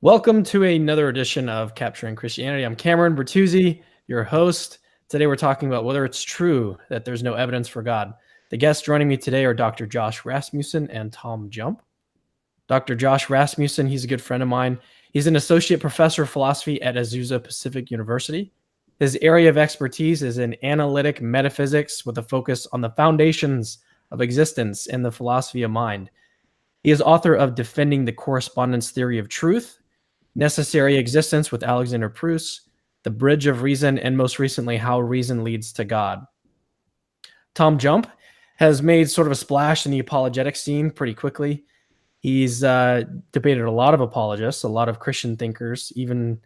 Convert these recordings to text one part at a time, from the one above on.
Welcome to another edition of Capturing Christianity. I'm Cameron Bertuzzi, your host. Today we're talking about whether it's true that there's no evidence for God. The guests joining me today are Dr. Josh Rasmussen and TJump. Dr. Josh Rasmussen, he's a good friend of mine. He's an associate professor of philosophy at Azusa Pacific University. His area of expertise is in analytic metaphysics with a focus on the foundations of existence and the philosophy of mind. He is author of Defending the Correspondence Theory of Truth, Necessary Existence with Alexander Proust, The Bridge of Reason, and most recently, How Reason Leads to God. TJump has made sort of a splash in the apologetic scene pretty quickly. He's debated a lot of apologists, a lot of Christian thinkers, even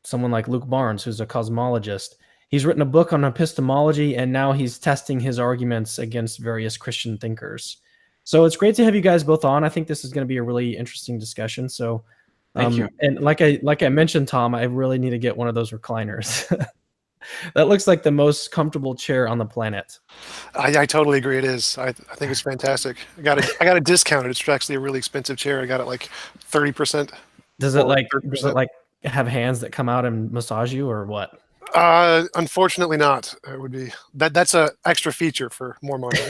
someone like Luke Barnes, who's a cosmologist. He's written a book on epistemology, and now he's testing his arguments against various Christian thinkers. So it's great to have you guys both on. I think this is going to be a really interesting discussion. So Thank you. And like I mentioned, Tom, I really need to get one of those recliners. That looks like the most comfortable chair on the planet. I totally agree. It is. I think it's fantastic. I got a discount. It's actually a really expensive chair. I got it like 30%. Does it like have hands that come out and massage you, or what? Unfortunately not. It would be that's a extra feature for more money.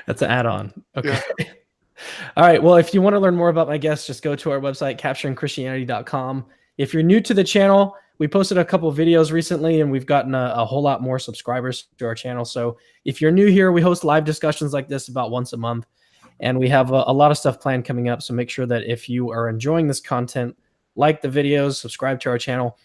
That's an add-on. Okay. Yeah. All right. Well, if you want to learn more about my guests, just go to our website, capturingchristianity.com. If you're new to the channel, we posted a couple of videos recently, and we've gotten a whole lot more subscribers to our channel. So if you're new here, we host live discussions like this about once a month, and we have a lot of stuff planned coming up. So make sure that if you are enjoying this content, like the videos, subscribe to our channel.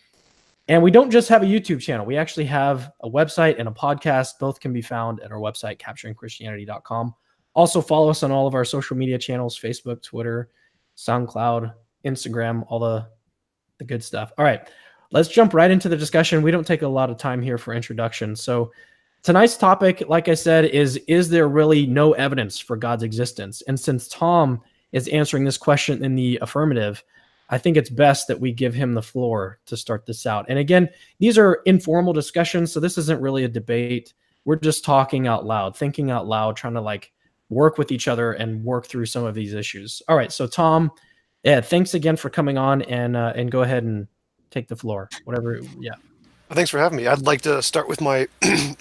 And we don't just have a YouTube channel. We actually have a website and a podcast. Both can be found at our website, capturingchristianity.com. Also, follow us on all of our social media channels, Facebook, Twitter, SoundCloud, Instagram, all the good stuff. All right, let's jump right into the discussion. We don't take a lot of time here for introduction. So tonight's topic, like I said, is there really no evidence for God's existence? And since Tom is answering this question in the affirmative, I think it's best that we give him the floor to start this out. And again, these are informal discussions, so this isn't really a debate. We're just talking out loud, thinking out loud, trying to work with each other and work through some of these issues. All right, so Tom, thanks again for coming on, and go ahead and take the floor. Whatever, yeah. Well, thanks for having me. I'd like to start with my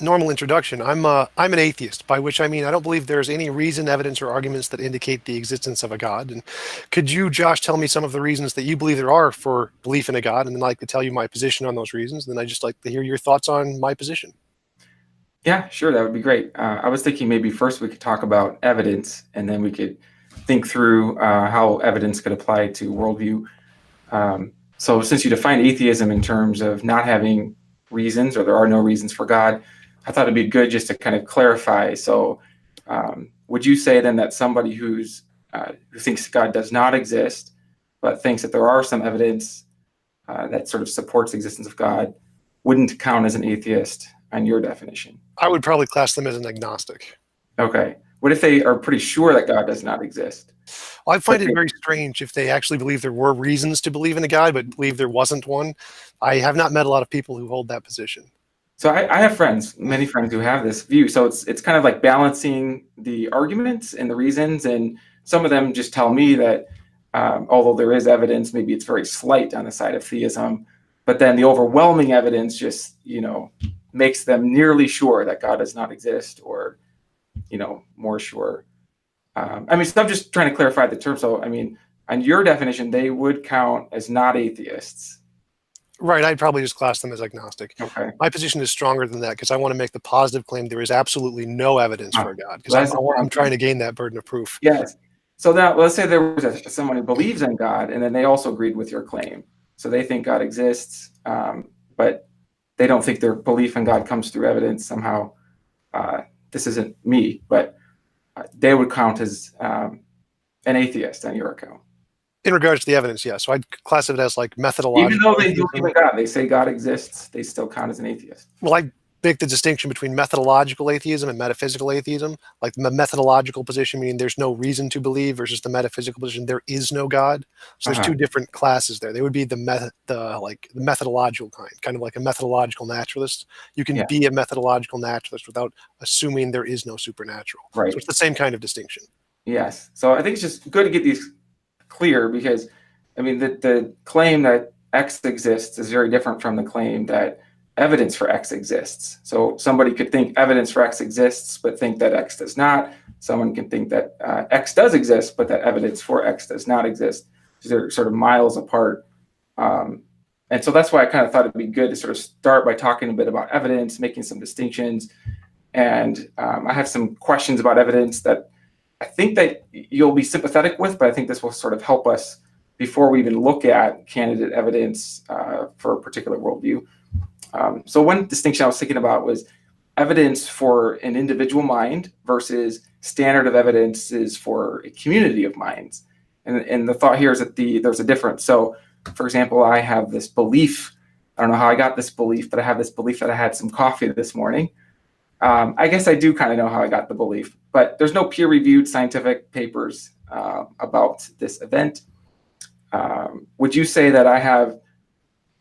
normal introduction. I'm an atheist, by which I mean I don't believe there's any reason, evidence, or arguments that indicate the existence of a God. And could you, Josh, tell me some of the reasons that you believe there are for belief in a God, and then I'd like to tell you my position on those reasons, and then I'd just like to hear your thoughts on my position. Yeah, sure. That would be great. I was thinking maybe first we could talk about evidence, and then we could think through how evidence could apply to worldview. So since you define atheism in terms of not having reasons, or there are no reasons for God, I thought it'd be good just to kind of clarify. So would you say then that somebody who thinks God does not exist, but thinks that there are some evidence that sort of supports the existence of God, wouldn't count as an atheist on your definition? I would probably class them as an agnostic. Okay. What if they are pretty sure that God does not exist? Well, I find it very strange if they actually believe there were reasons to believe in a God, but believe there wasn't one. I have not met a lot of people who hold that position. So I have many friends who have this view. So it's kind of like balancing the arguments and the reasons. And some of them just tell me that although there is evidence, maybe it's very slight on the side of theism, but then the overwhelming evidence just, makes them nearly sure that God does not exist, or, more sure. So I'm just trying to clarify the term. So, on your definition, they would count as not atheists. Right. I'd probably just class them as agnostic. Okay. My position is stronger than that because I want to make the positive claim there is absolutely no evidence for God, because I'm trying to gain that burden of proof. Yes. So now let's say there was someone who believes in God, and then they also agreed with your claim. So they think God exists, but they don't think their belief in God comes through evidence somehow. This isn't me, but they would count as an atheist on your account. In regards to the evidence, yes. So I'd class it as methodological. Even though they believe in God, they say God exists, they still count as an atheist. Well, I make the distinction between methodological atheism and metaphysical atheism. Like the methodological position, meaning there's no reason to believe, versus the metaphysical position, there is no God. So there's two different classes there. They would be the methodological kind of like a methodological naturalist. You can be a methodological naturalist without assuming there is no supernatural. Right. So it's the same kind of distinction. Yes. So I think it's just good to get these clear, because I mean, the claim that X exists is very different from the claim that evidence for X exists. So somebody could think evidence for X exists, but think that X does not. Someone can think that X does exist, but that evidence for X does not exist. So they're sort of miles apart. And so that's why I kind of thought it'd be good to sort of start by talking a bit about evidence, making some distinctions. And I have some questions about evidence that I think that you'll be sympathetic with, but I think this will sort of help us before we even look at candidate evidence for a particular worldview. So one distinction I was thinking about was evidence for an individual mind versus standard of evidence is for a community of minds. And the thought here is that there's a difference. So, for example, I have this belief. I don't know how I got this belief, but I have this belief that I had some coffee this morning. I guess I do kind of know how I got the belief, but there's no peer-reviewed scientific papers about this event. Would you say that I have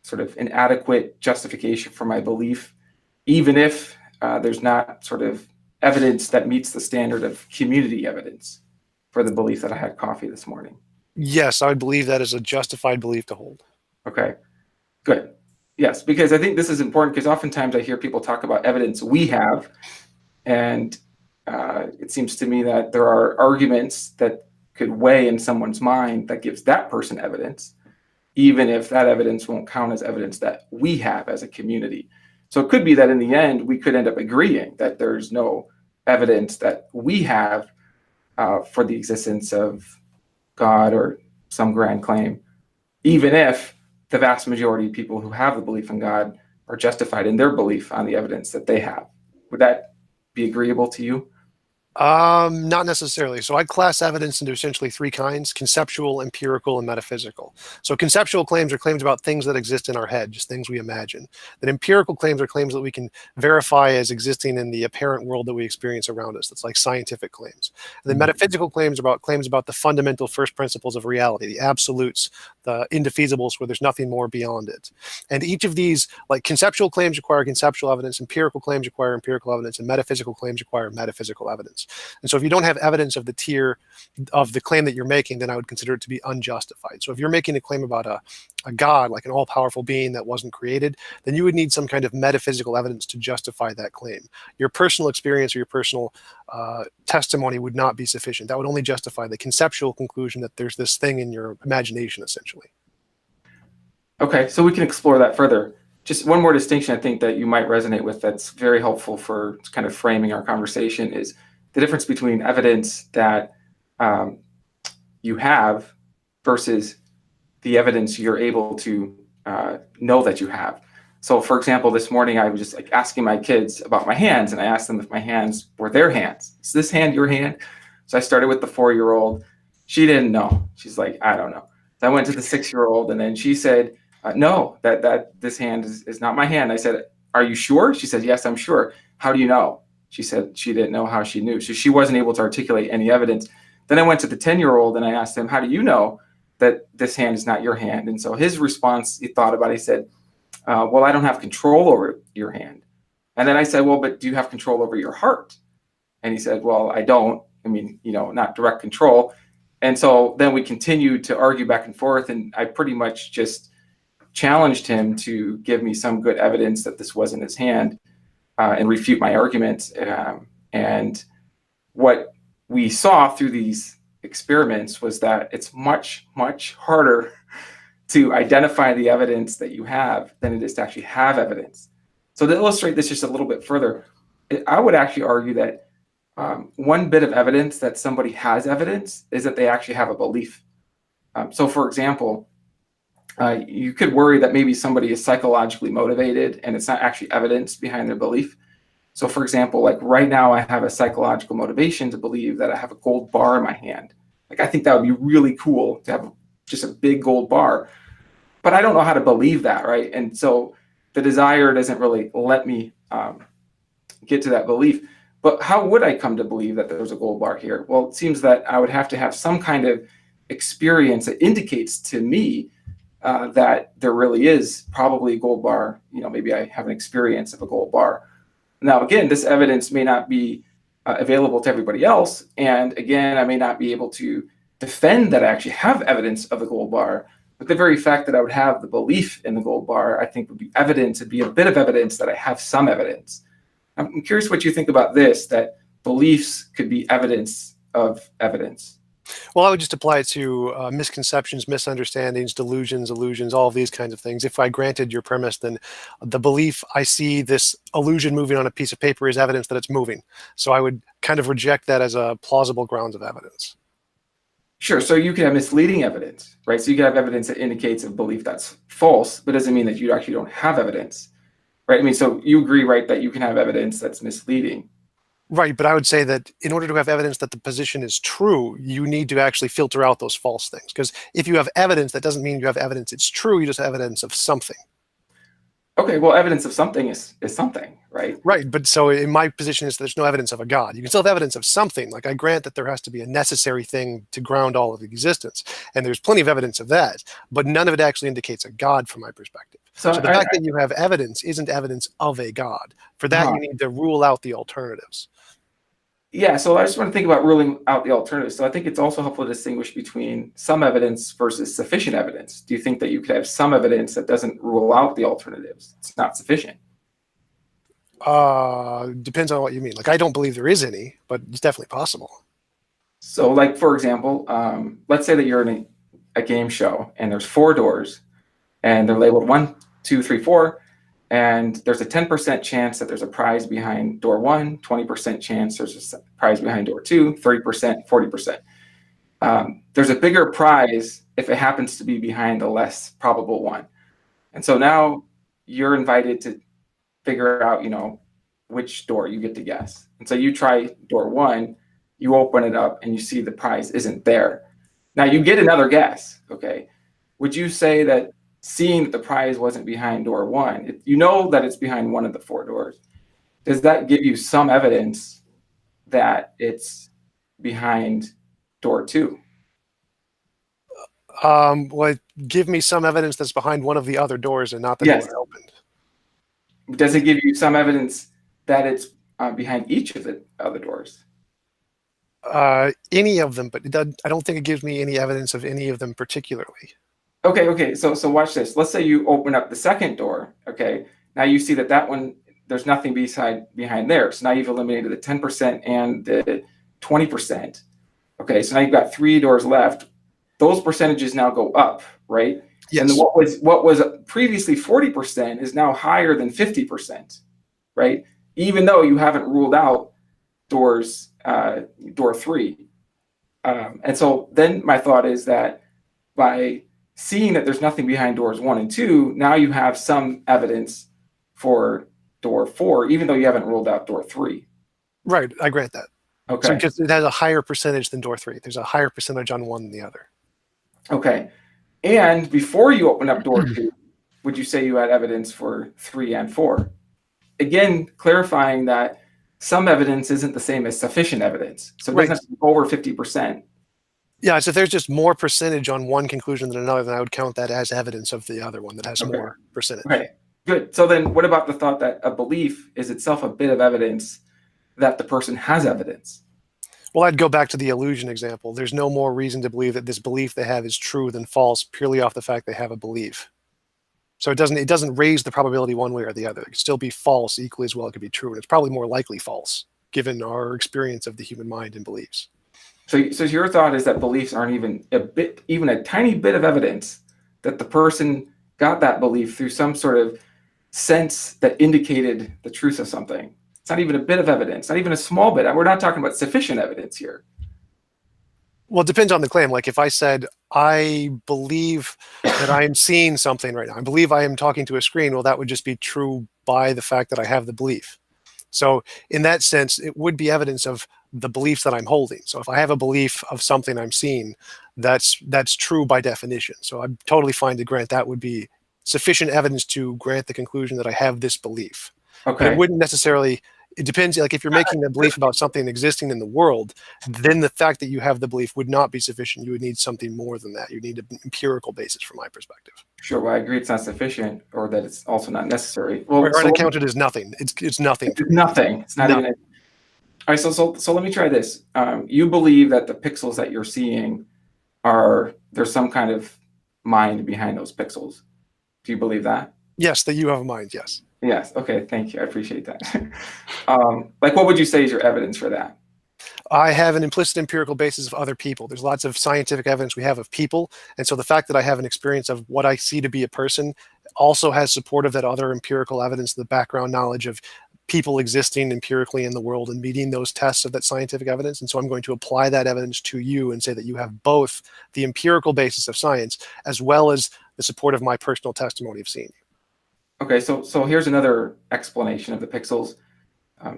sort of an adequate justification for my belief, even if there's not sort of evidence that meets the standard of community evidence for the belief that I had coffee this morning? Yes, I would believe that is a justified belief to hold. Okay, good. Yes, because I think this is important because oftentimes I hear people talk about evidence we have, and it seems to me that there are arguments that could weigh in someone's mind that gives that person evidence, even if that evidence won't count as evidence that we have as a community. So it could be that in the end, we could end up agreeing that there's no evidence that we have for the existence of God or some grand claim, even if the vast majority of people who have the belief in God are justified in their belief on the evidence that they have. Would that be agreeable to you? Not necessarily. So I'd class evidence into essentially three kinds: conceptual, empirical, and metaphysical. So conceptual claims are claims about things that exist in our head, just things we imagine. Then empirical claims are claims that we can verify as existing in the apparent world that we experience around us. That's like scientific claims. And then metaphysical claims are claims about the fundamental first principles of reality, the absolutes, the indefeasibles, where there's nothing more beyond it. And each of these, like conceptual claims require conceptual evidence, empirical claims require empirical evidence, and metaphysical claims require metaphysical evidence. And so if you don't have evidence of the tier of the claim that you're making, then I would consider it to be unjustified. So if you're making a claim about a God, like an all-powerful being that wasn't created, then you would need some kind of metaphysical evidence to justify that claim. Your personal experience or your personal testimony would not be sufficient. That would only justify the conceptual conclusion that there's this thing in your imagination, essentially. Okay, so we can explore that further. Just one more distinction I think that you might resonate with that's very helpful for kind of framing our conversation is the difference between evidence that you have versus the evidence you're able to know that you have. So for example, this morning I was just like asking my kids about my hands, and I asked them if my hands were their hands. Is this hand your hand? So I started with the 4-year-old. She didn't know. She's like, I don't know. So I went to the 6-year-old, and then she said, no, that this hand is not my hand. I said, are you sure? She said, yes, I'm sure. How do you know? She said she didn't know how she knew. So she wasn't able to articulate any evidence. Then I went to the 10-year-old and I asked him, how do you know that this hand is not your hand? And so his response, he thought about it, he said, well, I don't have control over your hand. And then I said, well, but do you have control over your heart? And he said, well, I don't. I mean, not direct control. And so then we continued to argue back and forth, and I pretty much just challenged him to give me some good evidence that this wasn't his hand. And refute my argument. And what we saw through these experiments was that it's much, much harder to identify the evidence that you have than it is to actually have evidence. So to illustrate this just a little bit further, I would actually argue that one bit of evidence that somebody has evidence is that they actually have a belief. So for example, you could worry that maybe somebody is psychologically motivated and it's not actually evidence behind their belief. So for example, like right now I have a psychological motivation to believe that I have a gold bar in my hand. Like I think that would be really cool to have just a big gold bar, but I don't know how to believe that, right? And so the desire doesn't really let me get to that belief. But how would I come to believe that there's a gold bar here? Well, it seems that I would have to have some kind of experience that indicates to me that there really is probably a gold bar. Maybe I have an experience of a gold bar. Now, again, this evidence may not be available to everybody else. And again, I may not be able to defend that I actually have evidence of a gold bar. But the very fact that I would have the belief in the gold bar, I think would be evidence. It'd be a bit of evidence that I have some evidence. I'm curious what you think about this, that beliefs could be evidence of evidence. Well, I would just apply it to misconceptions, misunderstandings, delusions, illusions, all of these kinds of things. If I granted your premise, then the belief I see this illusion moving on a piece of paper is evidence that it's moving. So I would kind of reject that as a plausible grounds of evidence. Sure. So you can have misleading evidence, right? So you can have evidence that indicates a belief that's false, but doesn't mean that you actually don't have evidence, right? I mean, so you agree, right, that you can have evidence that's misleading. Right, but I would say that in order to have evidence that the position is true, you need to actually filter out those false things. Because if you have evidence, that doesn't mean you have evidence it's true, you just have evidence of something. Okay, well, evidence of something is something, right? Right, but so in my position is there's no evidence of a God. You can still have evidence of something. Like I grant that there has to be a necessary thing to ground all of existence. And there's plenty of evidence of that, but none of it actually indicates a God from my perspective. So the fact that you have evidence isn't evidence of a God. For that, you need to rule out the alternatives. Yeah, so I just want to think about ruling out the alternatives. So I think it's also helpful to distinguish between some evidence versus sufficient evidence. Do you think that you could have some evidence that doesn't rule out the alternatives? It's not sufficient. Depends on what you mean. Like, I don't believe there is any, but it's definitely possible. So like, for example, let's say that you're in a game show and there's 4 doors and they're labeled 1, 2, 3, 4. And there's a 10% chance that there's a prize behind door 1, 20% chance there's a prize behind door 2, 30%, 40%. There's a bigger prize if it happens to be behind the less probable one. And so now you're invited to figure out, which door you get to guess. And so you try door 1, you open it up and you see the prize isn't there. Now you get another guess, okay? Would you say that seeing that the prize wasn't behind door 1, you know that it's behind one of the 4 doors, does that give you some evidence that it's behind door 2? Well, give me some evidence that's behind one of the other doors and not the door I opened. Does it give you some evidence that it's behind each of the other doors? Any of them, but I don't think it gives me any evidence of any of them particularly. Okay. So watch this. Let's say you open up the second door. Okay. Now you see that one, there's nothing behind there. So now you've eliminated the 10% and the 20%. Okay. So now you've got 3 doors left. Those percentages now go up, right? Yes. And what was previously 40% is now higher than 50%, right? Even though you haven't ruled out door 3. And so then my thought is that by seeing that there's nothing behind doors 1 and 2, now you have some evidence for door 4, even though you haven't ruled out door 3. Right, I grant that. Okay. So because it has a higher percentage than door 3. There's a higher percentage on one than the other. Okay. And before you open up door 2, would you say you had evidence for 3 and 4? Again, clarifying that some evidence isn't the same as sufficient evidence. So it doesn't have to be over 50%. Yeah, so if there's just more percentage on one conclusion than another, then I would count that as evidence of the other one that has more percentage. Okay, good. So then what about the thought that a belief is itself a bit of evidence that the person has evidence? Well, I'd go back to the illusion example. There's no more reason to believe that this belief they have is true than false purely off the fact they have a belief. So it doesn't raise the probability one way or the other. It could still be false equally as well it could be true. And it's probably more likely false given our experience of the human mind and beliefs. So your thought is that beliefs aren't even a tiny bit of evidence that the person got that belief through some sort of sense that indicated the truth of something. It's not even a bit of evidence, not even a small bit. We're not talking about sufficient evidence here. Well, it depends on the claim. Like if I said, I believe that I am seeing something right now. I believe I am talking to a screen. Well, that would just be true by the fact that I have the belief. So in that sense, it would be evidence of the beliefs that I'm holding. So if I have a belief of something I'm seeing, that's true by definition. So I'm totally fine to grant that would be sufficient evidence to grant the conclusion that I have this belief. Okay. But it wouldn't necessarily, it depends, like if you're making a belief about something existing in the world, then the fact that you have the belief would not be sufficient. You would need something more than that. You need an empirical basis from my perspective. Sure, well, I agree it's not sufficient or that it's also not necessary. Well, or so counted as nothing. It's nothing. It's nothing. It's not even. All right, so let me try this. You believe that the pixels that you're seeing there's some kind of mind behind those pixels. Do you believe that? Yes, that you have a mind, yes. Yes. Okay. Thank you. I appreciate that. Like, what would you say is your evidence for that? I have an implicit empirical basis of other people. There's lots of scientific evidence we have of people. And so the fact that I have an experience of what I see to be a person also has support of that other empirical evidence, the background knowledge of people existing empirically in the world and meeting those tests of that scientific evidence. And so I'm going to apply that evidence to you and say that you have both the empirical basis of science as well as the support of my personal testimony of seeing you. Okay, so here's another explanation of the pixels.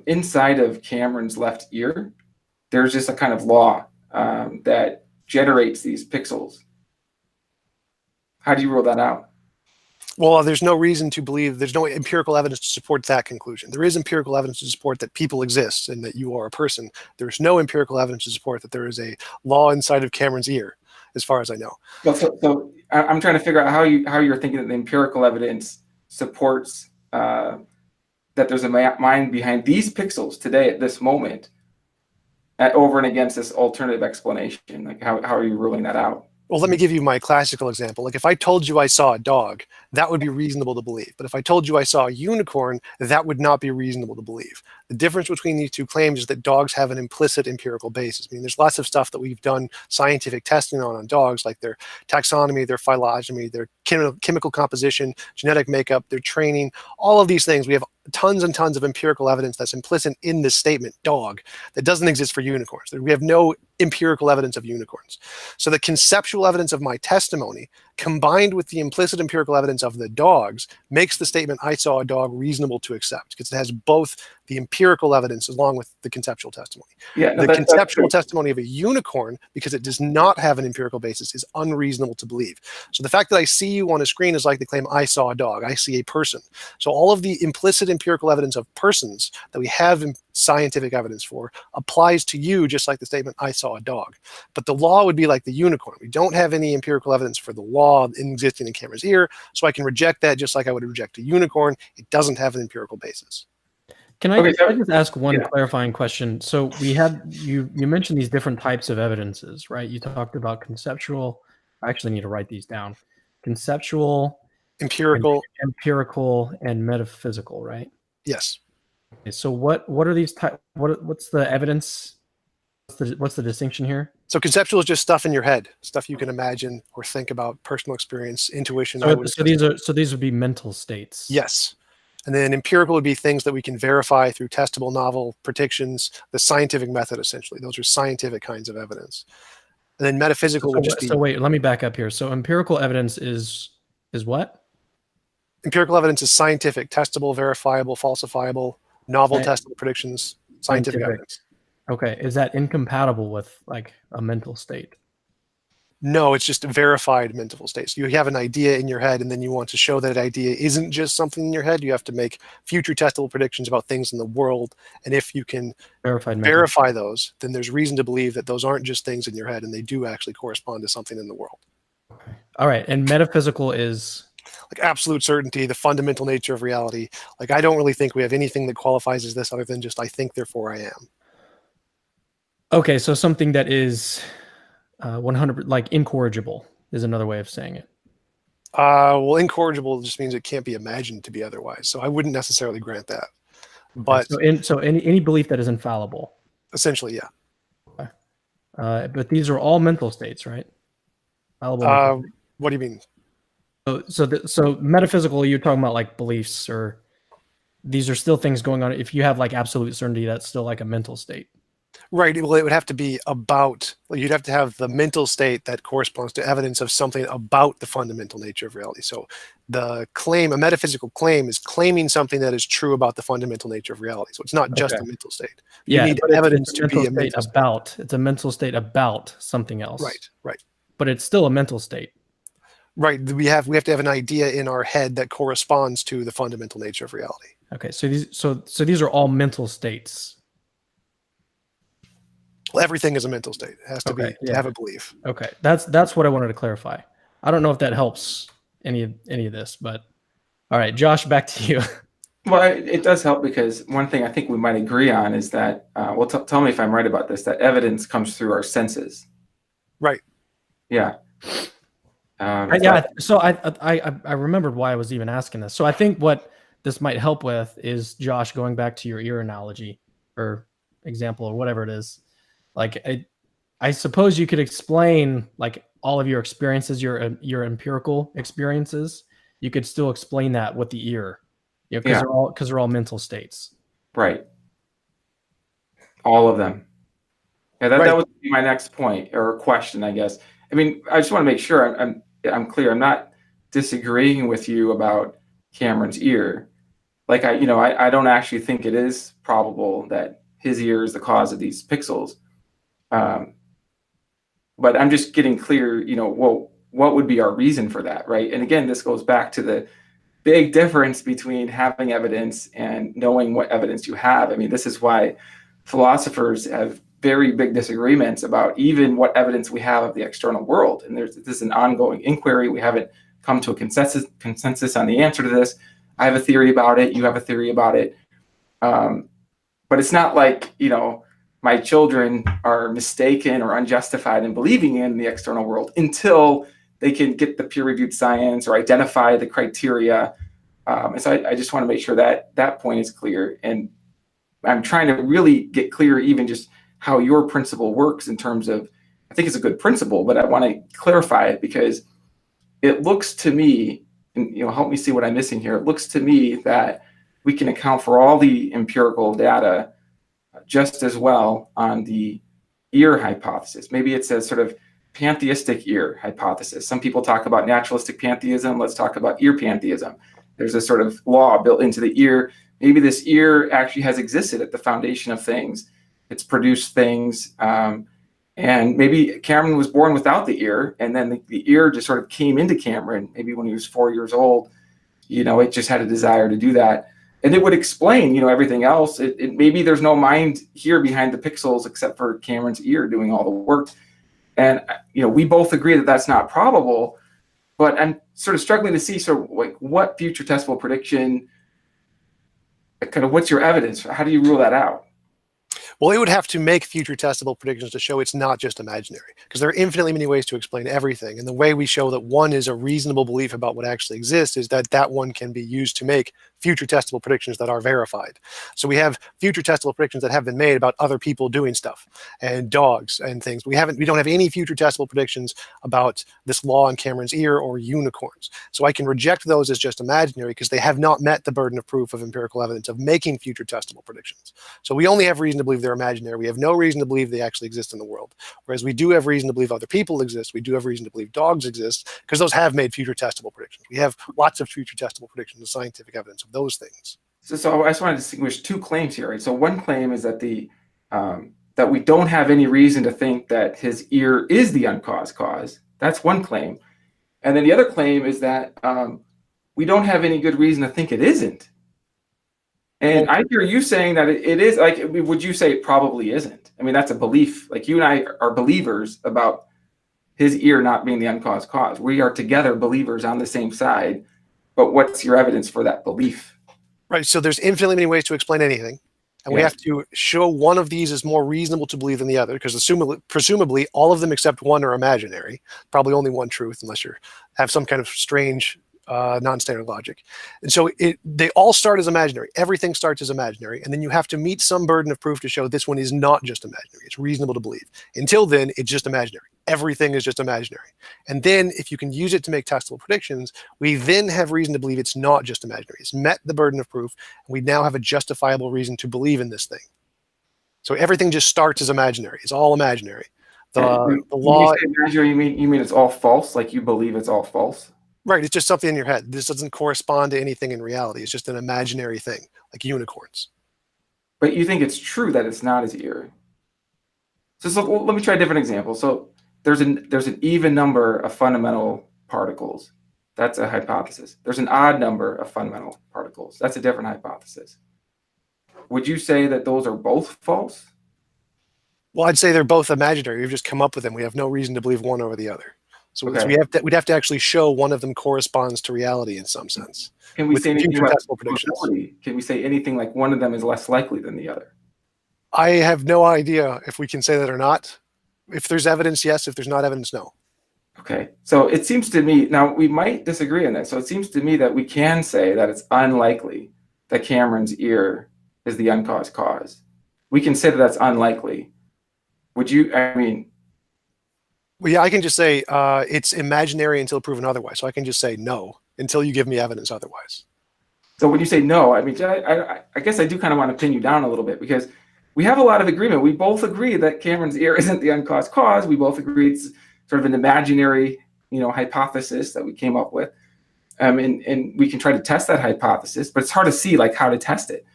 Inside of Cameron's left ear, there's just a kind of law that generates these pixels. How do you rule that out? Well, there's no reason to believe, there's no empirical evidence to support that conclusion. There is empirical evidence to support that people exist and that you are a person. There's no empirical evidence to support that there is a law inside of Cameron's ear, as far as I know. Well, so I'm trying to figure out how you're thinking that the empirical evidence supports that there's a mind behind these pixels today at this moment, over and against this alternative explanation. Like, how are you ruling that out? Well, let me give you my classical example. Like if I told you I saw a dog, that would be reasonable to believe. But if I told you I saw a unicorn, that would not be reasonable to believe. The difference between these two claims is that dogs have an implicit empirical basis. I mean, there's lots of stuff that we've done scientific testing on dogs, like their taxonomy, their phylogeny, their chemical composition, genetic makeup, their training, all of these things. We have tons and tons of empirical evidence that's implicit in this statement, dog, that doesn't exist for unicorns. We have no empirical evidence of unicorns. So the conceptual evidence of my testimony combined with the implicit empirical evidence of the dogs makes the statement, I saw a dog, reasonable to accept, because it has both the empirical evidence along with the conceptual testimony. Yeah, no, the conceptual testimony of a unicorn, because it does not have an empirical basis, is unreasonable to believe. So the fact that I see you on a screen is like the claim, I saw a dog, I see a person. So all of the implicit empirical evidence of persons that we have scientific evidence for applies to you, just like the statement, I saw a dog. But the law would be like the unicorn. We don't have any empirical evidence for the law existing in Cameron's ear, so I can reject that just like I would reject a unicorn. It doesn't have an empirical basis. Can I just ask one clarifying question? So we had, you mentioned these different types of evidences, right? You talked about conceptual. I actually need to write these down. Conceptual, empirical, and metaphysical, right? Yes. Okay, so what are these types? What's the evidence? What's the distinction here? So conceptual is just stuff in your head, stuff you can imagine or think about, personal experience, intuition. So these would be mental states. Yes. And then empirical would be things that we can verify through testable novel predictions, the scientific method, essentially. Those are scientific kinds of evidence. And then metaphysical would just be... So wait, let me back up here. So empirical evidence is what? Empirical evidence is scientific, testable, verifiable, falsifiable, novel testable predictions, scientific evidence. Okay, is that incompatible with like a mental state? No, it's just a verified mental state. So you have an idea in your head and then you want to show that idea isn't just something in your head. You have to make future testable predictions about things in the world. And if you can verify those, then there's reason to believe that those aren't just things in your head and they do actually correspond to something in the world. Okay. All right, and metaphysical is? Like absolute certainty, the fundamental nature of reality. Like I don't really think we have anything that qualifies as this other than just I think, therefore I am. Okay, so something that is 100, like incorrigible is another way of saying it. Well, incorrigible just means it can't be imagined to be otherwise. So I wouldn't necessarily grant that. But so any belief that is infallible. Essentially, yeah. Okay. But these are all mental states, right? What do you mean? So metaphysical, you're talking about like beliefs, or these are still things going on. If you have like absolute certainty, that's still like a mental state. Right. Well, it would have to be about, well, you'd have to have the mental state that corresponds to evidence of something about the fundamental nature of reality. So the claim, a metaphysical claim, is claiming something that is true about the fundamental nature of reality. So it's not just a mental state. You need evidence to be a mental state about. It's a mental state about something else. Right. Right. But it's still a mental state. Right. We have to have an idea in our head that corresponds to the fundamental nature of reality. Okay. So these are all mental states. Well, everything is a mental state. It has to be to have a belief. Okay, that's what I wanted to clarify. I don't know if that helps any of this, but all right, Josh, back to you. Well, it does help, because one thing I think we might agree on is that, well, tell me if I'm right about this, that evidence comes through our senses. Right. Yeah. Yeah. So I remembered why I was even asking this. So I think what this might help with is, Josh, going back to your ear analogy or example or whatever it is. Like I suppose you could explain like all of your experiences, your empirical experiences. You could still explain that with the ear, because they're all mental states. Right. All of them. Yeah, that was my next point or question, I guess. I mean, I just want to make sure I'm clear. I'm not disagreeing with you about Cameron's ear. Like I don't actually think it is probable that his ear is the cause of these pixels. But I'm just getting clear, well, what would be our reason for that, right? And again, this goes back to the big difference between having evidence and knowing what evidence you have. I mean, this is why philosophers have very big disagreements about even what evidence we have of the external world. And this is an ongoing inquiry. We haven't come to a consensus on the answer to this. I have a theory about it. You have a theory about it. But it's not like, my children are mistaken or unjustified in believing in the external world until they can get the peer-reviewed science or identify the criteria. And so I just want to make sure that that point is clear. And I'm trying to really get clear even just how your principle works in terms of, I think it's a good principle, but I want to clarify it because it looks to me, and help me see what I'm missing here. It looks to me that we can account for all the empirical data just as well on the ear hypothesis. Maybe it's a sort of pantheistic ear hypothesis. Some people talk about naturalistic pantheism. Let's talk about ear pantheism. There's a sort of law built into the ear. Maybe this ear actually has existed at the foundation of things. It's produced things. And maybe Cameron was born without the ear, and then the ear just sort of came into Cameron, maybe when he was 4 years old. It just had a desire to do that. And it would explain, everything else. It maybe there's no mind here behind the pixels except for Cameron's ear doing all the work. And, we both agree that that's not probable, but I'm sort of struggling to see sort of like what future testable prediction, kind of what's your evidence? How do you rule that out? Well, it would have to make future testable predictions to show it's not just imaginary, because there are infinitely many ways to explain everything. And the way we show that one is a reasonable belief about what actually exists is that that one can be used to make future testable predictions that are verified. So we have future testable predictions that have been made about other people doing stuff and dogs and things. We don't have any future testable predictions about this law in Cameron's ear or unicorns. So I can reject those as just imaginary because they have not met the burden of proof of empirical evidence of making future testable predictions. So we only have reason to believe they're imaginary. We have no reason to believe they actually exist in the world. Whereas we do have reason to believe other people exist. We do have reason to believe dogs exist because those have made future testable predictions. We have lots of future testable predictions and scientific evidence of those things. So I just want to distinguish two claims here, right? So one claim is that that we don't have any reason to think that his ear is the uncaused cause. That's one claim. And then the other claim is that we don't have any good reason to think it isn't. And I hear you saying that it is. Like, would you say it probably isn't? I mean, that's a belief. Like, you and I are believers about his ear not being the uncaused cause. We are together believers on the same side. But what's your evidence for that belief? Right. So there's infinitely many ways to explain anything. And we have to show one of these is more reasonable to believe than the other, because presumably all of them except one are imaginary. Probably only one truth, unless you have some kind of strange non-standard logic. And so they all start as imaginary. Everything starts as imaginary. And then you have to meet some burden of proof to show this one is not just imaginary. It's reasonable to believe. Until then, it's just imaginary. Everything is just imaginary. And then if you can use it to make testable predictions, we then have reason to believe it's not just imaginary. It's met the burden of proof. And we now have a justifiable reason to believe in this thing. So everything just starts as imaginary. It's all imaginary. The law. When you say imaginary, you mean it's all false? Like you believe it's all false? Right. It's just something in your head. This doesn't correspond to anything in reality. It's just an imaginary thing, like unicorns. But you think it's true that it's not his ear. So let me try a different example. So there's an even number of fundamental particles. That's a hypothesis. There's an odd number of fundamental particles. That's a different hypothesis. Would you say that those are both false? Well, I'd say they're both imaginary. We've just come up with them. We have no reason to believe one over the other. So we'd have to actually show one of them corresponds to reality in some sense. Can we say anything about probability? Can we say anything like one of them is less likely than the other? I have no idea if we can say that or not. If there's evidence, yes. If there's not evidence, no. Okay, so it seems to me, now we might disagree on this. So it seems to me that we can say that it's unlikely that Cameron's ear is the uncaused cause. We can say that that's unlikely. Would you, I mean, Well, yeah, I can just say it's imaginary until proven otherwise. So I can just say no until you give me evidence otherwise. so when you say no, I mean, I guess I do kind of want to pin you down a little bit, because we have a lot of agreement. We both agree that Cameron's ear isn't the uncaused cause. We both agree it's sort of an imaginary, hypothesis that we came up with. And we can try to test that hypothesis, but it's hard to see like how to test it,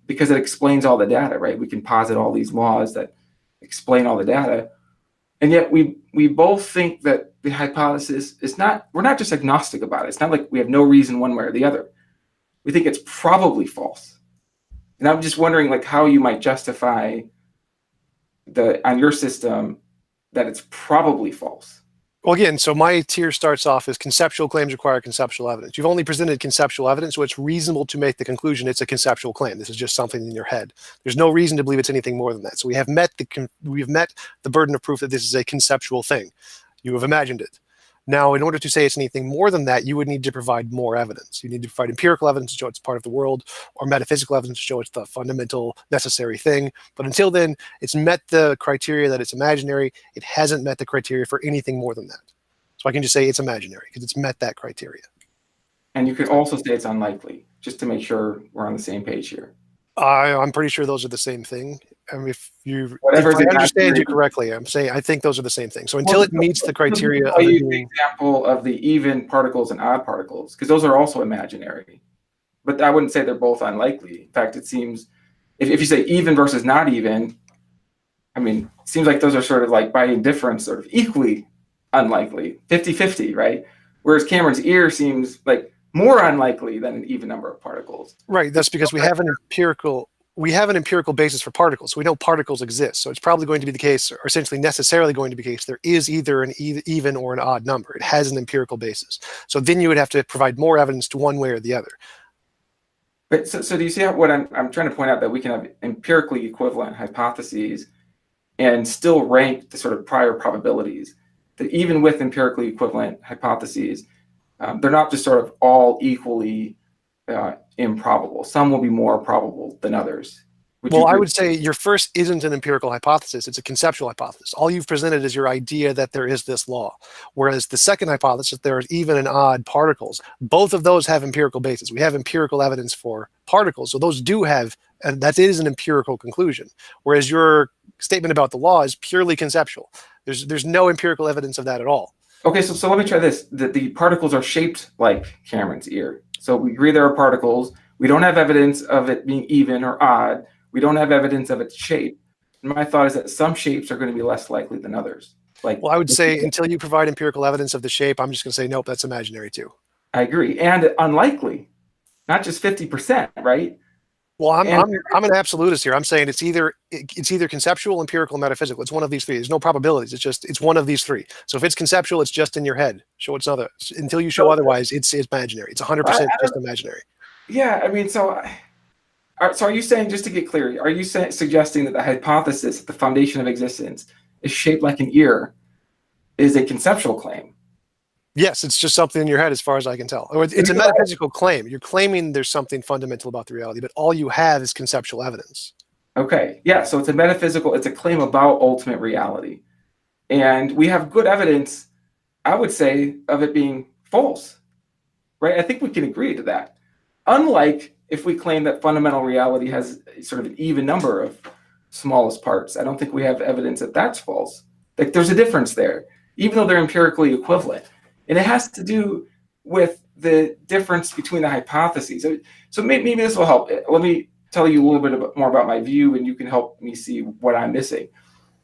because it explains all the data, right? We can posit all these laws that explain all the data. And yet we both think that the hypothesis is not, we're not just agnostic about it. It's not like we have no reason one way or the other. We think it's probably false. And I'm just wondering like how you might justify on your system that it's probably false. Well, again, so my tier starts off as conceptual claims require conceptual evidence. You've only presented conceptual evidence, so it's reasonable to make the conclusion it's a conceptual claim. This is just something in your head. There's no reason to believe it's anything more than that. So we have met the burden of proof that this is a conceptual thing. You have imagined it. Now, in order to say it's anything more than that, you would need to provide more evidence. You need to provide empirical evidence to show it's part of the world, or metaphysical evidence to show it's the fundamental necessary thing. But until then, it's met the criteria that it's imaginary. It hasn't met the criteria for anything more than that. So I can just say it's imaginary because it's met that criteria. And you could also say it's unlikely, just to make sure we're on the same page here. I'm pretty sure those are the same thing. I mean, if I understand you correctly, I'm saying I think those are the same thing. So until it meets the criteria of the example of the even particles and odd particles, because those are also imaginary. But I wouldn't say they're both unlikely. In fact, it seems, if you say even versus not even, I mean, it seems like those are sort of like by indifference, sort of equally unlikely, 50-50, right? Whereas Cameron's ear seems like more unlikely than an even number of particles. Right. That's because we have an empirical basis for particles. So we know particles exist. So it's probably going to be the case, or essentially necessarily going to be the case, there is either an even or an odd number. It has an empirical basis. So then you would have to provide more evidence to one way or the other. But so do you see what I'm trying to point out, that we can have empirically equivalent hypotheses and still rank the sort of prior probabilities, that even with empirically equivalent hypotheses, they're not just sort of all equally improbable. Some will be more probable than others. Well, I would say your first isn't an empirical hypothesis. It's a conceptual hypothesis. All you've presented is your idea that there is this law. Whereas the second hypothesis, there are even and odd particles. Both of those have empirical basis. We have empirical evidence for particles. So those do have, and that is an empirical conclusion. Whereas your statement about the law is purely conceptual. There's no empirical evidence of that at all. Okay, so let me try this. The particles are shaped like Cameron's ear. So we agree there are particles. We don't have evidence of it being even or odd. We don't have evidence of its shape. And my thought is that some shapes are going to be less likely than others. Well, I would say until you provide empirical evidence of the shape, I'm just going to say, nope, that's imaginary too. I agree. And unlikely, not just 50%, right? Well, I'm an absolutist here. I'm saying it's either conceptual, empirical, metaphysical. It's one of these three. There's no probabilities. It's one of these three. So if it's conceptual, it's just in your head. Show it's other. Until you show otherwise, it's imaginary. It's 100% just imaginary. Yeah, I mean, so are you saying, just to get clear, are you suggesting that the hypothesis at the foundation of existence is shaped like an ear is a conceptual claim? Yes, it's just something in your head as far as I can tell. Or it's a metaphysical claim. You're claiming there's something fundamental about the reality, but all you have is conceptual evidence. Okay, yeah, so it's a claim about ultimate reality. And we have good evidence, I would say, of it being false, right? I think we can agree to that. Unlike if we claim that fundamental reality has sort of an even number of smallest parts, I don't think we have evidence that that's false. Like there's a difference there, even though they're empirically equivalent. And it has to do with the difference between the hypotheses. So maybe this will help. Let me tell you a little bit more about my view, and you can help me see what I'm missing.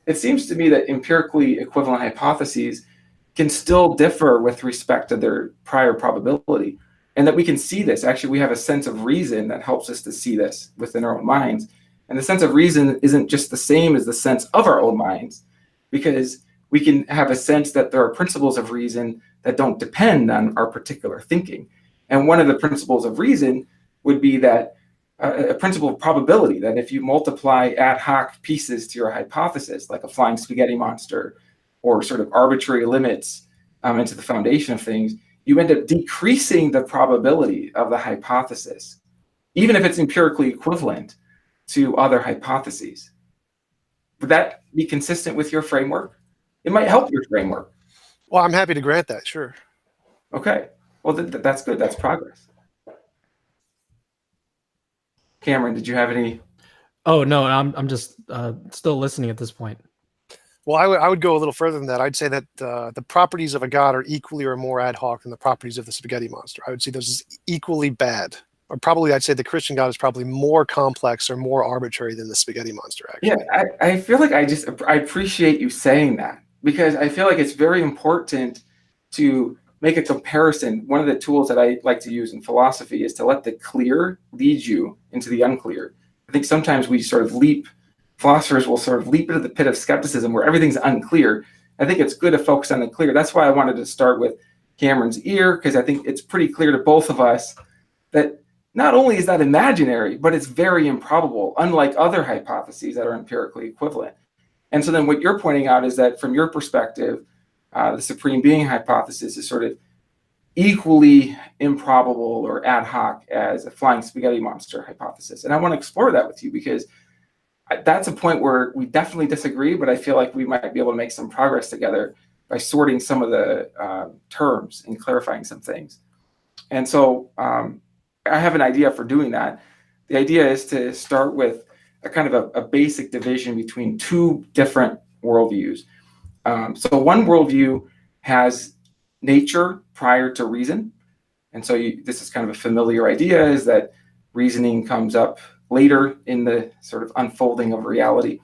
It seems to me that empirically equivalent hypotheses can still differ with respect to their prior probability, and that we can see this. Actually, we have a sense of reason that helps us to see this within our own minds. And the sense of reason isn't just the same as the sense of our own minds, because we can have a sense that there are principles of reason that don't depend on our particular thinking. And one of the principles of reason would be that a principle of probability, that if you multiply ad hoc pieces to your hypothesis, like a flying spaghetti monster, or sort of arbitrary limits into the foundation of things, you end up decreasing the probability of the hypothesis, even if it's empirically equivalent to other hypotheses. Would that be consistent with your framework? It might help your framework. Well, I'm happy to grant that, sure. Okay. Well, that's good. That's progress. Cameron, did you have any? Oh no, I'm just still listening at this point. Well, I would go a little further than that. I'd say that the properties of a god are equally or more ad hoc than the properties of the spaghetti monster. I would see those as equally bad. Or probably I'd say the Christian God is probably more complex or more arbitrary than the spaghetti monster, actually. Yeah, I feel like I appreciate you saying that, because I feel like it's very important to make a comparison. One of the tools that I like to use in philosophy is to let the clear lead you into the unclear. I think sometimes we sort of philosophers will sort of leap into the pit of skepticism where everything's unclear. I think it's good to focus on the clear. That's why I wanted to start with Cameron's ear, because I think it's pretty clear to both of us that not only is that imaginary, but it's very improbable, unlike other hypotheses that are empirically equivalent. And so then what you're pointing out is that from your perspective, the supreme being hypothesis is sort of equally improbable or ad hoc as a flying spaghetti monster hypothesis. And I want to explore that with you, because that's a point where we definitely disagree, but I feel like we might be able to make some progress together by sorting some of the terms and clarifying some things. And so I have an idea for doing that. The idea is to start with a kind of a basic division between two different worldviews. So one worldview has nature prior to reason. And so this is kind of a familiar idea, is that reasoning comes up later in the sort of unfolding of reality.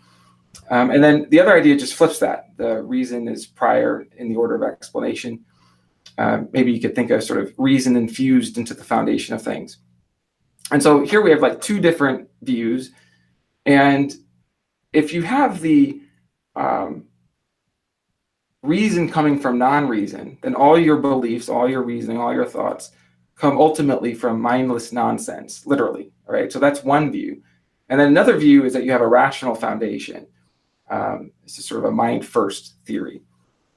And then the other idea just flips that. The reason is prior in the order of explanation. Maybe you could think of sort of reason infused into the foundation of things. And so here we have like two different views. And if you have the reason coming from non-reason, then all your beliefs, all your reasoning, all your thoughts come ultimately from mindless nonsense, literally. All right. So that's one view. And then another view is that you have a rational foundation. It's just sort of a mind first theory.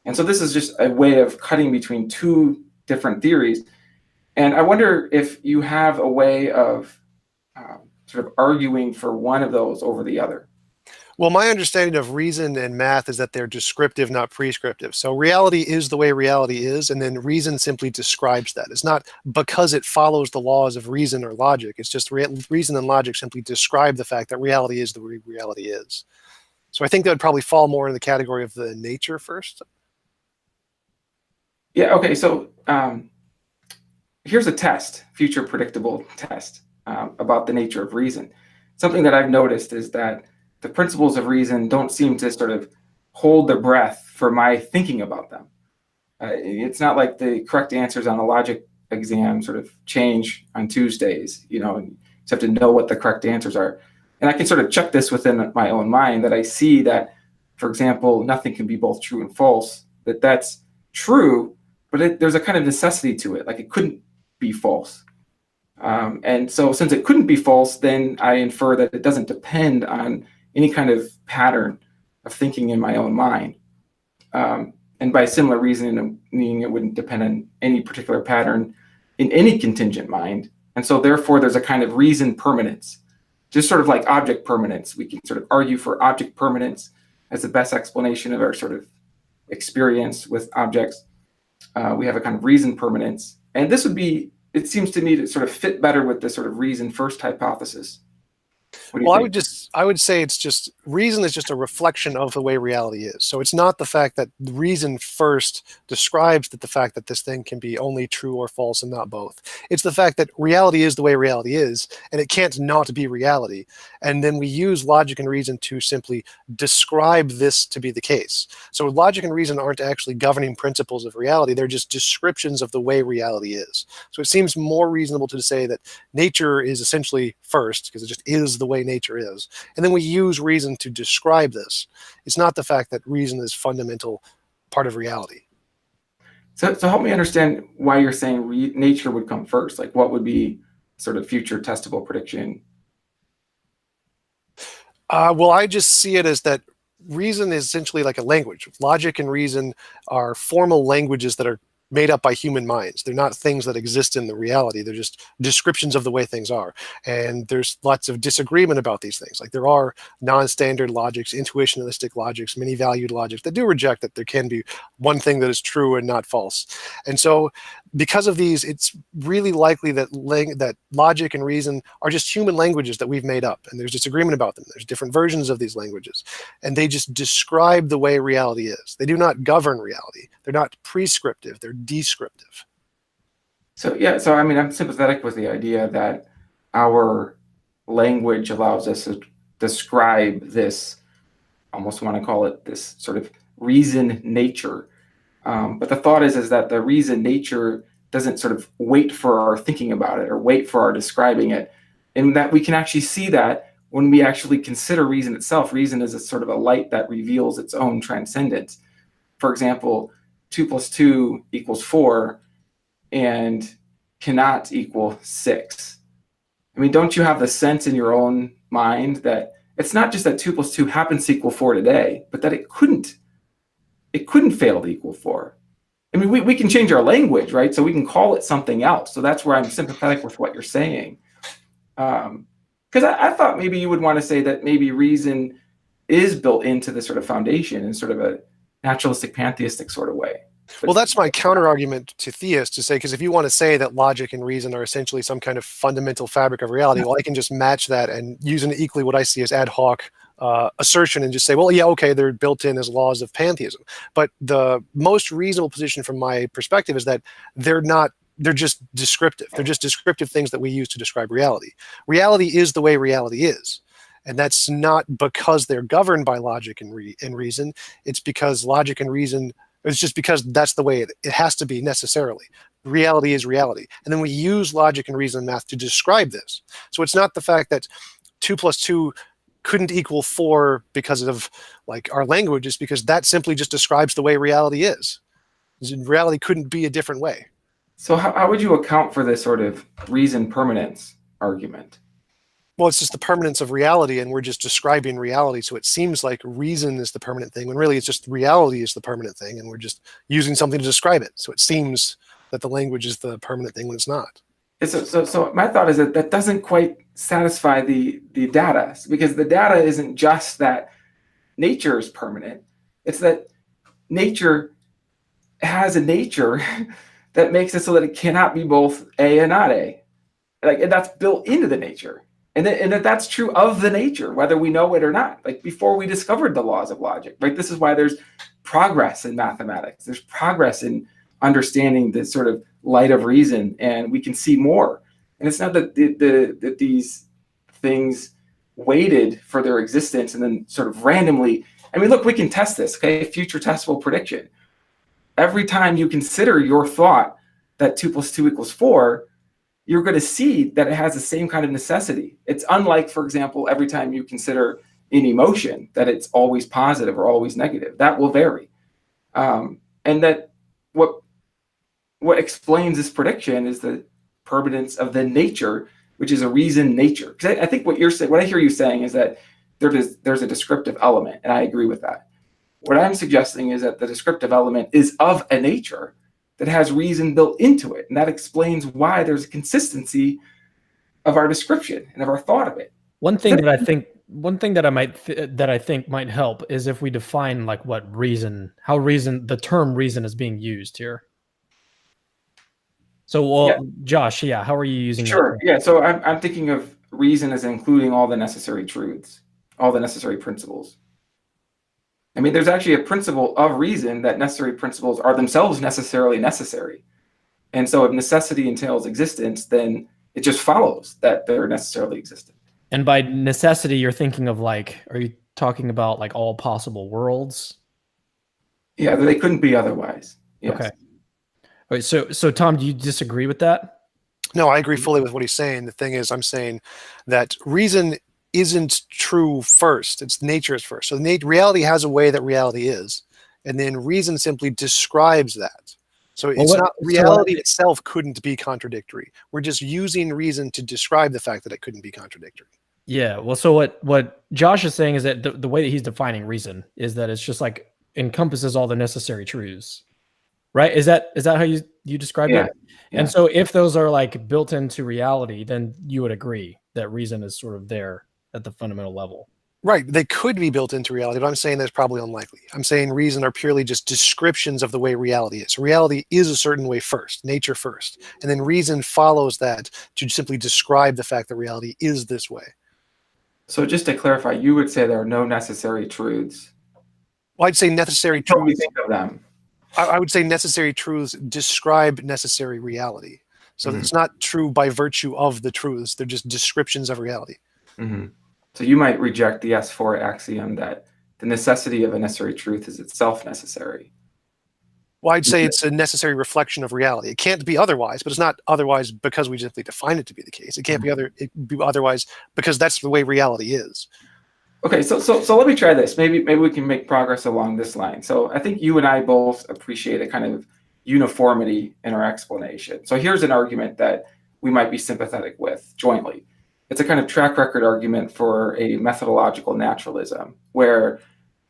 And so this is just a way of cutting between two different theories. And I wonder if you have a way of sort of arguing for one of those over the other. Well, my understanding of reason and math is that they're descriptive, not prescriptive. So reality is the way reality is, and then reason simply describes that. It's not because it follows the laws of reason or logic. It's just reason and logic simply describe the fact that reality is the way reality is. So I think that would probably fall more in the category of the nature first. Yeah, okay, so here's a test, future predictable test about the nature of reason. Something that I've noticed is that the principles of reason don't seem to sort of hold their breath for my thinking about them. It's not like the correct answers on a logic exam sort of change on Tuesdays, you know, and you just have to know what the correct answers are. And I can sort of check this within my own mind, that I see that, for example, nothing can be both true and false, that's true, but there's a kind of necessity to it, like it couldn't be false. And so since it couldn't be false, then I infer that it doesn't depend on any kind of pattern of thinking in my own mind. And by similar reasoning, meaning it wouldn't depend on any particular pattern in any contingent mind. And so therefore, there's a kind of reason permanence, just sort of like object permanence. We can sort of argue for object permanence as the best explanation of our sort of experience with objects. We have a kind of reason permanence. And this would be, it seems to me to sort of fit better with the sort of reason first hypothesis. Well, I would say it's just reason is just a reflection of the way reality is. So it's not the fact that reason first describes the fact that this thing can be only true or false and not both. It's the fact that reality is the way reality is, and it can't not be reality. And then we use logic and reason to simply describe this to be the case. So logic and reason aren't actually governing principles of reality. They're just descriptions of the way reality is. So it seems more reasonable to say that nature is essentially first, because it just is the way nature is. And then we use reason to describe this. It's not the fact that reason is fundamental part of reality. So help me understand why you're saying nature would come first. Like what would be sort of future testable prediction? Well, I just see it as that reason is essentially like a language. Logic and reason are formal languages that are made up by human minds. They're not things that exist in the reality. They're just descriptions of the way things are. And there's lots of disagreement about these things. Like there are non-standard logics, intuitionalistic logics, many valued logics that do reject that there can be one thing that is true and not false. And so because of these, it's really likely that that logic and reason are just human languages that we've made up. And there's disagreement about them. There's different versions of these languages. And they just describe the way reality is. They do not govern reality. They're not prescriptive. They're descriptive. So yeah, so I mean, I'm sympathetic with the idea that our language allows us to describe this, almost want to call it this sort of reason nature. But the thought is that the reason nature doesn't sort of wait for our thinking about it or wait for our describing it, and that we can actually see that when we actually consider reason itself. Reason is a sort of a light that reveals its own transcendence. For example, 2 + 2 = 4 and cannot equal 6. I mean, don't you have the sense in your own mind that it's not just that 2 + 2 happens to equal 4 today, but that it couldn't fail to equal 4. I mean, we can change our language, right? So we can call it something else. So that's where I'm sympathetic with what you're saying. Because I thought maybe you would want to say that maybe reason is built into the sort of foundation in sort of a naturalistic, pantheistic sort of way. Well, that's my counter argument to theists, to say, because if you want to say that logic and reason are essentially some kind of fundamental fabric of reality, well, I can just match that and use an equally what I see as ad hoc assertion and just say, well, yeah, okay, they're built in as laws of pantheism. But the most reasonable position from my perspective is that they're not. They're just descriptive. They're just descriptive things that we use to describe reality. Reality is the way reality is. And that's not because they're governed by logic and reason. It's because logic and reason, it's just because that's the way it has to be necessarily. Reality is reality. And then we use logic and reason and math to describe this. So it's not the fact that 2 + 2 couldn't equal 4 because of like our language, it's because that simply just describes the way reality is. Reality couldn't be a different way. So how would you account for this sort of reason permanence argument? Well, it's just the permanence of reality, and we're just describing reality. So it seems like reason is the permanent thing, when really it's just reality is the permanent thing, and we're just using something to describe it. So it seems that the language is the permanent thing when it's not. So my thought is that that doesn't quite satisfy the data, because the data isn't just that nature is permanent. It's that nature has a nature that makes it so that it cannot be both A and not A. Like, and that's built into the nature. And that's true of the nature, whether we know it or not. Like before we discovered the laws of logic, right? This is why there's progress in mathematics. There's progress in understanding the sort of light of reason, and we can see more. And it's not that that these things waited for their existence and then sort of randomly. I mean, look, we can test this, okay? Future testable prediction. Every time you consider your thought that 2 + 2 = 4, you're going to see that it has the same kind of necessity. It's unlike, for example, every time you consider an emotion that it's always positive or always negative. That will vary. And that what explains this prediction is the permanence of the nature, which is a reason nature. Because I think what you're saying, what I hear you saying is that there's a descriptive element, and I agree with that. What I'm suggesting is that the descriptive element is of a nature that has reason built into it, and that explains why there's a consistency of our description and of our thought of it. One thing that I think might help is if we define like what reason, how reason, the term reason is being used here. So, well, yeah. Josh, yeah, how are you using that? Sure, yeah. So I'm thinking of reason as including all the necessary truths, all the necessary principles. I mean, there's actually a principle of reason that necessary principles are themselves necessarily necessary. And so if necessity entails existence, then it just follows that they're necessarily existent. And by necessity, you're thinking of like, are you talking about like all possible worlds? Yeah, they couldn't be otherwise. Yes. Okay. All right, so Tom, do you disagree with that? No, I agree fully with what he's saying. The thing is, I'm saying that reason isn't true first. It's nature is first. So reality has a way that reality is, and then reason simply describes that. So it's not reality itself couldn't be contradictory. We're just using reason to describe the fact that it couldn't be contradictory. Yeah. Well, so what Josh is saying is that the way that he's defining reason is that it's just like encompasses all the necessary truths, right? Is that how you described Yeah. it? Yeah. And so if those are like built into reality, then you would agree that reason is sort of there at the fundamental level. Right. They could be built into reality, but I'm saying that's probably unlikely. I'm saying reason are purely just descriptions of the way reality is. Reality is a certain way first, nature first, and then reason follows that to simply describe the fact that reality is this way. So just to clarify, you would say there are no necessary truths. Well, I'd say necessary Until we truths. think of them. I would say necessary truths describe necessary reality. So it's not true by virtue of the truths. They're just descriptions of reality. So you might reject the S4 axiom that the necessity of a necessary truth is itself necessary. Well, I'd say it's a necessary reflection of reality. It can't be otherwise, but it's not otherwise because we simply define it to be the case. It can't be otherwise because that's the way reality is. Okay, so let me try this. Maybe we can make progress along this line. So I think you and I both appreciate a kind of uniformity in our explanation. So here's an argument that we might be sympathetic with jointly. It's a kind of track record argument for a methodological naturalism, where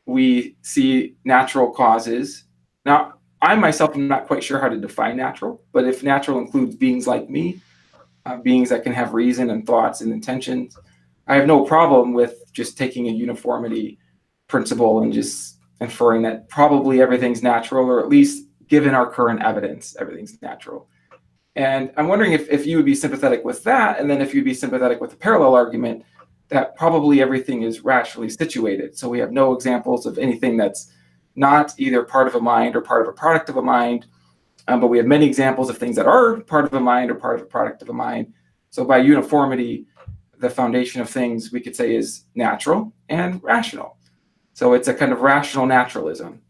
we see natural causes. Now, I myself am not quite sure how to define natural, but if natural includes beings like me, beings that can have reason and thoughts and intentions, I have no problem with just taking a uniformity principle and just inferring that probably everything's natural, or at least given our current evidence, everything's natural. And I'm wondering if you would be sympathetic with that, and then if you'd be sympathetic with the parallel argument that probably everything is rationally situated. So we have no examples of anything that's not either part of a mind or part of a product of a mind, but we have many examples of things that are part of a mind or part of a product of a mind. So by uniformity, the foundation of things we could say is natural and rational. So it's a kind of rational naturalism.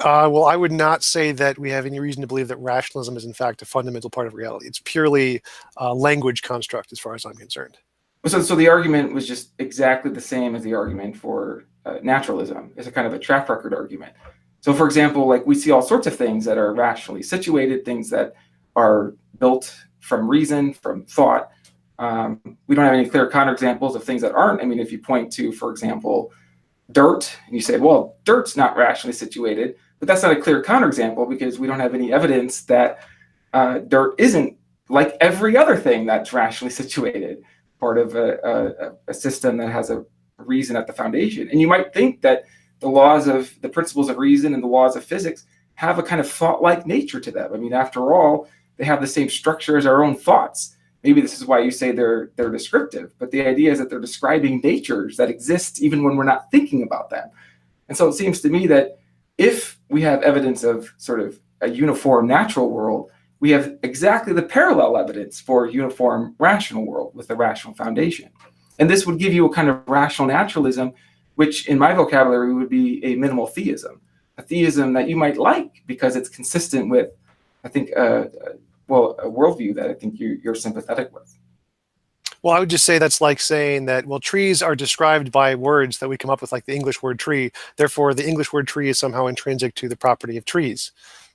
Well, I would not say that we have any reason to believe that rationalism is in fact a fundamental part of reality. It's purely a language construct as far as I'm concerned. So the argument was just exactly the same as the argument for naturalism. It's a kind of a track record argument. So for example, like we see all sorts of things that are rationally situated, things that are built from reason, from thought. We don't have any clear counterexamples of things that aren't. I mean, if you point to, for example, dirt, and you say, well, dirt's not rationally situated, but that's not a clear counterexample because we don't have any evidence that dirt isn't like every other thing that's rationally situated, part of a system that has a reason at the foundation. And you might think that the principles of reason and the laws of physics have a kind of thought-like nature to them. I mean, after all, they have the same structure as our own thoughts. Maybe this is why you say they're descriptive, but the idea is that they're describing natures that exist even when we're not thinking about them. And so it seems to me that if we have evidence of sort of a uniform natural world, we have exactly the parallel evidence for a uniform rational world with a rational foundation. And this would give you a kind of rational naturalism, which in my vocabulary would be a minimal theism, a theism that you might like because it's consistent with, I think, a worldview that I think you're sympathetic with. Well, I would just say that's like saying that, well, trees are described by words that we come up with, like the English word tree. Therefore, the English word tree is somehow intrinsic to the property of trees.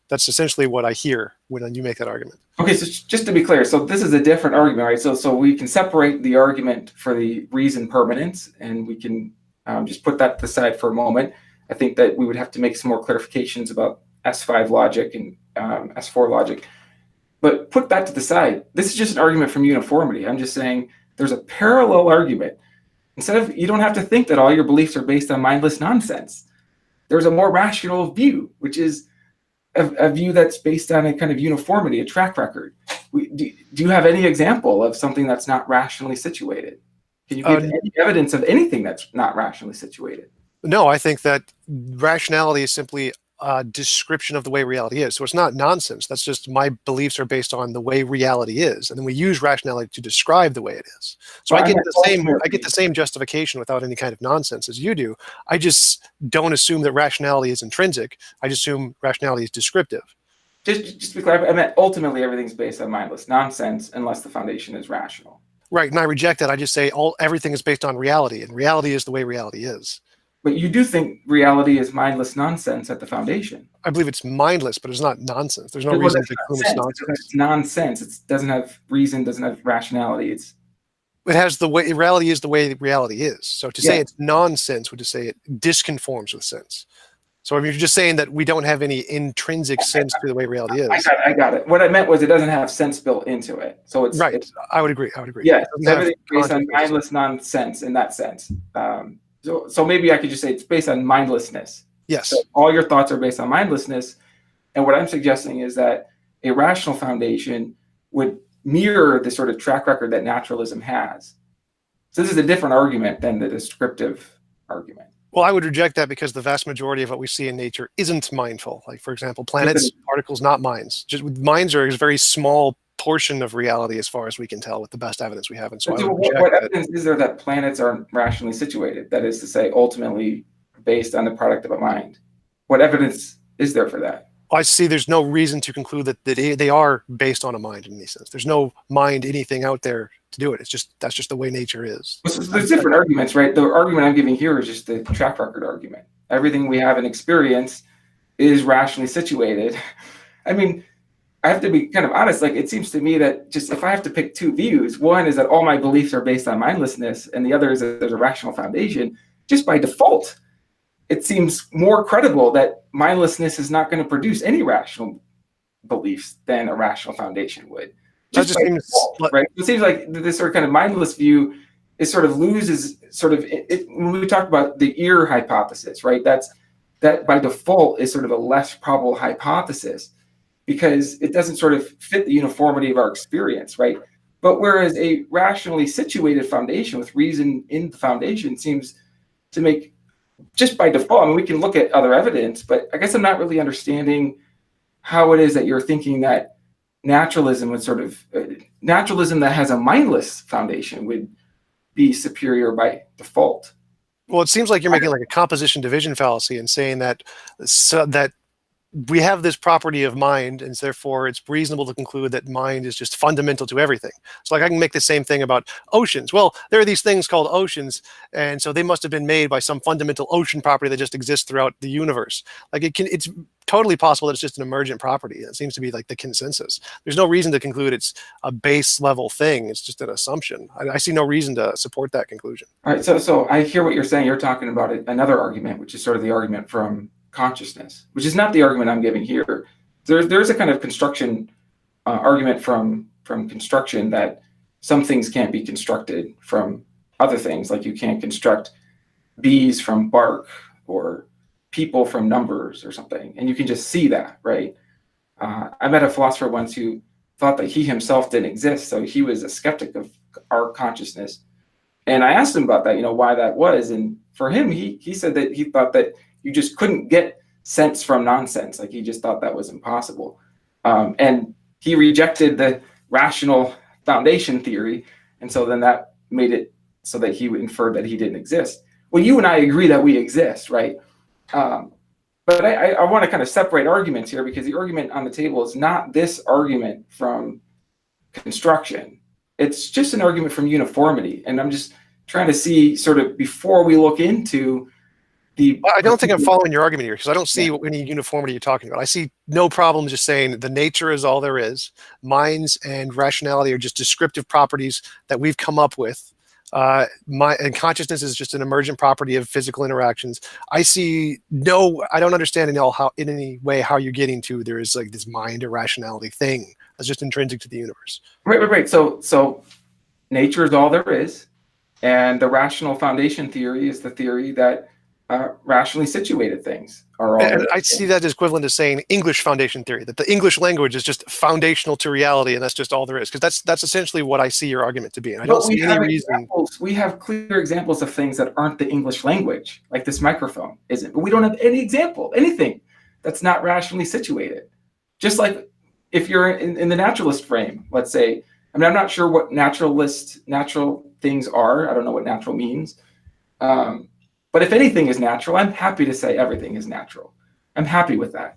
That's essentially what I hear when you make that argument. Okay, so just to be clear, so this is a different argument, right? So we can separate the argument for the reason permanence, and we can just put that aside for a moment. I think that we would have to make some more clarifications about S5 logic and S4 logic. But put that to the side. This is just an argument from uniformity. I'm just saying there's a parallel argument. You don't have to think that all your beliefs are based on mindless nonsense. There's a more rational view, which is a view that's based on a kind of uniformity, a track record. Do you have any example of something that's not rationally situated? Can you give any evidence of anything that's not rationally situated? No, I think that rationality is simply a description of the way reality is. So it's not nonsense. That's just my beliefs are based on the way reality is. And then we use rationality to describe the way it is. So I get the same justification without any kind of nonsense as you do. I just don't assume that rationality is intrinsic. I just assume rationality is descriptive. Just to be clear, I meant ultimately everything's based on mindless nonsense unless the foundation is rational. Right, and I reject that. I just say everything is based on reality, and reality is the way reality is. But you do think reality is mindless nonsense at the foundation. I believe it's mindless, but it's not nonsense. There's no reason to assume it's nonsense. It's nonsense. It doesn't have reason, doesn't have rationality. it has the way reality is the way reality is. So to say Yeah. it's nonsense would to say it disconforms with sense. So if you're just saying that we don't have any intrinsic sense to the way reality is. I got it. What I meant was it doesn't have sense built into it. So Right. it's I would agree. I would agree. yeah, It doesn't have everything's based on consciousness. mindless nonsense in that sense. So maybe I could just say it's based on mindlessness. Yes. So all your thoughts are based on mindlessness. And what I'm suggesting is that a rational foundation would mirror the sort of track record that naturalism has. So this is a different argument than the descriptive argument. Well, I would reject that because the vast majority of what we see in nature isn't mindful. Like, for example, planets, particles, not minds. Just minds are a very small portion of reality as far as we can tell with the best evidence we have. And so what evidence is there that planets are rationally situated? That is to say, ultimately based on the product of a mind. What evidence is there for that? I see there's no reason to conclude that they are based on a mind in any sense. There's no mind anything out there to do it. It's just that's just the way nature is. So there's different arguments, right? The argument I'm giving here is just the track record argument. Everything we have in experience is rationally situated. I mean, I have to be kind of honest. Like, it seems to me that just if I have to pick two views, one is that all my beliefs are based on mindlessness, and the other is that there's a rational foundation. Just by default, it seems more credible that mindlessness is not going to produce any rational beliefs than a rational foundation would. Just by default, right? It seems like this sort of kind of mindless view is sort of loses sort of when we talk about the ear hypothesis, right? That by default is sort of a less probable hypothesis because it doesn't sort of fit the uniformity of our experience, right? But whereas a rationally situated foundation with reason in the foundation seems to make just by default, I mean, we can look at other evidence, but I guess I'm not really understanding how it is that you're thinking that naturalism would sort of, naturalism that has a mindless foundation would be superior by default. Well, it seems like you're making like a composition division fallacy and saying that that we have this property of mind, and therefore it's reasonable to conclude that mind is just fundamental to everything. So like I can make the same thing about oceans. Well, there are these things called oceans, and so they must have been made by some fundamental ocean property that just exists throughout the universe. Like it's totally possible that it's just an emergent property. It seems to be like the consensus. There's no reason to conclude it's a base level thing. It's just an assumption. I see no reason to support that conclusion. All right, so I hear what you're saying. You're talking about another argument, which is sort of the argument from consciousness, which is not the argument I'm giving here. There's a kind of construction argument from construction that some things can't be constructed from other things, like you can't construct bees from bark or people from numbers or something, and you can just see that, right? I met a philosopher once who thought that he himself didn't exist, so he was a skeptic of our consciousness. And I asked him about that, why that was, and for him, he said that he thought that you just couldn't get sense from nonsense. Like he just thought that was impossible. And he rejected the rational foundation theory. And so then that made it so that he would infer that he didn't exist. Well, you and I agree that we exist, right? But I want to kind of separate arguments here because the argument on the table is not this argument from construction. It's just an argument from uniformity. And I'm just trying to see sort of before we look into I don't think I'm following your argument here because I don't see any uniformity you're talking about. I see no problem just saying the nature is all there is. Minds and rationality are just descriptive properties that we've come up with. And consciousness is just an emergent property of physical interactions. I don't understand in any way how you're getting to there is like this mind or rationality thing that's just intrinsic to the universe. Right. So nature is all there is. And the rational foundation theory is the theory that rationally situated things are all. And I see that as equivalent to saying English foundation theory, that the English language is just foundational to reality, and that's just all there is. Because that's essentially what I see your argument to be. And I don't see any reason. We have clear examples of things that aren't the English language, like this microphone isn't. But we don't have any example, anything that's not rationally situated. Just like if you're in the naturalist frame, let's say. I mean, I'm not sure what natural things are. I don't know what natural means. But if anything is natural, I'm happy to say everything is natural. I'm happy with that.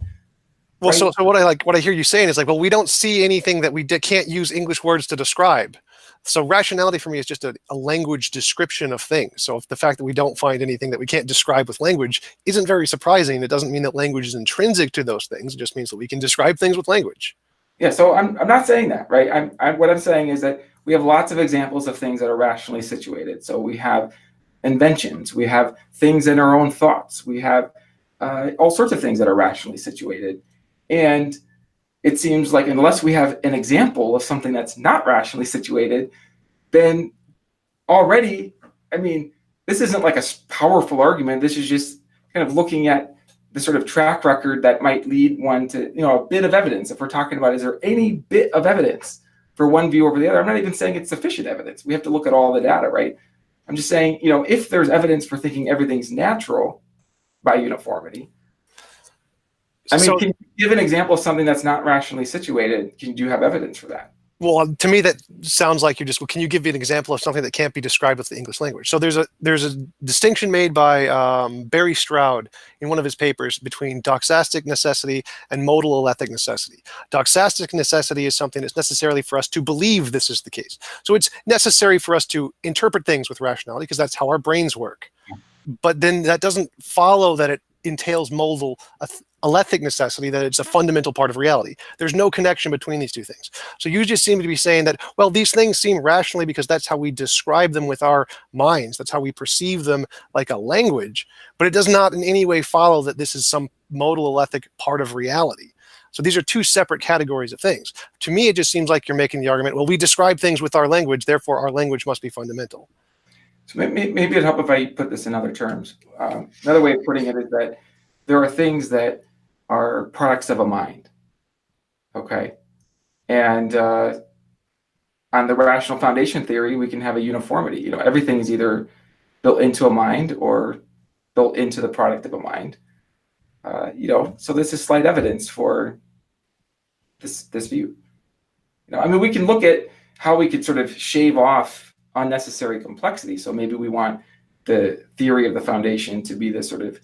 Well, right? So what I hear you saying is like, well, we don't see anything that we can't use English words to describe. So rationality for me is just a language description of things. So if the fact that we don't find anything that we can't describe with language isn't very surprising. It doesn't mean that language is intrinsic to those things. It just means that we can describe things with language. Yeah, so I'm not saying that, right? What I'm saying is that we have lots of examples of things that are rationally situated. So we have inventions, we have things in our own thoughts, we have all sorts of things that are rationally situated. And it seems like unless we have an example of something that's not rationally situated, then already, I mean, this isn't like a powerful argument. This is just kind of looking at the sort of track record that might lead one to, a bit of evidence. If we're talking about, is there any bit of evidence for one view over the other? I'm not even saying it's sufficient evidence. We have to look at all the data, right? I'm just saying, if there's evidence for thinking everything's natural by uniformity, I mean, can you give an example of something that's not rationally situated? Do you have evidence for that? Well, to me, that sounds like can you give me an example of something that can't be described with the English language? So there's a distinction made by Barry Stroud in one of his papers between doxastic necessity and modal alethic necessity. Doxastic necessity is something that's necessarily for us to believe this is the case. So it's necessary for us to interpret things with rationality because that's how our brains work. But then that doesn't follow that it entails modal alethic necessity, that it's a fundamental part of reality. There's no connection between these two things. So you just seem to be saying that, well, these things seem rationally because that's how we describe them with our minds. That's how we perceive them like a language. But it does not in any way follow that this is some modal alethic part of reality. So these are two separate categories of things. To me, it just seems like you're making the argument, well, we describe things with our language, therefore our language must be fundamental. So maybe it'd help if I put this in other terms. Another way of putting it is that there are things that are products of a mind, okay? And on the rational foundation theory, we can have a uniformity. Everything is either built into a mind or built into the product of a mind. So this is slight evidence for this view. I mean, we can look at how we could sort of shave off unnecessary complexity. So maybe we want the theory of the foundation to be the sort of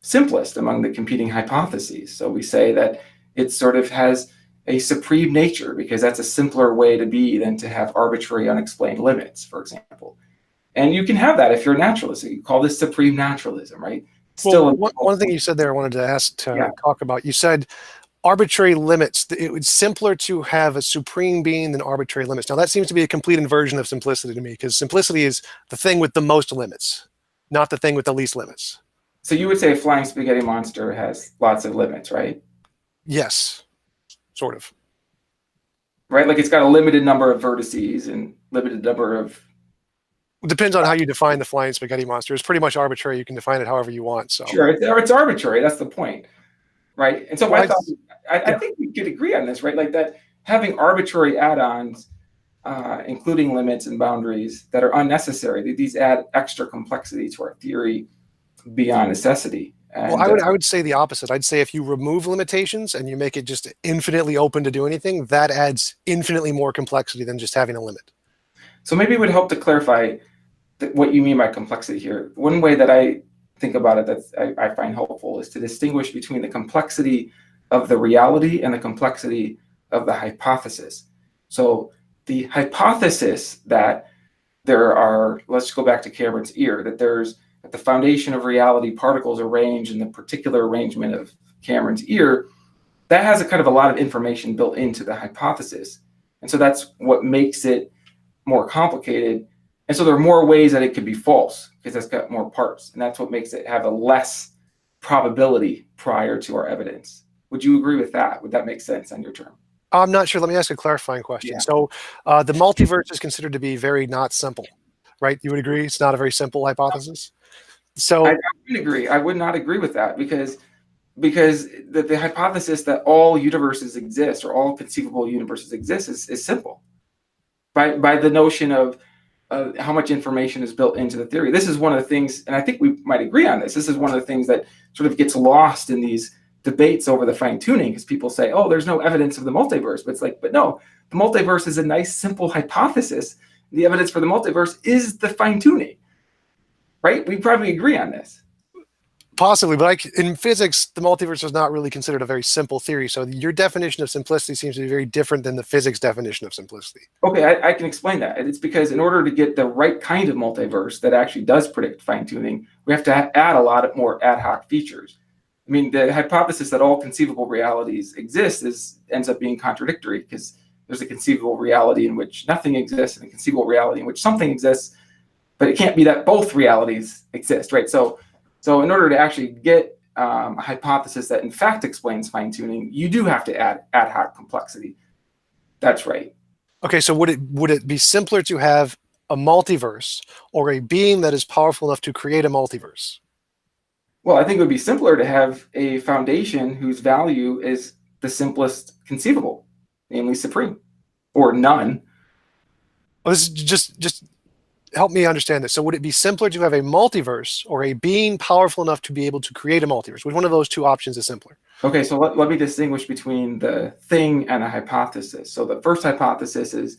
simplest among the competing hypotheses. So we say that it sort of has a supreme nature because that's a simpler way to be than to have arbitrary unexplained limits, for example. And you can have that if you're a naturalist. You call this supreme naturalism, right? Still, one thing you said there I wanted to talk about. You said arbitrary limits. It's simpler to have a supreme being than arbitrary limits. Now that seems to be a complete inversion of simplicity to me, because simplicity is the thing with the most limits, not the thing with the least limits. So you would say a flying spaghetti monster has lots of limits, right? Yes, sort of. Right, like it's got a limited number of vertices and limited number of... It depends on how you define the flying spaghetti monster. It's pretty much arbitrary. You can define it however you want. So sure, it's arbitrary. That's the point, right? And so I think we could agree on this, right? Like that having arbitrary add-ons, including limits and boundaries that are unnecessary, these add extra complexity to our theory beyond necessity. And, well, I would say the opposite. I'd say if you remove limitations and you make it just infinitely open to do anything, that adds infinitely more complexity than just having a limit. So maybe it would help to clarify what you mean by complexity here. One way that I think about it that I find helpful is to distinguish between the complexity of the reality and the complexity of the hypothesis. So the hypothesis that there are, let's go back to Cameron's ear, that there's at the foundation of reality particles arranged in the particular arrangement of Cameron's ear, that has a kind of a lot of information built into the hypothesis. And so that's what makes it more complicated. And so there are more ways that it could be false because it's got more parts. And that's what makes it have a less probability prior to our evidence. Would you agree with that? Would that make sense on your term? I'm not sure. Let me ask a clarifying question. Yeah. So the multiverse is considered to be very not simple, right? You would agree it's not a very simple hypothesis? So I would agree. I would not agree with that because the hypothesis that all universes exist or all conceivable universes exist is simple. By the notion of how much information is built into the theory. This is one of the things, and I think we might agree on this, this is one of the things that sort of gets lost in these debates over the fine-tuning, because people say, oh, there's no evidence of the multiverse. But it's like, but no, the multiverse is a nice, simple hypothesis. The evidence for the multiverse is the fine-tuning, right? We probably agree on this. Possibly, but in physics, the multiverse is not really considered a very simple theory. So your definition of simplicity seems to be very different than the physics definition of simplicity. Okay, I can explain that. It's because in order to get the right kind of multiverse that actually does predict fine-tuning, we have to add a lot more ad hoc features. I mean, the hypothesis that all conceivable realities exist ends up being contradictory because There's a conceivable reality in which nothing exists, and a conceivable reality in which something exists, but it can't be that both realities exist, right? So in order to actually get a hypothesis that in fact explains fine-tuning, you do have to add ad hoc complexity. That's right. Okay, so would it be simpler to have a multiverse or a being that is powerful enough to create a multiverse? Well, I think it would be simpler to have a foundation whose value is the simplest conceivable, namely supreme, or none. Well, this is just help me understand this. So would it be simpler to have a multiverse or a being powerful enough to be able to create a multiverse? Which one of those two options is simpler? Okay, so let me distinguish between the thing and a hypothesis. So the first hypothesis is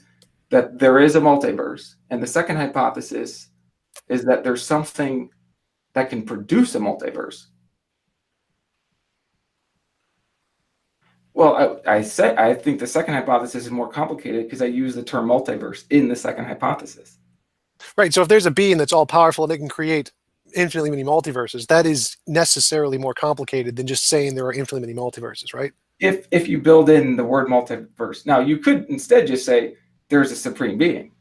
that there is a multiverse, and the second hypothesis is that there's something that can produce a multiverse. Well, I think the second hypothesis is more complicated because I use the term multiverse in the second hypothesis. Right. So if there's a being that's all powerful and it can create infinitely many multiverses, that is necessarily more complicated than just saying there are infinitely many multiverses, right? If you build in the word multiverse. Now, you could instead just say there's a supreme being.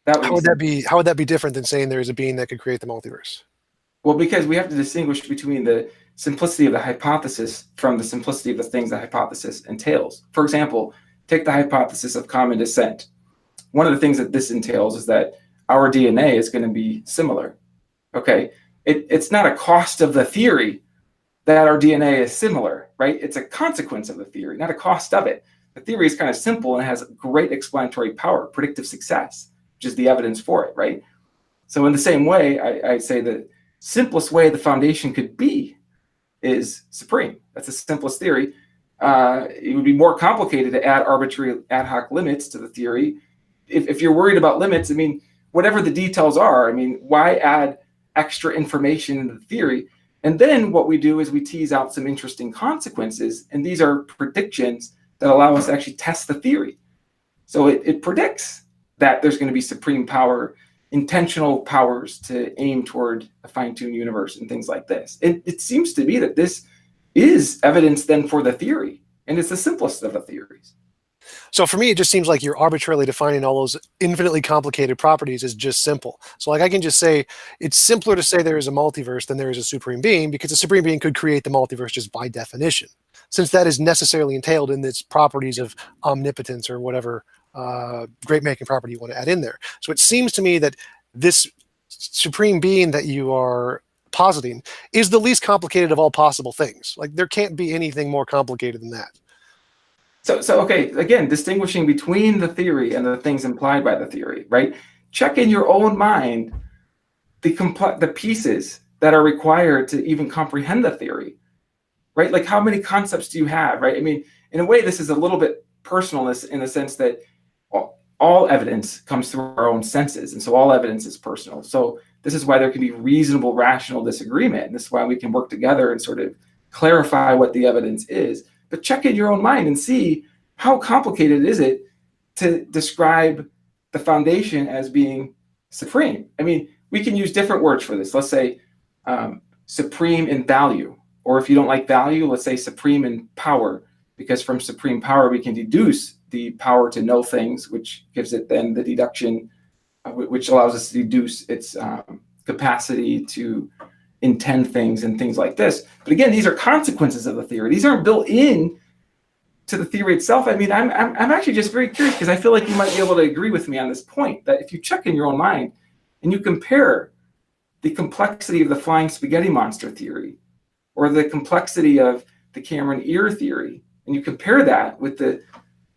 How would that be different than saying there is a being that could create the multiverse? Well, because we have to distinguish between the simplicity of the hypothesis from the simplicity of the things the hypothesis entails. For example, take the hypothesis of common descent. One of the things that this entails is that our DNA is going to be similar. Okay, it's not a cost of the theory that our DNA is similar, right? It's a consequence of the theory, not a cost of it. The theory is kind of simple and has great explanatory power, predictive success, which is the evidence for it, right? So in the same way, I say the simplest way the foundation could be is supreme. That's the simplest theory. It would be more complicated to add arbitrary ad hoc limits to the theory. If you're worried about limits, I mean, whatever the details are, I mean, why add extra information into the theory? And then what we do is we tease out some interesting consequences, and these are predictions that allow us to actually test the theory. So it predicts that there's going to be supreme power, intentional powers to aim toward a fine-tuned universe and things like this. It seems to me that this is evidence then for the theory, and it's the simplest of the theories. So for me, it just seems like you're arbitrarily defining all those infinitely complicated properties as just simple. So like I can just say, it's simpler to say there is a multiverse than there is a supreme being, because a supreme being could create the multiverse just by definition, since that is necessarily entailed in its properties of omnipotence or whatever great making property you want to add in there. So it seems to me that this supreme being that you are positing is the least complicated of all possible things. Like there can't be anything more complicated than that. So okay, again, distinguishing between the theory and the things implied by the theory, right? Check in your own mind the pieces that are required to even comprehend the theory, right? Like how many concepts do you have, right? I mean, in a way, this is a little bit personalist in the sense that all evidence comes through our own senses, and so all evidence is personal. So this is why there can be reasonable, rational disagreement, and this is why we can work together and sort of clarify what the evidence is. But check in your own mind and see how complicated is it to describe the foundation as being supreme. I mean, we can use different words for this. Let's say supreme in value, or if you don't like value, let's say supreme in power, because from supreme power we can deduce the power to know things, which gives it then the deduction, which allows us to deduce its capacity to intend things and things like this. But again, these are consequences of the theory. These aren't built in to the theory itself. I mean, I'm actually just very curious because I feel like you might be able to agree with me on this point, that if you check in your own mind and you compare the complexity of the flying spaghetti monster theory or the complexity of the Cameron ear theory, and you compare that with the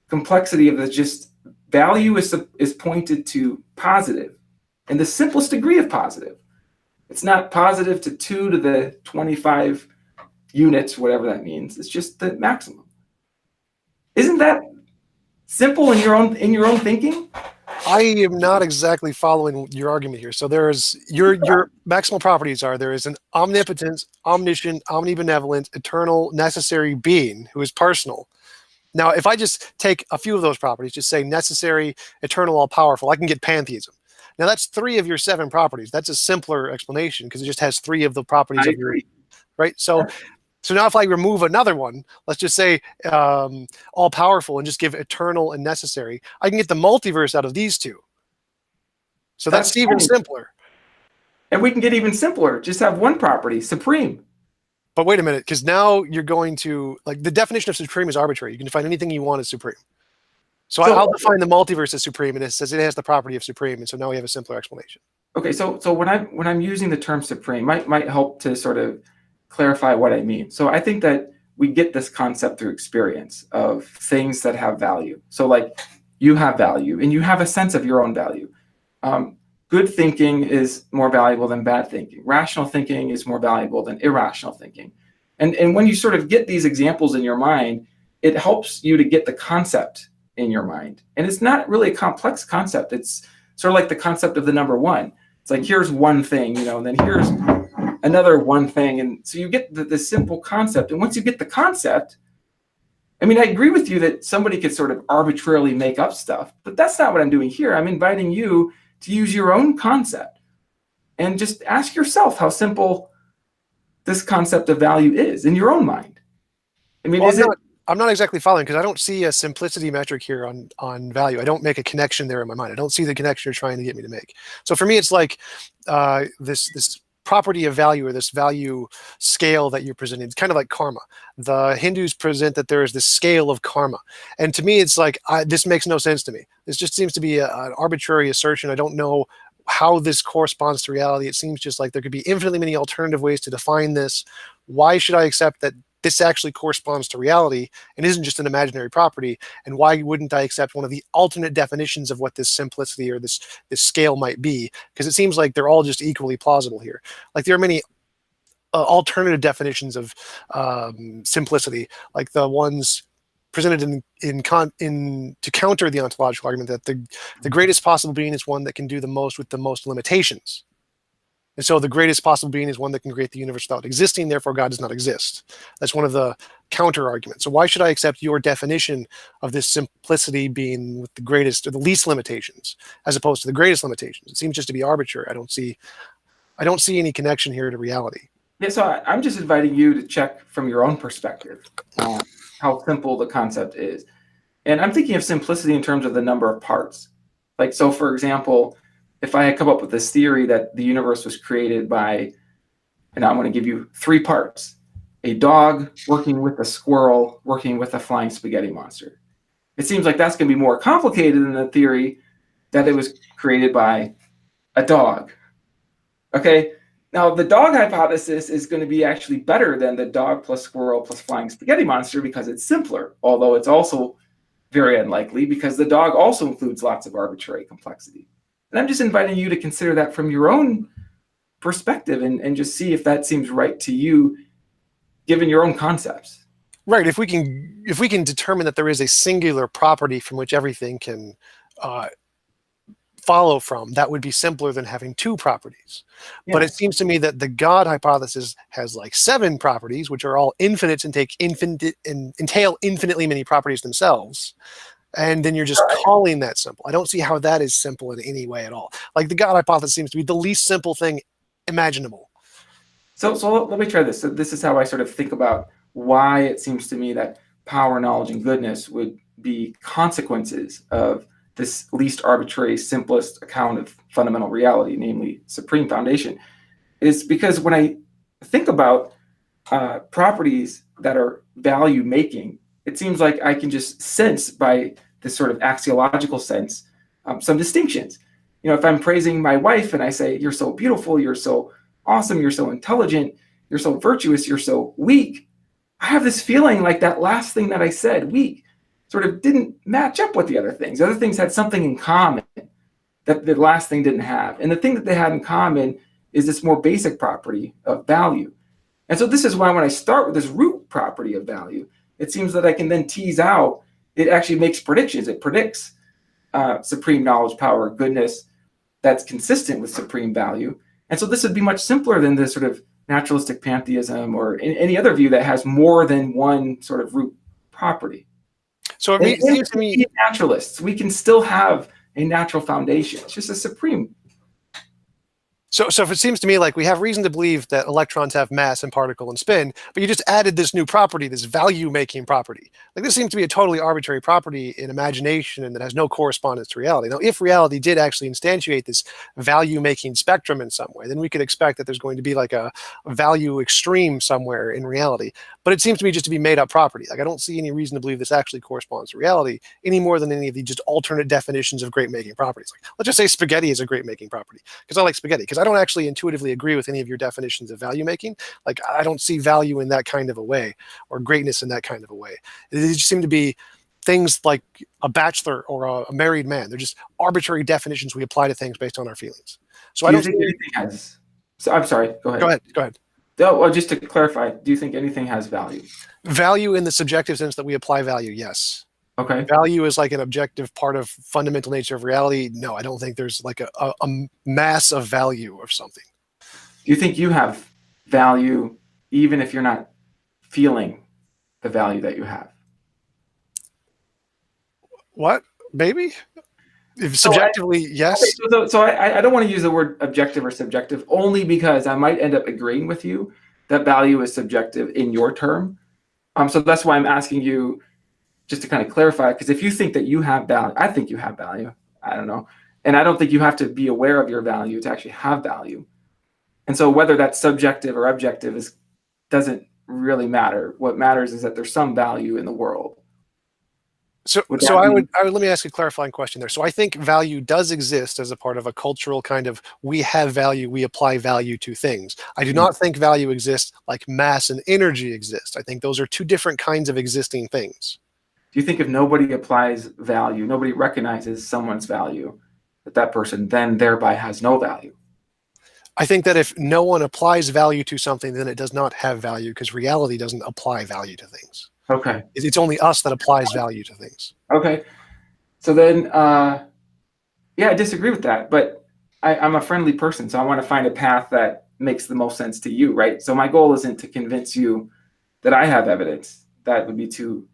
complexity of the just value is pointed to positive and the simplest degree of positive. It's not positive to 2 to the 25 units, whatever that means. It's just the maximum. Isn't that simple in your own thinking? I am not exactly following your argument here. So there's your maximal properties are there is an omnipotent, omniscient, omnibenevolent, eternal, necessary being who is personal. Now, if I just take a few of those properties, just say necessary, eternal, all powerful, I can get pantheism. Now that's 3 of your 7 properties. That's a simpler explanation because it just has 3 of the properties of your, right? So So now if I remove another one, let's just say all powerful and just give eternal and necessary, I can get the multiverse out of these two. So that's even simpler. And we can get even simpler. Just have one property, supreme. But wait a minute, because now you're going to, like, the definition of supreme is arbitrary. You can define anything you want as supreme. So I'll define the multiverse as supreme, and it says it has the property of supreme, and so now we have a simpler explanation. Okay, so when I'm using the term supreme, might help to sort of clarify what I mean. So I think that we get this concept through experience of things that have value. So like you have value, and you have a sense of your own value. Good thinking is more valuable than bad thinking. Rational thinking is more valuable than irrational thinking. And when you sort of get these examples in your mind, it helps you to get the concept in your mind. And it's not really a complex concept. It's sort of like the concept of the number one. It's like, here's one thing, and then here's another one thing. And so you get the simple concept. And once you get the concept, I mean, I agree with you that somebody could sort of arbitrarily make up stuff, but that's not what I'm doing here. I'm inviting you to use your own concept and just ask yourself how simple this concept of value is in your own mind. I mean, I'm not exactly following, because I don't see a simplicity metric here on value. I don't make a connection there in my mind. I don't see the connection you're trying to get me to make. So for me, it's like this property of value, or this value scale that you're presenting. It's kind of like karma. The Hindus present that there is this scale of karma. And to me, it's like, this makes no sense to me. This just seems to be an arbitrary assertion. I don't know how this corresponds to reality. It seems just like there could be infinitely many alternative ways to define this. Why should I accept that this actually corresponds to reality and isn't just an imaginary property? And why wouldn't I accept one of the alternate definitions of what this simplicity or this scale might be? Because it seems like they're all just equally plausible here. Like, there are many alternative definitions of simplicity, like the ones presented to counter the ontological argument that the greatest possible being is one that can do the most with the most limitations. And so the greatest possible being is one that can create the universe without existing, therefore God does not exist. That's one of the counter arguments. So why should I accept your definition of this simplicity being with the greatest or the least limitations, as opposed to the greatest limitations? It seems just to be arbitrary. I don't see any connection here to reality. Yeah, so I'm just inviting you to check from your own perspective how simple the concept is. And I'm thinking of simplicity in terms of the number of parts. Like, so for example, if I had come up with this theory that the universe was created by, and I'm going to give you 3 parts: a dog working with a squirrel, working with a flying spaghetti monster. It seems like that's going to be more complicated than the theory that it was created by a dog. Okay, now the dog hypothesis is going to be actually better than the dog plus squirrel plus flying spaghetti monster because it's simpler, although it's also very unlikely because the dog also includes lots of arbitrary complexity. And I'm just inviting you to consider that from your own perspective and just see if that seems right to you, given your own concepts. Right. If we can determine that there is a singular property from which everything can follow from, that would be simpler than having 2 properties. Yeah. But it seems to me that the God hypothesis has like 7 properties, which are all infinites and entail infinitely many properties themselves. And then you're just calling that simple. I don't see how that is simple in any way at all. Like, the God hypothesis seems to be the least simple thing imaginable. So let me try this. So this is how I sort of think about why it seems to me that power, knowledge, and goodness would be consequences of this least arbitrary, simplest account of fundamental reality, namely supreme foundation. Is because when I think about properties that are value making, it seems like I can just sense by this sort of axiological sense some distinctions. If I'm praising my wife and I say, you're so beautiful, you're so awesome, you're so intelligent, you're so virtuous, you're so weak, I have this feeling like that last thing that I said, weak, sort of didn't match up with the other things. The other things had something in common that the last thing didn't have. And the thing that they had in common is this more basic property of value. And so this is why when I start with this root property of value, it seems that I can then tease out, it actually makes predictions. It predicts supreme knowledge, power, goodness that's consistent with supreme value. And so this would be much simpler than this sort of naturalistic pantheism or any other view that has more than one sort of root property. So it seems to me, naturalists, we can still have a natural foundation. It's just a supreme. So if it seems to me like we have reason to believe that electrons have mass and particle and spin, but you just added this new property, this value-making property. Like this seems to be a totally arbitrary property in imagination and that has no correspondence to reality. Now, if reality did actually instantiate this value-making spectrum in some way, then we could expect that there's going to be like a value extreme somewhere in reality. But it seems to me just to be made-up property. Like I don't see any reason to believe this actually corresponds to reality any more than any of the just alternate definitions of great-making properties. Like let's just say spaghetti is a great-making property because I like spaghetti. Because I don't actually intuitively agree with any of your definitions of value making. Like I don't see value in that kind of a way or greatness in that kind of a way. They just seem to be things like a bachelor or a married man. They're just arbitrary definitions we apply to things based on our feelings. So I don't think anything has. So I'm sorry. Go ahead. Go ahead. Oh, well, just to clarify, do you think anything has value? Value in the subjective sense that we apply value, yes. Okay. Value is like an objective part of fundamental nature of reality. No, I don't think there's like a mass of value of something. Do you think you have value even if you're not feeling the value that you have? What? Maybe? If subjectively, yes. Okay, so I don't want to use the word objective or subjective only because I might end up agreeing with you that value is subjective in your term. So that's why I'm asking you just to kind of clarify, because if you think that you have value, I think you have value. I don't know. And I don't think you have to be aware of your value to actually have value. And so whether that's subjective or objective doesn't really matter. What matters is that there's some value in the world. So I would let me ask a clarifying question there. So I think value does exist as a part of a cultural kind of we have value, we apply value to things. I do not think value exists like mass and energy exist. I think those are two different kinds of existing things. Do you think if nobody applies value, nobody recognizes someone's value, that person then thereby has no value? I think that if no one applies value to something, then it does not have value because reality doesn't apply value to things. Okay. It's only us that applies value to things. Okay. So then, yeah, I disagree with that, but I'm a friendly person, so I want to find a path that makes the most sense to you, right? So my goal isn't to convince you that I have evidence. That would be too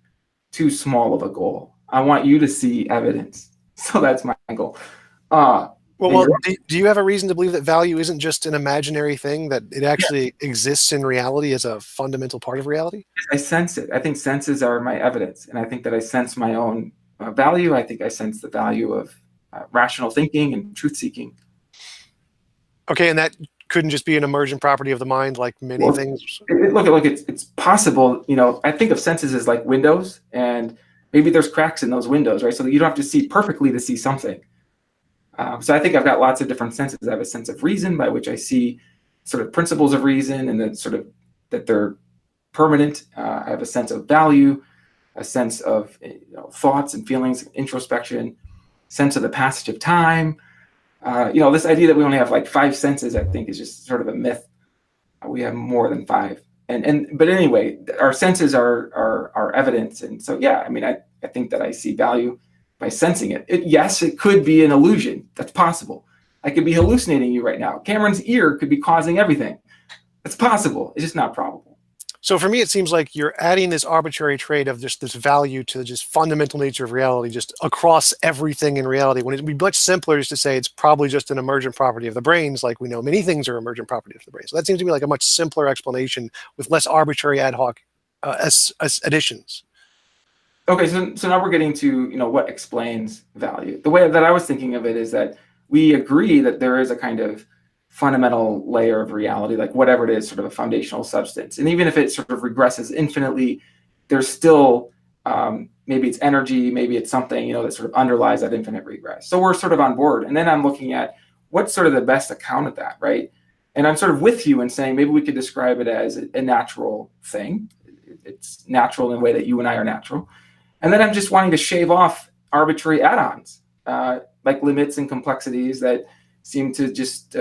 small of a goal. I want you to see evidence. So that's my goal. Well, do you have a reason to believe that value isn't just an imaginary thing, that it actually exists in reality as a fundamental part of reality? I sense it. I think senses are my evidence. And I think that I sense my own value. I think I sense the value of rational thinking and truth-seeking. Okay, and that couldn't just be an emergent property of the mind like many things? Look, it's possible. You know, I think of senses as like windows, and maybe there's cracks in those windows, right? So that you don't have to see perfectly to see something. So I think I've got lots of different senses. I have a sense of reason by which I see sort of principles of reason and then sort of that they're permanent. I have a sense of value, a sense of thoughts and feelings, introspection, sense of the passage of time. This idea that we only have like 5 senses, I think, is just sort of a myth. We have more than 5. But anyway, our senses are evidence. And so, yeah, I mean, I think that I see value by sensing it. Yes, it could be an illusion. That's possible. I could be hallucinating you right now. Cameron's ear could be causing everything. It's possible. It's just not probable. So for me, it seems like you're adding this arbitrary trait of just this value to the just fundamental nature of reality, just across everything in reality, when it'd be much simpler just to say it's probably just an emergent property of the brains, like we know many things are emergent property of the brain. So that seems to me like a much simpler explanation with less arbitrary ad hoc additions. Okay, so now we're getting to what explains value. The way that I was thinking of it is that we agree that there is a kind of fundamental layer of reality, like whatever it is, sort of a foundational substance. And even if it sort of regresses infinitely, there's still maybe it's energy, maybe it's something that sort of underlies that infinite regress. So we're sort of on board. And then I'm looking at what's sort of the best account of that, right? And I'm sort of with you in saying maybe we could describe it as a natural thing. It's natural in a way that you and I are natural. And then I'm just wanting to shave off arbitrary add-ons, like limits and complexities that seem to just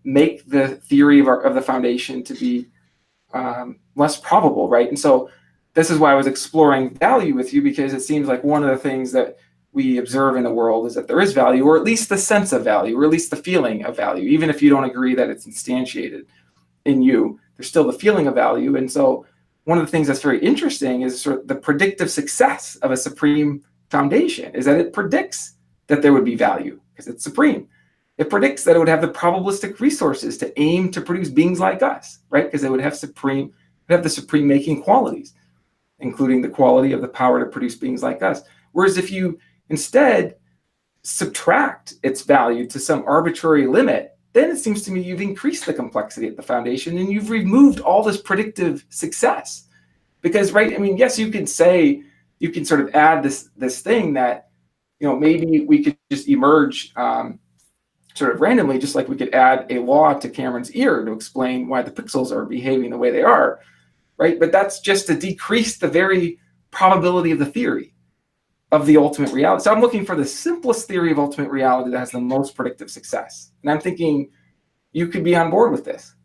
make the theory of the foundation to be less probable, right? And so this is why I was exploring value with you, because it seems like one of the things that we observe in the world is that there is value, or at least the sense of value, or at least the feeling of value. Even if you don't agree that it's instantiated in you, there's still the feeling of value. And so one of the things that's very interesting is sort of the predictive success of a supreme foundation is that it predicts that there would be value because it's supreme. It predicts that it would have the probabilistic resources to aim to produce beings like us, right? Because it would have the supreme making qualities, including the quality of the power to produce beings like us. Whereas if you instead subtract its value to some arbitrary limit, then it seems to me you've increased the complexity at the foundation and you've removed all this predictive success. Because, right, I mean, yes, you can say, you can sort of add this thing that, maybe we could just emerge sort of randomly, just like we could add a law to Cameron's ear to explain why the pixels are behaving the way they are, right? But that's just to decrease the very probability of the theory of the ultimate reality. So I'm looking for the simplest theory of ultimate reality that has the most predictive success. And I'm thinking you could be on board with this.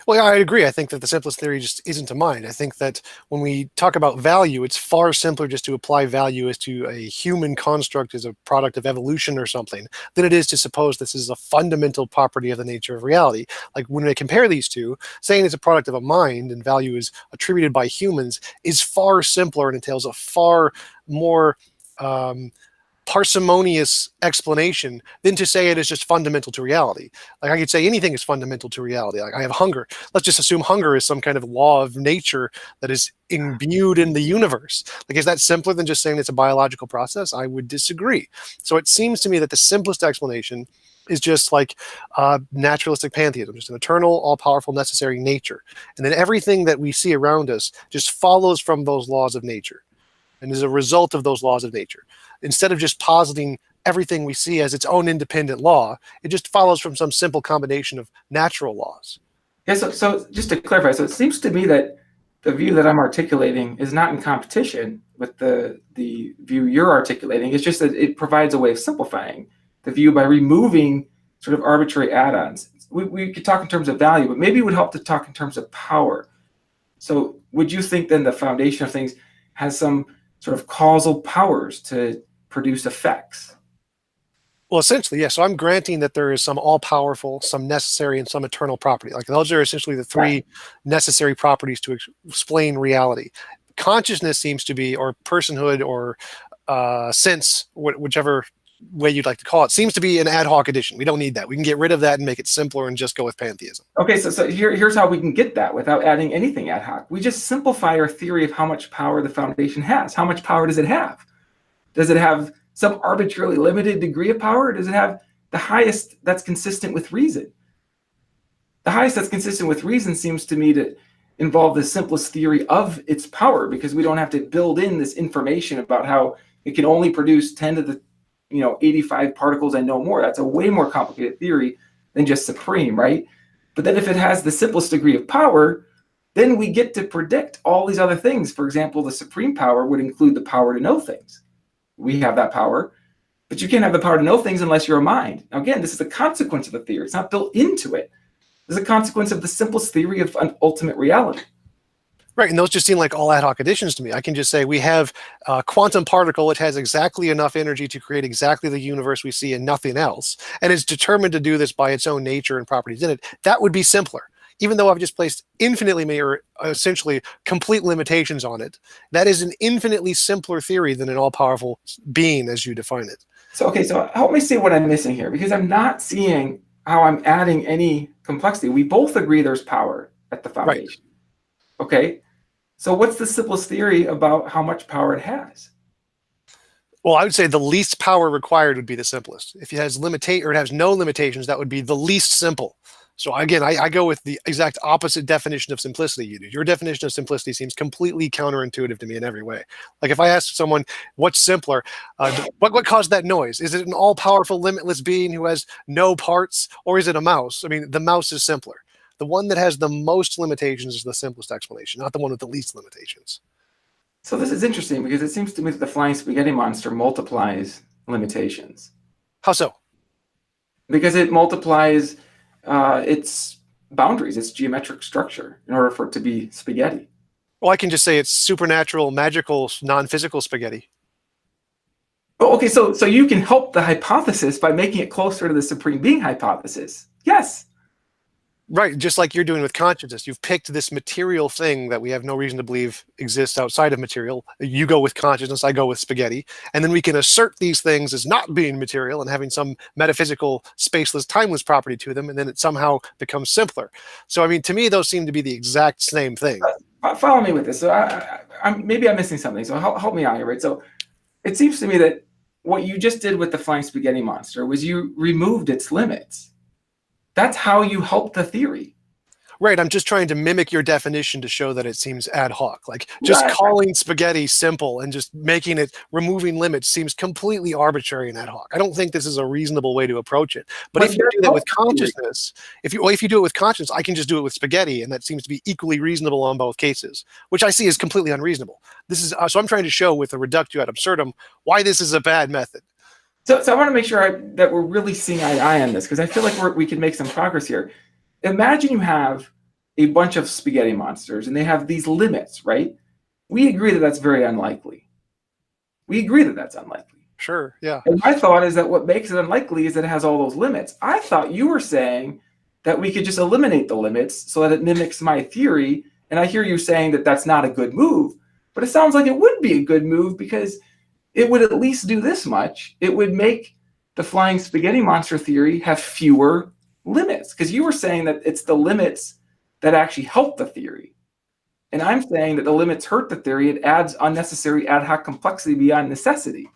Well, yeah, I agree. I think that the simplest theory just isn't to mind. I think that when we talk about value, it's far simpler just to apply value as to a human construct as a product of evolution or something than it is to suppose this is a fundamental property of the nature of reality. Like when I compare these two, saying it's a product of a mind and value is attributed by humans is far simpler and entails a far more parsimonious explanation than to say it is just fundamental to reality. Like I could say anything is fundamental to reality. Like I have hunger. Let's just assume hunger is some kind of law of nature that is imbued in the universe. Like, is that simpler than just saying it's a biological process? I would disagree. So it seems to me that the simplest explanation is just like naturalistic pantheism, just an eternal, all-powerful, necessary nature. And then everything that we see around us just follows from those laws of nature and is a result of those laws of nature. Instead of just positing everything we see as its own independent law, it just follows from some simple combination of natural laws. Yeah, so just to clarify, so it seems to me that the view that I'm articulating is not in competition with the view you're articulating. It's just that it provides a way of simplifying the view by removing sort of arbitrary add-ons. We could talk in terms of value, but maybe it would help to talk in terms of power. So would you think then the foundation of things has some sort of causal powers to produce effects? Well, essentially, yes. So I'm granting that there is some all-powerful, some necessary, and some eternal property. Like those are essentially the three necessary properties to explain reality. Consciousness seems to be, or personhood, or sense, whichever way you'd like to call it, seems to be an ad hoc addition. We don't need that. We can get rid of that and make it simpler and just go with pantheism. Okay, so here's how we can get that without adding anything ad hoc. We just simplify our theory of how much power the foundation has. How much power does it have? Does it have some arbitrarily limited degree of power, or does it have the highest that's consistent with reason? The highest that's consistent with reason seems to me to involve the simplest theory of its power, because we don't have to build in this information about how it can only produce 10 to the 85 particles and no more. That's a way more complicated theory than just supreme, right? But then if it has the simplest degree of power, then we get to predict all these other things. For example, the supreme power would include the power to know things. We have that power, but you can't have the power to know things unless you're a mind. Now, again, this is a consequence of the theory. It's not built into it. It's a consequence of the simplest theory of an ultimate reality. Right, and those just seem like all ad hoc additions to me. I can just say we have a quantum particle. It has exactly enough energy to create exactly the universe we see and nothing else, and it's determined to do this by its own nature and properties in it. That would be simpler. Even though I've just placed infinitely, or essentially complete limitations on it, that is an infinitely simpler theory than an all-powerful being as you define it. So, okay, so help me see what I'm missing here, because I'm not seeing how I'm adding any complexity. We both agree there's power at the foundation. Right. Okay, so what's the simplest theory about how much power it has? Well, I would say the least power required would be the simplest. If it has it has no limitations, that would be the least simple. So again, I go with the exact opposite definition of simplicity you do. Your definition of simplicity seems completely counterintuitive to me in every way. Like if I ask someone, what's simpler, what caused that noise? Is it an all-powerful, limitless being who has no parts, or is it a mouse? I mean, the mouse is simpler. The one that has the most limitations is the simplest explanation, not the one with the least limitations. So this is interesting, because it seems to me that the flying spaghetti monster multiplies limitations. How so? Because it multiplies its boundaries, its geometric structure, in order for it to be spaghetti. Well, I can just say it's supernatural, magical, non-physical spaghetti. Oh, okay, so you can help the hypothesis by making it closer to the supreme being hypothesis. Yes. Right, just like you're doing with consciousness. You've picked this material thing that we have no reason to believe exists outside of material. You go with consciousness, I go with spaghetti. And then we can assert these things as not being material and having some metaphysical, spaceless, timeless property to them, and then it somehow becomes simpler. So, I mean, to me, those seem to be the exact same thing. Follow me with this. So maybe I'm missing something. So help me out here, right? So it seems to me that what you just did with the flying spaghetti monster was you removed its limits. That's how you help the theory. Right, I'm just trying to mimic your definition to show that it seems ad hoc. Like just calling spaghetti simple and just making it, removing limits seems completely arbitrary and ad hoc. I don't think this is a reasonable way to approach it. But if you do that with consciousness, if you do it with consciousness, I can just do it with spaghetti, and that seems to be equally reasonable on both cases, which I see as completely unreasonable. This is so I'm trying to show with a reductio ad absurdum why this is a bad method. So I want to make sure that we're really seeing eye to eye on this, because I feel like we can make some progress here. Imagine you have a bunch of spaghetti monsters, and they have these limits, right? We agree that that's very unlikely. We agree that that's unlikely. Sure, yeah. And my thought is that what makes it unlikely is that it has all those limits. I thought you were saying that we could just eliminate the limits so that it mimics my theory, and I hear you saying that that's not a good move, but it sounds like it would be a good move because it would at least do this much. It would make the flying spaghetti monster theory have fewer limits, because you were saying that it's the limits that actually help the theory. And I'm saying that the limits hurt the theory. It adds unnecessary ad hoc complexity beyond necessity.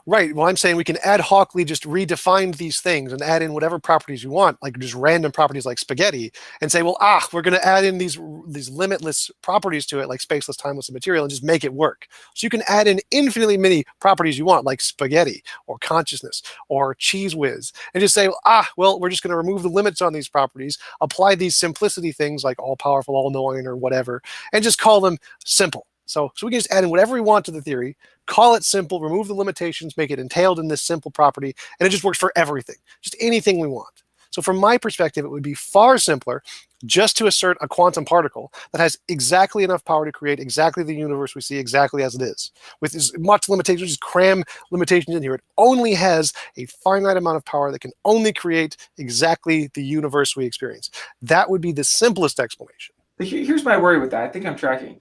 Right. Well, I'm saying we can ad hocly just redefine these things and add in whatever properties you want, like just random properties like spaghetti, and say, well, we're going to add in these limitless properties to it, like spaceless, timeless, and material, and just make it work. So you can add in infinitely many properties you want, like spaghetti or consciousness or cheese whiz, and just say, well, we're just going to remove the limits on these properties, apply these simplicity things like all-powerful, all-knowing, or whatever, and just call them simple. So we can just add in whatever we want to the theory, call it simple, remove the limitations, make it entailed in this simple property, and it just works for everything, just anything we want. So from my perspective, it would be far simpler just to assert a quantum particle that has exactly enough power to create exactly the universe we see exactly as it is. With as much limitations, just cram limitations in here. It only has a finite amount of power that can only create exactly the universe we experience. That would be the simplest explanation. Here's my worry with that. I think I'm tracking.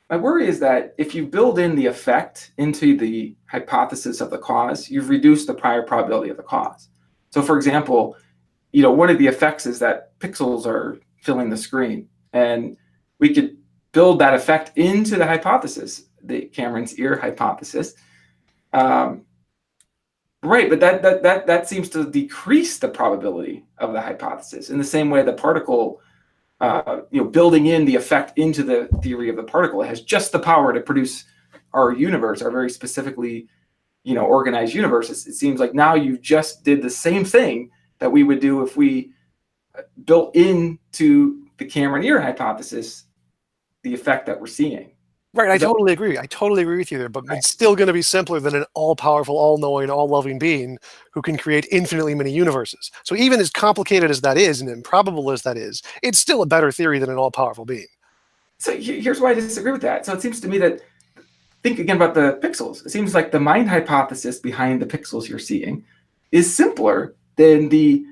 My worry is that if you build in the effect into the hypothesis of the cause, you've reduced the prior probability of the cause. So for example, one of the effects is that pixels are filling the screen, and we could build that effect into the hypothesis, the Cameron's ear hypothesis. Right, but that seems to decrease the probability of the hypothesis in the same way the particle, building in the effect into the theory of the particle, it has just the power to produce our universe, our very specifically, organized universe. It seems like now you just did the same thing that we would do if we built into the Cameron ear hypothesis the effect that we're seeing. Right, I totally agree. I totally agree with you there, but it's still going to be simpler than an all-powerful, all-knowing, all-loving being who can create infinitely many universes. So even as complicated as that is and improbable as that is, it's still a better theory than an all-powerful being. So here's why I disagree with that. So it seems to me that, think again about the pixels. It seems like the mind hypothesis behind the pixels you're seeing is simpler than the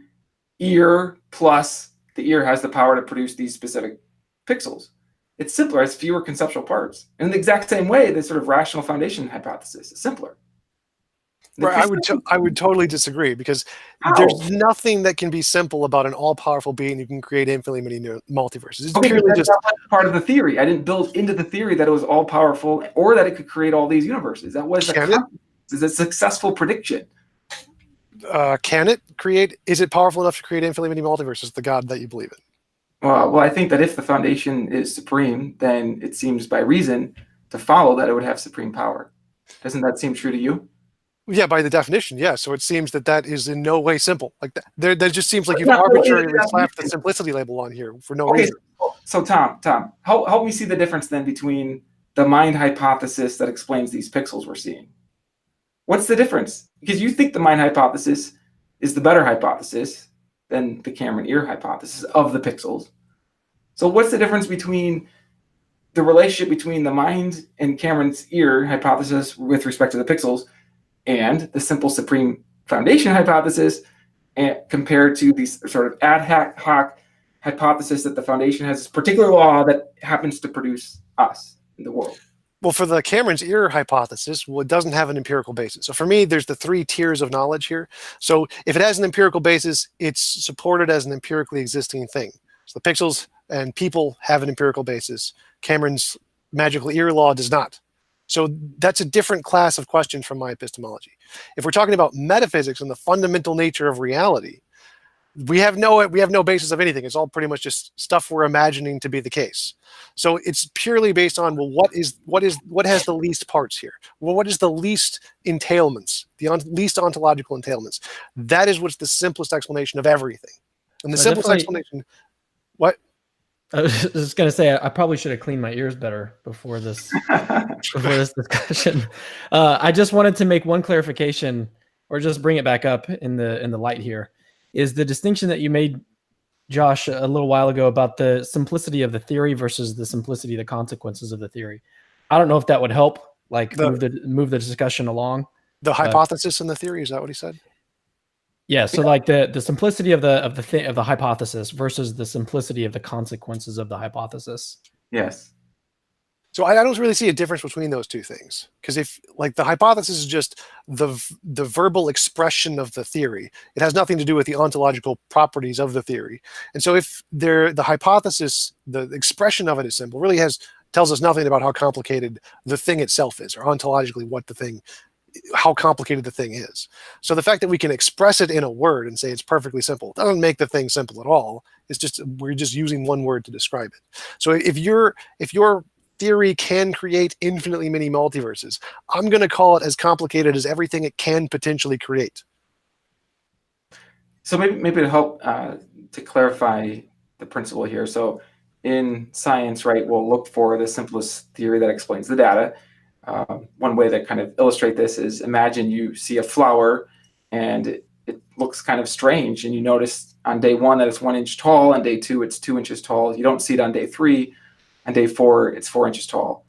ear plus the ear has the power to produce these specific pixels. It's simpler, has fewer conceptual parts. In the exact same way, the sort of rational foundation hypothesis is simpler. Right, I would totally disagree, because there's nothing that can be simple about an all-powerful being who can create infinitely many multiverses. It's purely that's not part of the theory. I didn't build into the theory that it was all-powerful or that it could create all these universes. That was a successful prediction. Can it create? Is it powerful enough to create infinitely many multiverses? The God that you believe in. Well, I think that if the foundation is supreme, then it seems by reason to follow that it would have supreme power. Doesn't that seem true to you? Yeah, by the definition, yeah. So it seems that is in no way simple. Like that just seems like you've arbitrarily slapped the simplicity label on here for no reason. So Tom, help me see the difference then between the mind hypothesis that explains these pixels we're seeing. What's the difference? Because you think the mind hypothesis is the better hypothesis than the Cameron ear hypothesis of the pixels. So what's the difference between the relationship between the mind and Cameron's ear hypothesis with respect to the pixels and the simple supreme foundation hypothesis, and compared to these sort of ad hoc hypothesis that the foundation has this particular law that happens to produce us in the world. Well, for the Cameron's ear hypothesis, well, it doesn't have an empirical basis. So for me, there's the 3 tiers of knowledge here. So if it has an empirical basis, it's supported as an empirically existing thing. So the pixels and people have an empirical basis. Cameron's magical ear law does not. So that's a different class of questions from my epistemology. If we're talking about metaphysics and the fundamental nature of reality, we have no basis of anything. It's all pretty much just stuff we're imagining to be the case. So it's purely based on, well, what has the least parts here? Well, what is the least entailments, the least ontological entailments? That is what's the simplest explanation of everything. And the simplest explanation, what? I was just going to say, I probably should have cleaned my ears better before this discussion. I just wanted to make one clarification, or just bring it back up in the light here, is the distinction that you made, Josh, a little while ago about the simplicity of the theory versus the simplicity of the consequences of the theory. I don't know if that would help, like move the discussion along. The hypothesis and the theory, is that what he said? Yeah. So like the simplicity of the hypothesis versus the simplicity of the consequences of the hypothesis. Yes. So I don't really see a difference between those two things, because if like the hypothesis is just the verbal expression of the theory, it has nothing to do with the ontological properties of the theory. And so if the hypothesis, the expression of it is simple, really tells us nothing about how complicated the thing itself is, or ontologically how complicated the thing is. So the fact that we can express it in a word and say it's perfectly simple doesn't make the thing simple at all. It's just we're just using one word to describe it. So if your theory can create infinitely many multiverses, I'm going to call it as complicated as everything it can potentially create. So maybe to help to clarify the principle here. So in science, right, we'll look for the simplest theory that explains the data. One way to kind of illustrate this is, imagine you see a flower and it looks kind of strange, and you notice on day 1 that it's 1 inch tall, and day 2 it's 2 inches tall. You don't see it on day 3. On day 4, it's 4 inches tall.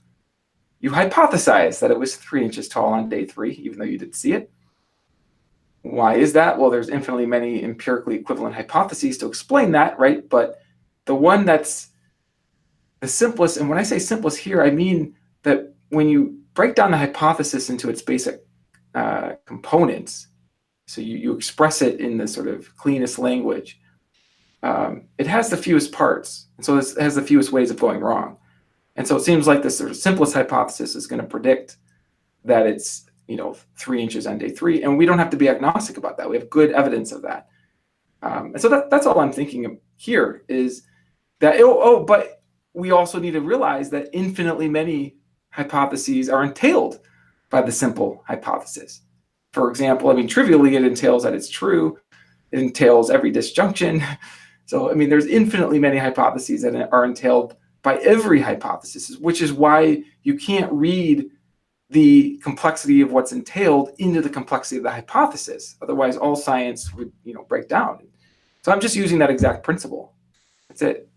You hypothesize that it was 3 inches tall on day 3, even though you didn't see it. Why is that? Well, there's infinitely many empirically equivalent hypotheses to explain that, right? But the one that's the simplest, and when I say simplest here, I mean that when you break down the hypothesis into its basic components, so you express it in the sort of cleanest language, it has the fewest parts, and so it has the fewest ways of going wrong. And so it seems like this sort of simplest hypothesis is going to predict that it's 3 inches on day 3, and we don't have to be agnostic about that. We have good evidence of that. And so that's all I'm thinking of here is that but we also need to realize that infinitely many hypotheses are entailed by the simple hypothesis. For example, I mean, trivially, it entails that it's true. It entails every disjunction. So, I mean, there's infinitely many hypotheses that are entailed by every hypothesis, which is why you can't read the complexity of what's entailed into the complexity of the hypothesis. Otherwise, all science would, break down. So I'm just using that exact principle. That's it.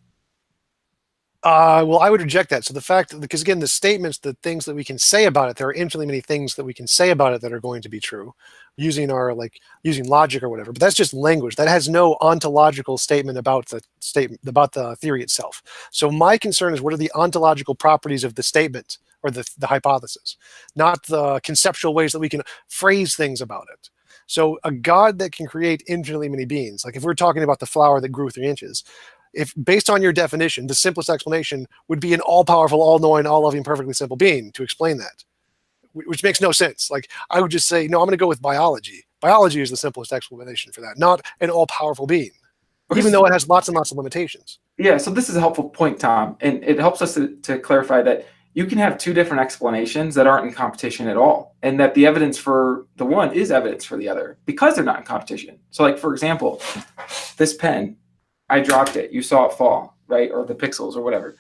Well, I would reject that. So the fact, because again, the statements, the things that we can say about it, there are infinitely many things that we can say about it that are going to be true, using logic or whatever. But that's just language. That has no ontological statement about the theory itself. So my concern is, what are the ontological properties of the statement or the hypothesis, not the conceptual ways that we can phrase things about it. So a God that can create infinitely many beings, like if we're talking about the flower that grew 3 inches, if based on your definition, the simplest explanation would be an all-powerful, all-knowing, all-loving, perfectly simple being to explain that, which makes no sense. Like, I would just say, no, I'm going to go with biology. Biology is the simplest explanation for that, not an all-powerful being, even though it has lots and lots of limitations. Yeah, so this is a helpful point, Tom, and it helps us to clarify that you can have 2 different explanations that aren't in competition at all, and that the evidence for the one is evidence for the other because they're not in competition. So, like, for example, this pen, I dropped it, you saw it fall, right? Or the pixels or whatever.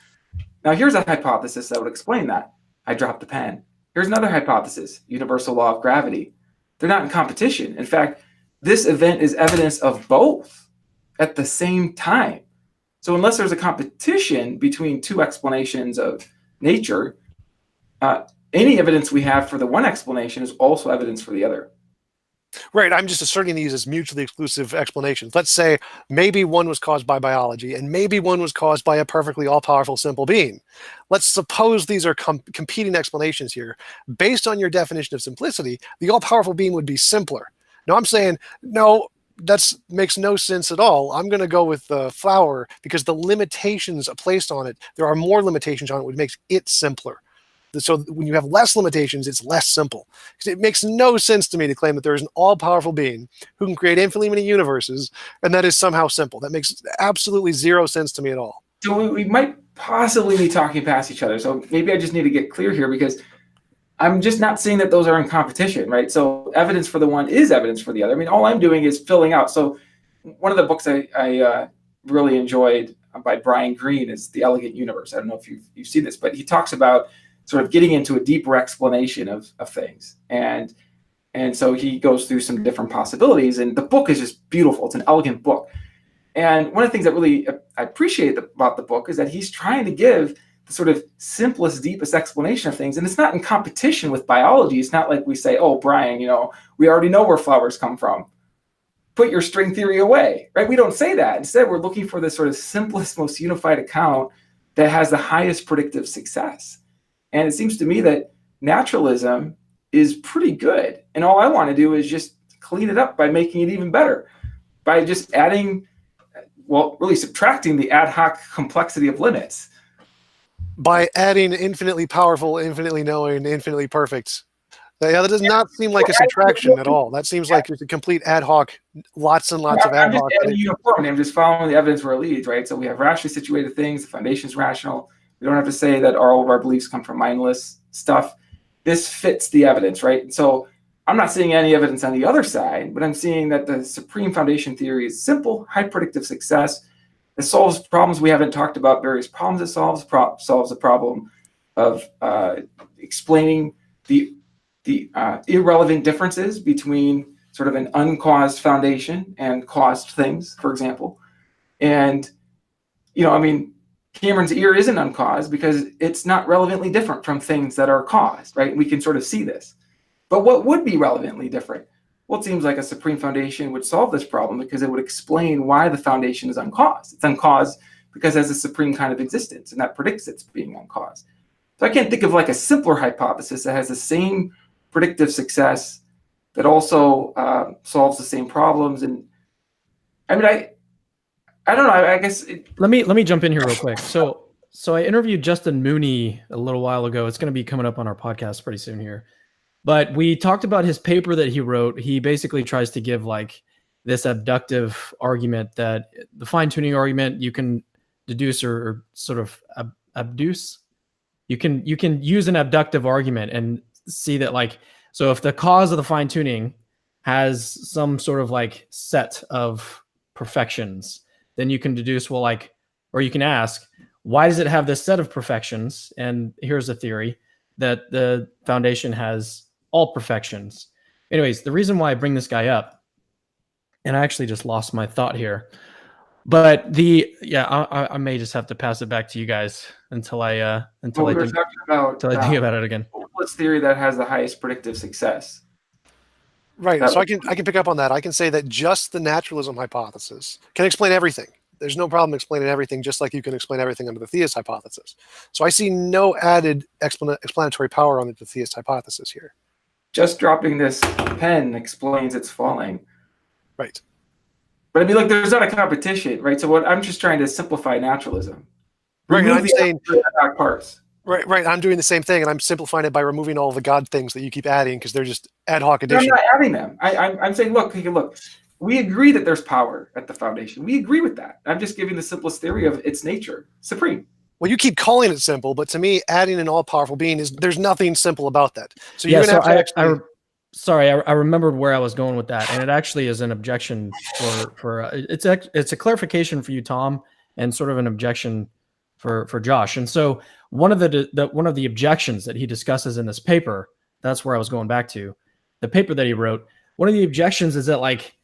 Now here's a hypothesis that would explain that. I dropped the pen. Here's another hypothesis, universal law of gravity. They're not in competition. In fact, this event is evidence of both at the same time. So unless there's a competition between 2 explanations of nature, any evidence we have for the one explanation is also evidence for the other. Right, I'm just asserting these as mutually exclusive explanations. Let's say maybe one was caused by biology and maybe one was caused by a perfectly all-powerful simple being. Let's suppose these are competing explanations here. Based on your definition of simplicity, the all-powerful being would be simpler. Now I'm saying, no, that makes no sense at all. I'm going to go with the flower because the limitations placed on it, there are more limitations on it, which makes it simpler. So when you have less limitations, it's less simple. Because it makes no sense to me to claim that there is an all-powerful being who can create infinitely many universes, and that is somehow simple. That makes absolutely zero sense to me at all. So we might possibly be talking past each other. So maybe I just need to get clear here, because I'm just not seeing that those are in competition, right? So evidence for the one is evidence for the other. I mean, all I'm doing is filling out. So one of the books I really enjoyed by Brian Greene is The Elegant Universe. I don't know if you've seen this, but he talks about sort of getting into a deeper explanation of things. And so he goes through some different possibilities, and the book is just beautiful. It's an elegant book. And one of the things that really I appreciate about the book is that he's trying to give the sort of simplest, deepest explanation of things. And it's not in competition with biology. It's not like we say, oh, Brian, we already know where flowers come from. Put your string theory away, right? We don't say that. Instead, we're looking for the sort of simplest, most unified account that has the highest predictive success. And it seems to me that naturalism is pretty good. And all I want to do is just clean it up by making it even better, by just adding, well, really subtracting the ad hoc complexity of limits. By adding infinitely powerful, infinitely knowing, infinitely perfect. Yeah, that does not seem like a subtraction at all. That seems like it's a complete ad hoc, lots and lots of ad hoc. I'm just uniformity. I'm just following the evidence where it leads, right? So we have rationally situated things. The foundation's rational. We don't have to say that all of our beliefs come from mindless stuff. This fits the evidence, right? So I'm not seeing any evidence on the other side, but I'm seeing that the supreme foundation theory is simple, high predictive success. It solves problems we haven't talked about, various problems it solves. Solves the problem of explaining the irrelevant differences between sort of an uncaused foundation and caused things, for example. And, Cameron's ear isn't uncaused because it's not relevantly different from things that are caused, right? We can sort of see this. But what would be relevantly different? Well, it seems like a supreme foundation would solve this problem because it would explain why the foundation is uncaused. It's uncaused because it has a supreme kind of existence, and that predicts it's being uncaused. So I can't think of like a simpler hypothesis that has the same predictive success that also solves the same problems. And I don't know. I guess let me jump in here real quick. So I interviewed Justin Mooney a little while ago. It's going to be coming up on our podcast pretty soon here. But we talked about his paper that he wrote. He basically tries to give like this abductive argument that the fine-tuning argument you can deduce or sort of abduce. You can use an abductive argument and see that like, so if the cause of the fine-tuning has some sort of like set of perfections, then you can deduce, well, like, or you can ask, why does it have this set of perfections? And here's a theory that the foundation has all perfections. Anyways, the reason why I bring this guy up, and I actually just lost my thought here, but I may just have to pass it back to you guys until I think about it again. What's theory that has the highest predictive success? Right. So I can pick up on that. I can say that just the naturalism hypothesis can explain everything. There's no problem explaining everything, just like you can explain everything under the theist hypothesis. So I see no added explanatory power on the theist hypothesis here. Just dropping this pen explains its falling. Right. But look, there's not a competition, right? So I'm just trying to simplify naturalism. Right. And I'm saying parts. Right. I'm doing the same thing, and I'm simplifying it by removing all the God things that you keep adding because they're just ad hoc additions. I'm not adding them. I'm saying, look. We agree that there's power at the foundation. We agree with that. I'm just giving the simplest theory of its nature, supreme. Well, you keep calling it simple, but to me, adding an all-powerful being there's nothing simple about that. So you're going to have to Sorry, I remembered where I was going with that, and it actually is an objection for it's a clarification for you, Tom, and sort of an objection for Josh. And so one of the objections that he discusses in this paper, that's where I was going back to, the paper that he wrote. One of the objections is that like,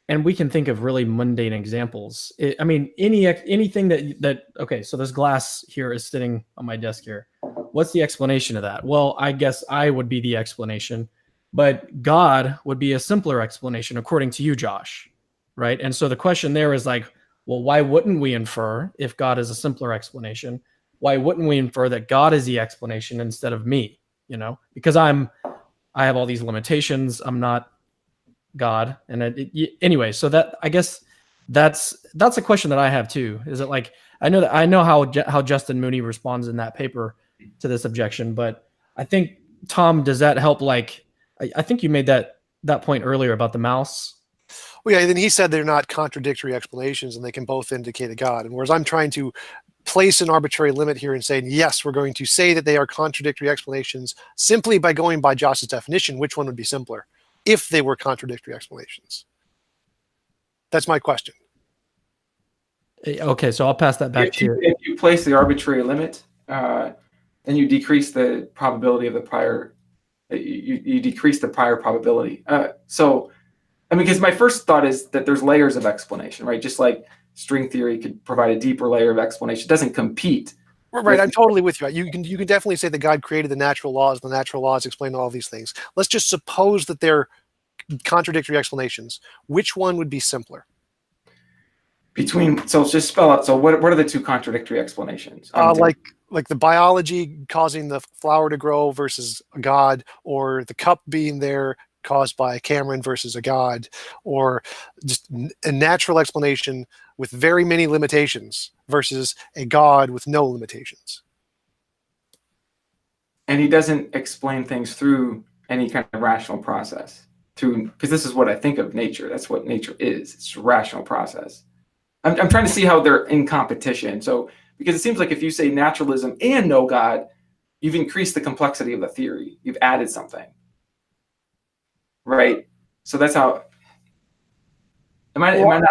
and we can think of really mundane examples. Anything that okay, so this glass here is sitting on my desk here. What's the explanation of that? Well, I guess I would be the explanation. But God would be a simpler explanation, according to you, Josh, right? And so the question there is like, well, why wouldn't we infer, if God is a simpler explanation, why wouldn't we infer that God is the explanation instead of me? You know, because I have all these limitations. I'm not God. And anyway, so that, I guess that's a question that I have too. Is it like, I know how Justin Mooney responds in that paper to this objection, but I think, Tom, does that help? Like, I think you made that point earlier about the mouse. Well, yeah, then he said they're not contradictory explanations and they can both indicate a God. And whereas I'm trying to place an arbitrary limit here and saying, yes, we're going to say that they are contradictory explanations simply by going by Josh's definition, which one would be simpler if they were contradictory explanations? That's my question. Okay, so I'll pass that back to you. If you place the arbitrary limit, then you decrease the probability of the prior. You decrease the prior probability. So, I mean, because my first thought is that there's layers of explanation, right? Just like string theory could provide a deeper layer of explanation. It doesn't compete. Right, I'm totally with you. You can definitely say that God created the natural laws. The natural laws explain all these things. Let's just suppose that they're contradictory explanations. Which one would be simpler? So just spell out. So what are the two contradictory explanations? Like the biology causing the flower to grow versus a God, or the cup being there caused by Cameron versus a God, or just a natural explanation with very many limitations versus a God with no limitations. And he doesn't explain things through any kind of rational process. Because this is what I think of nature. That's what nature is. It's a rational process. I'm trying to see how they're in competition. So, because it seems like if you say naturalism and no God, you've increased the complexity of the theory. You've added something. Right? So that's how. Am I not?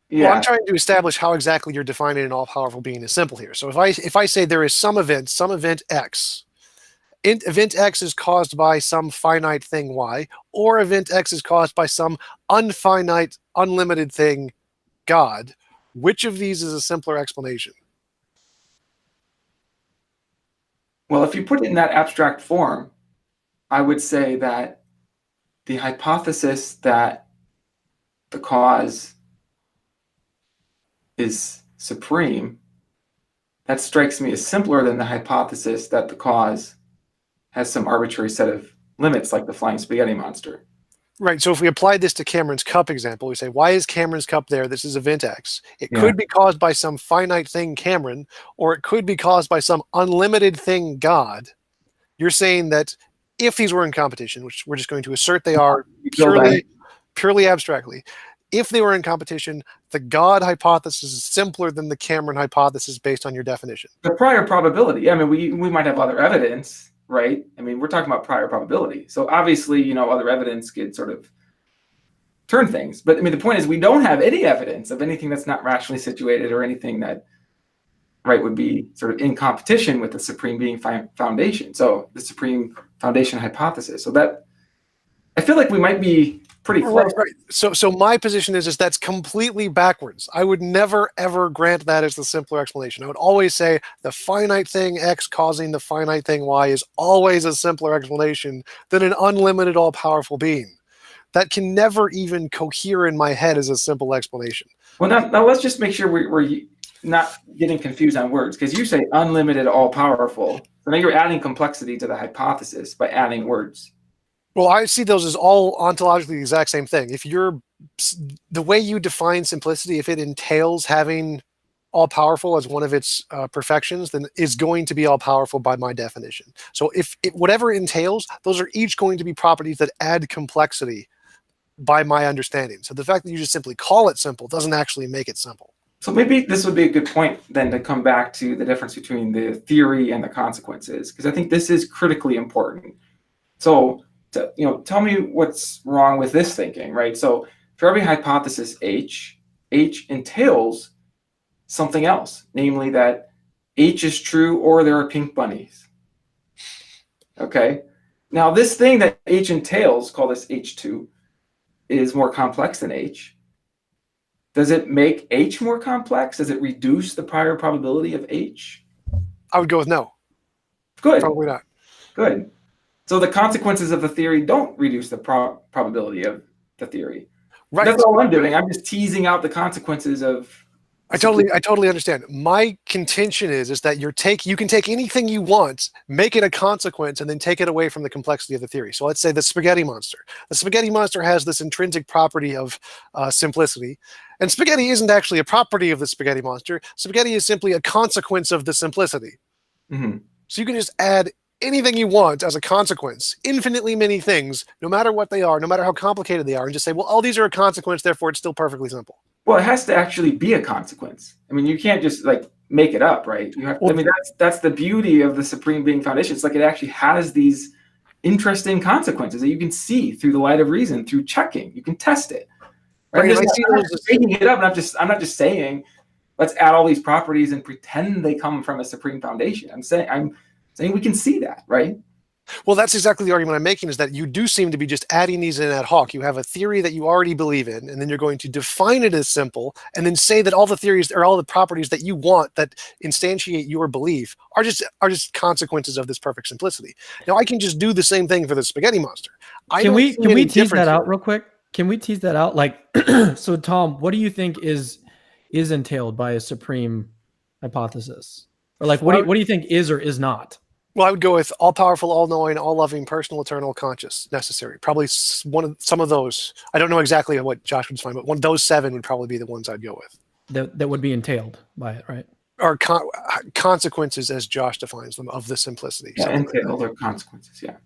Yeah. Well, I'm trying to establish how exactly you're defining an all-powerful being is simple here. So if I say there is some event X, event X is caused by some finite thing Y, or event X is caused by some unfinite, unlimited thing God, which of these is a simpler explanation? Well, if you put it in that abstract form, I would say that the hypothesis that the cause is supreme, that strikes me as simpler than the hypothesis that the cause has some arbitrary set of limits, like the flying spaghetti monster. Right. So if we apply this to Cameron's cup example, we say, why is Cameron's cup there? This is event X. It could be caused by some finite thing, Cameron, or it could be caused by some unlimited thing, God. You're saying that if these were in competition, which we're just going to assert they are purely abstractly, if they were in competition, the God hypothesis is simpler than the Cameron hypothesis based on your definition. The prior probability. I mean, we might have other evidence, right? I mean, we're talking about prior probability. So obviously, other evidence could sort of turn things. But I mean, the point is we don't have any evidence of anything that's not rationally situated or anything that, right, would be sort of in competition with the supreme being foundation. So the supreme foundation hypothesis. So that, I feel like we might be pretty close. Right. So my position is that's completely backwards. I would never, ever grant that as the simpler explanation. I would always say the finite thing X causing the finite thing Y is always a simpler explanation than an unlimited, all-powerful being. That can never even cohere in my head as a simple explanation. Well, now let's just make sure we're not getting confused on words, because you say unlimited, all-powerful. So now you're adding complexity to the hypothesis by adding words. Well, I see those as all ontologically the exact same thing. If the way you define simplicity, if it entails having all-powerful as one of its perfections, then it's going to be all-powerful by my definition. So whatever it entails, those are each going to be properties that add complexity by my understanding. So the fact that you just simply call it simple doesn't actually make it simple. So maybe this would be a good point then to come back to the difference between the theory and the consequences, because I think this is critically important. So tell me what's wrong with this thinking, right? So for every hypothesis H entails something else, namely that H is true or there are pink bunnies. Okay. Now this thing that H entails, call this H2, is more complex than H. Does it make H more complex? Does it reduce the prior probability of H? I would go with no. Good. Probably not. Good. So the consequences of the theory don't reduce the probability of the theory. Right. That's all I'm doing. I'm just teasing out the consequences of. I totally understand. My contention is that you can take anything you want, make it a consequence, and then take it away from the complexity of the theory. So let's say the spaghetti monster. The spaghetti monster has this intrinsic property of simplicity, and spaghetti isn't actually a property of the spaghetti monster. Spaghetti is simply a consequence of the simplicity. Mm-hmm. So you can just add anything you want as a consequence, infinitely many things, no matter what they are, no matter how complicated they are, and just say, well, all these are a consequence, therefore it's still perfectly simple. Well, it has to actually be a consequence. I mean, you can't just like make it up, right? You have. Well, I mean, that's the beauty of the Supreme Being Foundation. It's like it actually has these interesting consequences that you can see through the light of reason, through checking. You can test it. Right? I'm not making it up, and I'm not just saying, let's add all these properties and pretend they come from a Supreme Foundation. I'm saying we can see that, right? Well, that's exactly the argument I'm making, is that you do seem to be just adding these in ad hoc. You have a theory that you already believe in, and then you're going to define it as simple, and then say that all the theories or all the properties that you want that instantiate your belief are just consequences of this perfect simplicity. Now, I can just do the same thing for the spaghetti monster. Can we tease that out real quick? Can we tease that out? Like, so Tom, what do you think is entailed by a supreme hypothesis? Or like, what do you think is or is not? Well, I would go with all-powerful, all-knowing, all-loving, personal, eternal, conscious, necessary. Probably some of those. I don't know exactly what Josh would define, but one of those 7 would probably be the ones I'd go with. That would be entailed by it, right? Or consequences, as Josh defines them, of the simplicity. Yeah, entailed or consequences, yeah.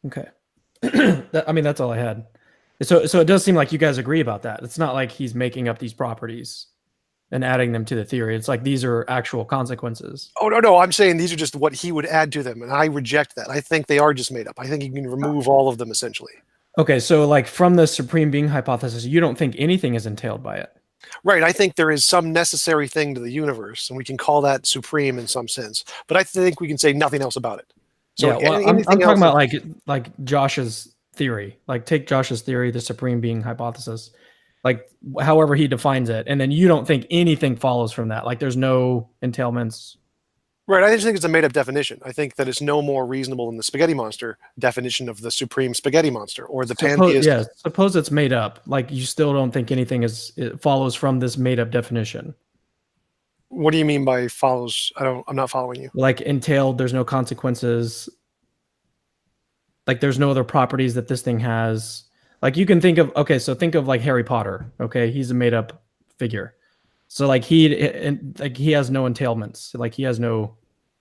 Okay. I mean, that's all I had. So it does seem like you guys agree about that. It's not like he's making up these properties and adding them to the theory. It's like these are actual consequences. Oh, no. I'm saying these are just what he would add to them, and I reject that. I think they are just made up. I think you can remove all of them, essentially. Okay, so like from the supreme being hypothesis, you don't think anything is entailed by it? Right. I think there is some necessary thing to the universe, and we can call that supreme in some sense. But I think we can say nothing else about it. So yeah, well, I'm talking about like Josh's theory. Like take Josh's theory, the supreme being hypothesis. Like however he defines it, and then you don't think anything follows from that. Like there's no entailments. Right. I just think it's a made-up definition. I think that it's no more reasonable than the spaghetti monster definition of the supreme spaghetti monster or the pantheist. Yeah, suppose it's made up. Like you still don't think anything it follows from this made-up definition. What do you mean by follows? I'm not following you. Like entailed, there's no consequences. Like there's no other properties that this thing has. Like you can think of, okay, so think of like Harry Potter. Okay, he's a made up figure. So like he has no entailments. Like he has no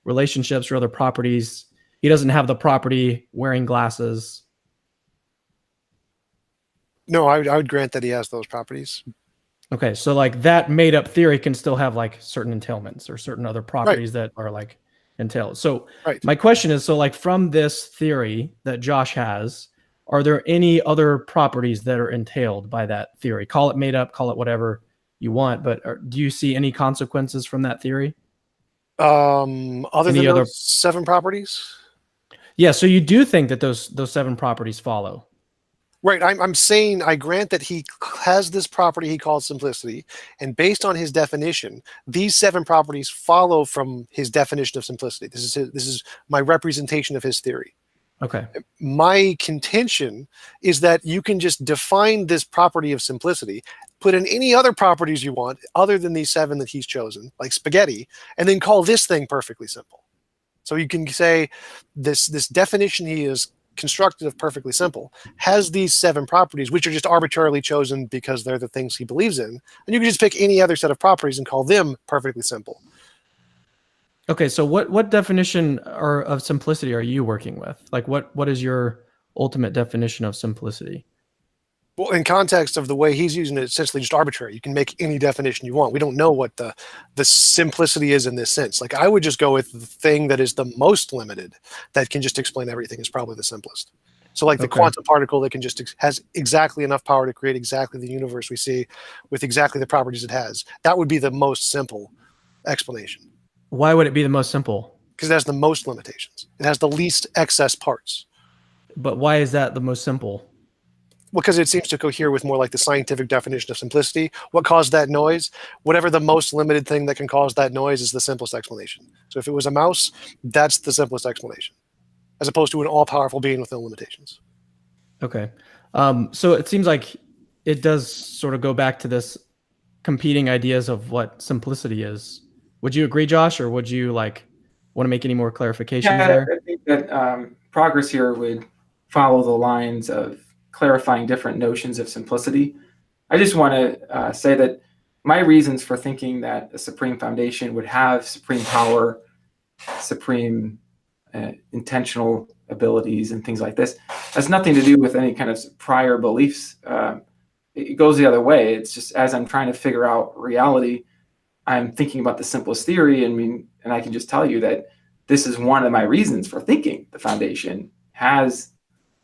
relationships or other properties. He doesn't have the property wearing glasses. No, I would grant that he has those properties. Okay, so like that made up theory can still have like certain entailments or certain other properties that are like entailed. So my question is, so like from this theory that Josh has, are there any other properties that are entailed by that theory? Call it made up, call it whatever you want, but do you see any consequences from that theory? Other than those 7 properties? Yeah, so you do think that those 7 properties follow. Right. I'm saying I grant that he has this property he calls simplicity, and based on his definition, these 7 properties follow from his definition of simplicity. This is my representation of his theory. Okay. My contention is that you can just define this property of simplicity, put in any other properties you want other than these 7 that he's chosen, like spaghetti, and then call this thing perfectly simple. So you can say this definition he is constructed of perfectly simple has these 7 properties, which are just arbitrarily chosen because they're the things he believes in, and you can just pick any other set of properties and call them perfectly simple. Okay, so what definition of simplicity are you working with? Like what is your ultimate definition of simplicity? Well, in context of the way he's using it, it's essentially just arbitrary. You can make any definition you want. We don't know what the simplicity is in this sense. Like I would just go with the thing that is the most limited, that can just explain everything, is probably the simplest. So like the quantum particle that can just has exactly enough power to create exactly the universe we see with exactly the properties it has. That would be the most simple explanation. Why would it be the most simple? Because it has the most limitations. It has the least excess parts. But why is that the most simple? Because it seems to cohere with more like the scientific definition of simplicity. What caused that noise? Whatever the most limited thing that can cause that noise is the simplest explanation. So if it was a mouse, that's the simplest explanation. as opposed to an all-powerful being with no limitations. Okay. So it seems like it does sort of go back to this competing ideas of what simplicity is. Would you agree, Josh, or would you want to make any more clarifications there? I think that progress here would follow the lines of clarifying different notions of simplicity. I just want to say that my reasons for thinking that a supreme foundation would have supreme power, supreme intentional abilities, and things like this has nothing to do with any kind of prior beliefs. It goes the other way. It's just as I'm trying to figure out reality, I'm thinking about the simplest theory, and I can just tell you that this is one of my reasons for thinking the foundation has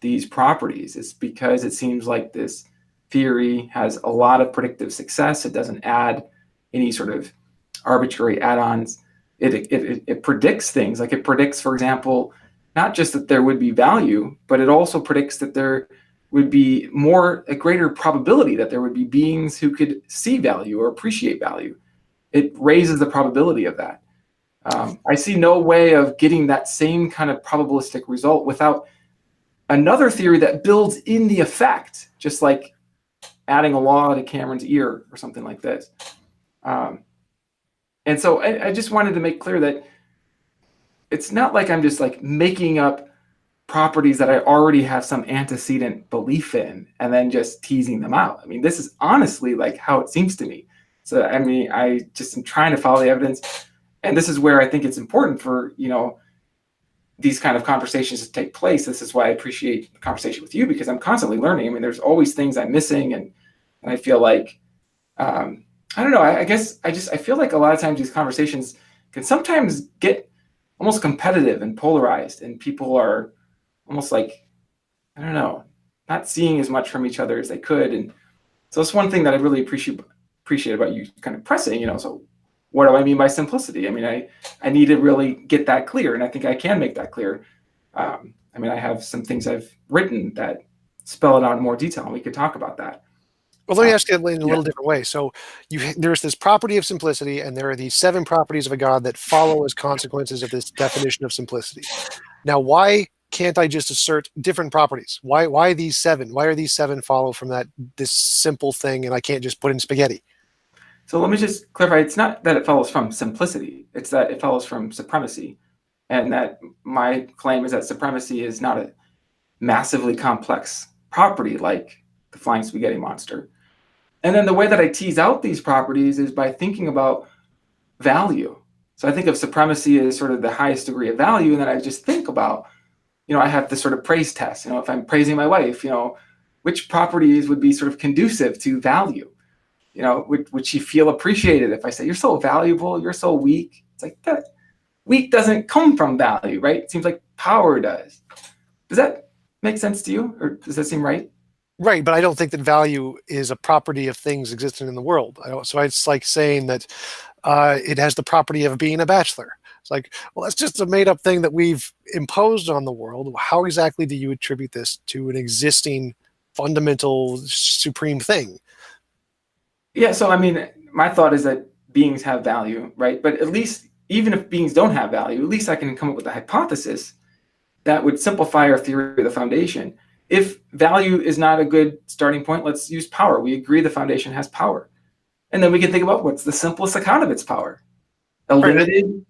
these properties. It's because it seems like this theory has a lot of predictive success. It doesn't add any sort of arbitrary add-ons. It predicts things. Like it predicts, for example, not just that there would be value, but it also predicts that there would be a greater probability that there would be beings who could see value or appreciate value. It raises the probability of that. I see no way of getting that same kind of probabilistic result without another theory that builds in the effect, just like adding a law to Cameron's ear or something like this. And so I just wanted to make clear that it's not like I'm just making up properties that I already have some antecedent belief in and then just teasing them out. I mean, this is honestly how it seems to me. So, I just am trying to follow the evidence. And this is where I think it's important for, these kind of conversations to take place. This is why I appreciate the conversation with you, because I'm constantly learning. There's always things I'm missing. And I feel like, I don't know, I guess I feel like a lot of times these conversations can sometimes get almost competitive and polarized, and people are almost I don't know, not seeing as much from each other as they could. And so it's one thing that I really appreciate about you kind of pressing, so what do I mean by simplicity? I need to really get that clear, and I think I can make that clear. I have some things I've written that spell it out in more detail, and we could talk about that. Well, let me ask it in a little different way. So there's this property of simplicity, and there are these 7 properties of a God that follow as consequences of this definition of simplicity. Now, why can't I just assert different properties? Why these 7? Why are these 7 follow from this simple thing, and I can't just put in spaghetti? So let me just clarify. It's not that it follows from simplicity. It's that it follows from supremacy. And that my claim is that supremacy is not a massively complex property like the flying spaghetti monster. And then the way that I tease out these properties is by thinking about value. So I think of supremacy as sort of the highest degree of value. And then I just think about, I have this sort of praise test. If I'm praising my wife, which properties would be sort of conducive to value? Would she feel appreciated if I say, you're so valuable, you're so weak? It's like, that weak doesn't come from value, right? It seems like power does. Does that make sense to you? Or does that seem right? Right, but I don't think that value is a property of things existing in the world. So it's like saying that it has the property of being a bachelor. It's like, well, that's just a made-up thing that we've imposed on the world. How exactly do you attribute this to an existing fundamental supreme thing? Yeah, so my thought is that beings have value, right? But at least, even if beings don't have value, at least I can come up with a hypothesis that would simplify our theory of the foundation. If value is not a good starting point, let's use power. We agree the foundation has power. And then we can think about what's the simplest account of its power. A limited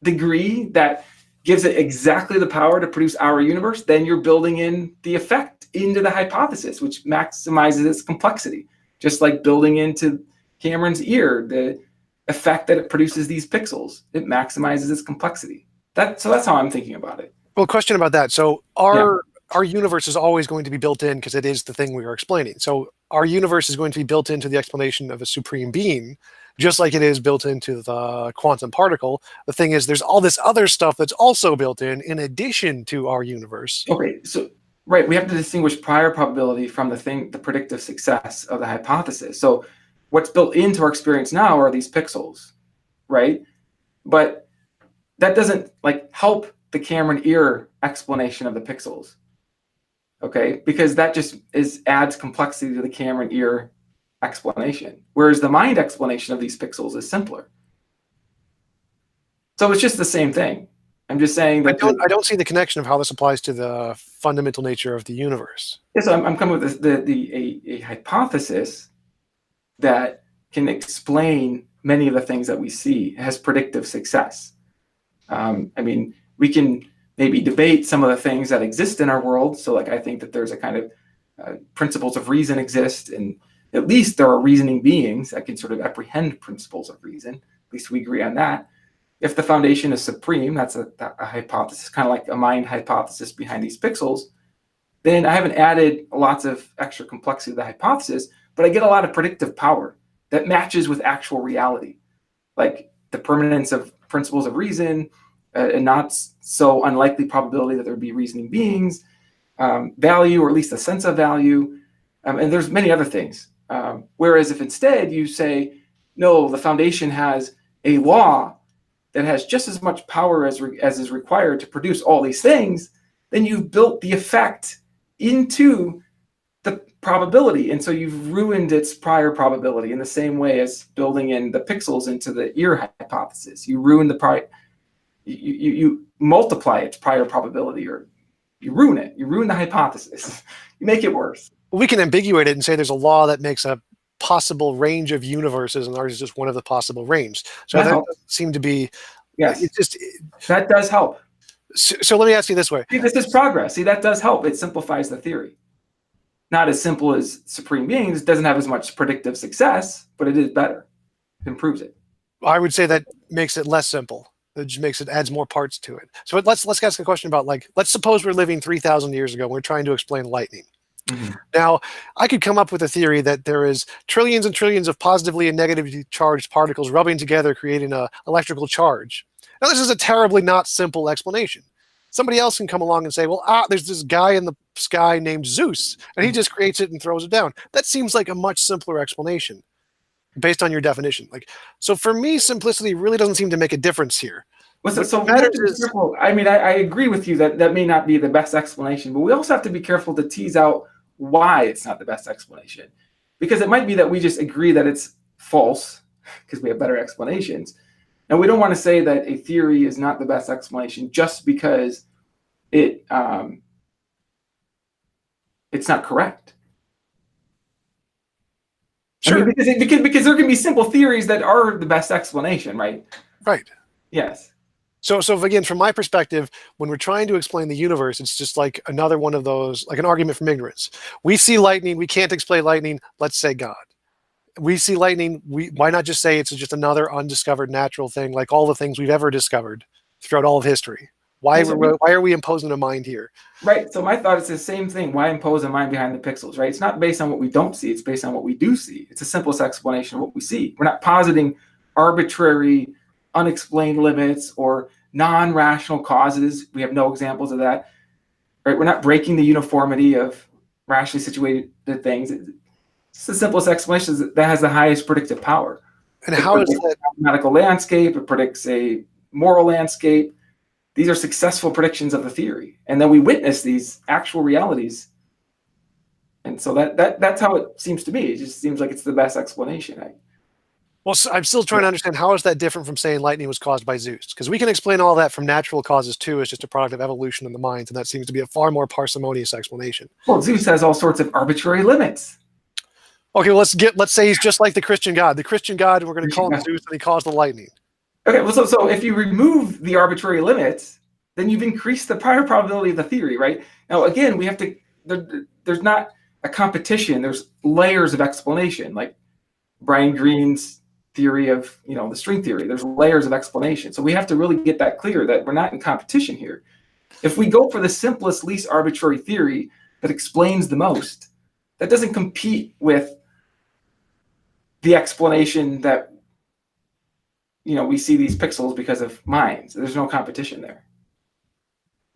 degree that gives it exactly the power to produce our universe. Then you're building in the effect into the hypothesis, which maximizes its complexity. Just like building into Cameron's ear, the effect that it produces these pixels, it maximizes its complexity. So that's how I'm thinking about it. Well, question about that. So our universe is always going to be built in because it is the thing we are explaining. So our universe is going to be built into the explanation of a supreme being, just like it is built into the quantum particle. The thing is, there's all this other stuff that's also built in addition to our universe. Okay, so right, we have to distinguish prior probability from the predictive success of the hypothesis. So what's built into our experience now are these pixels, right? But that doesn't help the Cameron ear explanation of the pixels, okay? Because that just adds complexity to the Cameron ear explanation, whereas the mind explanation of these pixels is simpler. So it's just the same thing. I'm just saying that I don't see the connection of how this applies to the fundamental nature of the universe. Yes, I'm coming with a hypothesis that can explain many of the things that we see. It has predictive success. I mean, we can maybe debate some of the things that exist in our world. So, like, I think that there's a kind of principles of reason exist, and at least there are reasoning beings that can sort of apprehend principles of reason. At least we agree on that. If the foundation is supreme, that's a hypothesis, kind of like a mind hypothesis behind these pixels, then I haven't added lots of extra complexity to the hypothesis, but I get a lot of predictive power that matches with actual reality, like the permanence of principles of reason, and not so unlikely probability that there would be reasoning beings, value, or at least a sense of value, and there's many other things. Whereas if instead you say, no, the foundation has a law that has just as much power as is required to produce all these things, then you've built the effect into the probability. And so you've ruined its prior probability in the same way as building in the pixels into the ear hypothesis. You ruin the you multiply its prior probability, or you ruin it. You ruin the hypothesis. You make it worse. We can ambiguate it and say there's a law that makes a possible range of universes, and ours is just one of the possible range. So that doesn't seem to be. Yes, it that does help. So let me ask you this way. See, this is progress. See, that does help. It simplifies the theory. Not as simple as supreme beings. It doesn't have as much predictive success, but it is better. It improves it. I would say that makes it less simple. It just adds more parts to it. So let's ask a question about, like, let's suppose we're living 3,000 years ago and we're trying to explain lightning. Mm-hmm. Now, I could come up with a theory that there is trillions and trillions of positively and negatively charged particles rubbing together, creating an electrical charge. Now, this is a terribly not simple explanation. Somebody else can come along and say, well, there's this guy in the sky named Zeus, and he just creates it and throws it down. That seems like a much simpler explanation based on your definition. Like, so for me, simplicity really doesn't seem to make a difference here. I mean, I agree with you that may not be the best explanation, but we also have to be careful to tease out why it's not the best explanation. Because it might be that we just agree that it's false because we have better explanations. And we don't want to say that a theory is not the best explanation just because it's not correct. Sure. I mean, because there can be simple theories that are the best explanation, right? Right. Yes. So again, from my perspective, when we're trying to explain the universe, it's just like another one of those, like an argument from ignorance. We see lightning, we can't explain lightning, let's say God. We see lightning, why not just say it's just another undiscovered natural thing, like all the things we've ever discovered throughout all of history? Why are we imposing a mind here? Right. So my thought is the same thing. Why impose a mind behind the pixels, right? It's not based on what we don't see. It's based on what we do see. It's the simplest explanation of what we see. We're not positing arbitrary, unexplained limits or non-rational causes. We have no examples of that. Right? We're not breaking the uniformity of rationally situated things. It's the simplest explanation that has the highest predictive power. And how is that? A mathematical landscape, it predicts a moral landscape. These are successful predictions of the theory. And then we witness these actual realities. And so that's how it seems to me. It just seems like it's the best explanation. Well, so I'm still trying to understand, how is that different from saying lightning was caused by Zeus? Because we can explain all that from natural causes too as just a product of evolution in the mind, and that seems to be a far more parsimonious explanation. Well, Zeus has all sorts of arbitrary limits. Okay, well, let's say he's just like the Christian God. The Christian God, we're going to call him Zeus, and he caused the lightning. Okay, well, so if you remove the arbitrary limits, then you've increased the prior probability of the theory, right? Now, again, we have to. There's not a competition. There's layers of explanation, like Brian Greene's theory of the string theory. There's layers of explanation. So we have to really get that clear that we're not in competition here. If we go for the simplest, least arbitrary theory that explains the most, that doesn't compete with the explanation that we see these pixels because of minds. There's no competition there.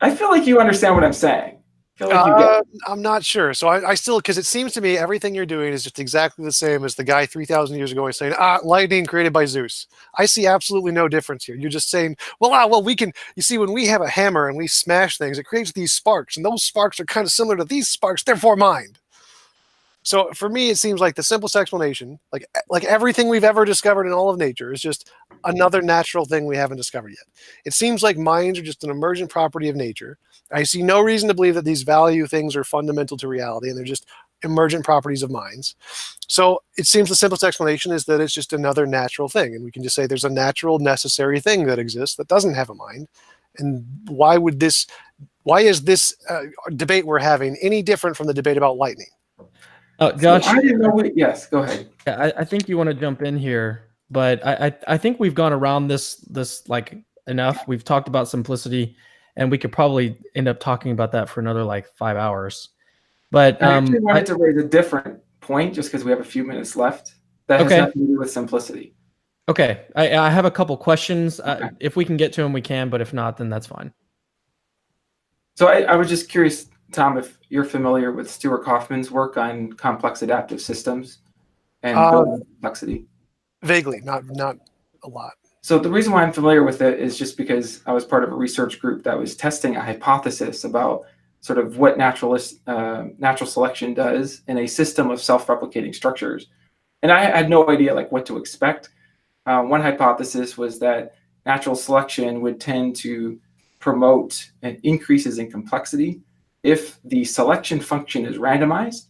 I feel like you understand what I'm saying. I feel like you get it. I'm not sure. So I still, because it seems to me everything you're doing is just exactly the same as the guy 3,000 years ago saying, lightning created by Zeus. I see absolutely no difference here. You're just saying, well, we can, you see, when we have a hammer and we smash things, it creates these sparks, and those sparks are kind of similar to these sparks, therefore mind. So for me, it seems like the simplest explanation, like everything we've ever discovered in all of nature, is just another natural thing we haven't discovered yet. It seems like minds are just an emergent property of nature. I see no reason to believe that these value things are fundamental to reality, and they're just emergent properties of minds. So it seems the simplest explanation is that it's just another natural thing, and we can just say there's a natural, necessary thing that exists that doesn't have a mind. And why is this debate we're having any different from the debate about lightning? Josh, I didn't know. Yes, go ahead. I think you want to jump in here, but I think we've gone around this like enough. We've talked about simplicity, and we could probably end up talking about that for another like 5 hours. But I actually wanted to raise a different point just because we have a few minutes left that has nothing to do with simplicity. Okay, I have a couple questions. If we can get to them, we can, but if not, then that's fine. So I was just curious, Tom, if you're familiar with Stuart Kaufman's work on complex adaptive systems and building complexity. Vaguely, not a lot. So the reason why I'm familiar with it is just because I was part of a research group that was testing a hypothesis about sort of what natural selection does in a system of self-replicating structures. And I had no idea like what to expect. One hypothesis was that natural selection would tend to promote increases in complexity if the selection function is randomized.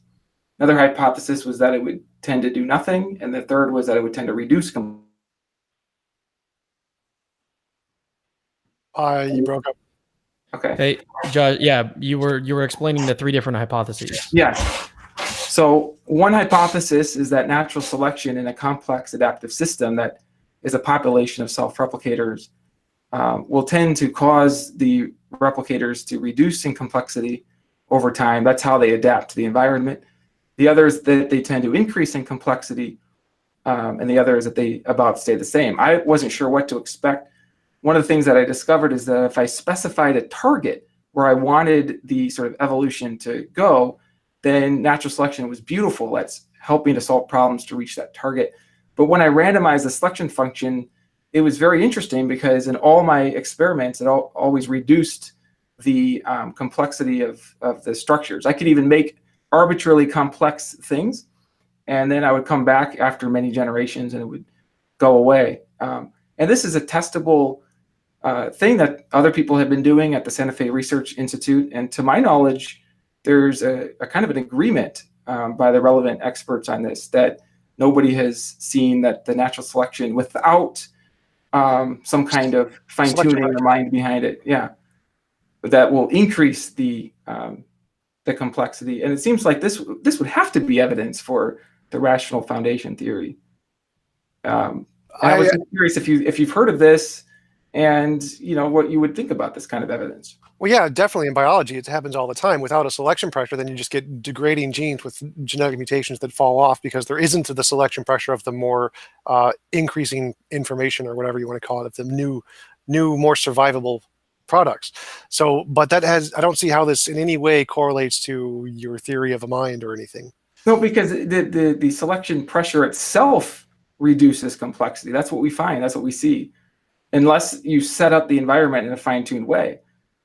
Another hypothesis was that it would tend to do nothing. And the third was that it would tend to reduce complexity. You broke up. Okay. Hey, Josh, yeah, you were explaining the 3 different hypotheses. Yes. So one hypothesis is that natural selection in a complex adaptive system that is a population of self-replicators will tend to cause the replicators to reduce in complexity over time. That's how they adapt to the environment. The other is that they tend to increase in complexity, and the other is that they about stay the same. I wasn't sure what to expect. One of the things that I discovered is that if I specified a target where I wanted the sort of evolution to go, then natural selection was beautiful at helping to solve problems to reach that target. But when I randomized the selection function, it was very interesting because in all my experiments, it always reduced the complexity of the structures. I could even make arbitrarily complex things, and then I would come back after many generations and it would go away. And this is a testable thing that other people have been doing at the Santa Fe Research Institute. And to my knowledge, there's a kind of an agreement by the relevant experts on this that nobody has seen that the natural selection without some kind of fine-tuning in the mind behind it, that will increase the complexity. And it seems like this would have to be evidence for the rational foundation theory. I was curious if you've heard of this, and what you would think about this kind of evidence. Well, yeah, definitely. In biology, it happens all the time. Without a selection pressure, then you just get degrading genes with genetic mutations that fall off because there isn't the selection pressure of the more increasing information, or whatever you want to call it, of the new, more survivable products. So, but I don't see how this in any way correlates to your theory of a mind or anything. No, because the selection pressure itself reduces complexity. That's what we find. That's what we see. Unless you set up the environment in a fine-tuned way.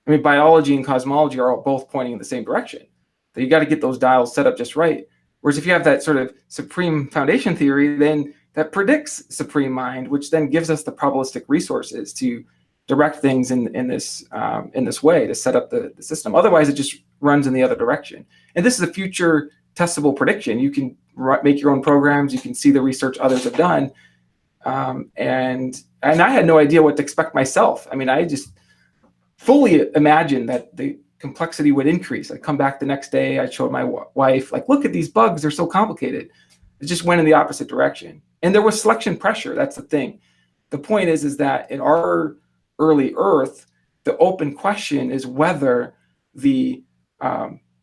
I mean, biology and cosmology are all both pointing in the same direction. So you got to get those dials set up just right. Whereas if you have that sort of supreme foundation theory, then that predicts supreme mind, which then gives us the probabilistic resources to direct things in this way to set up the system. Otherwise, it just runs in the other direction. And this is a future testable prediction. You can make your own programs. You can see the research others have done. And I had no idea what to expect myself. I mean, I just fully imagined that the complexity would increase. I'd come back the next day. I showed my wife, like, look at these bugs. They're so complicated. It just went in the opposite direction. And there was selection pressure. That's the thing. The point is that in our early Earth, the open question is whether the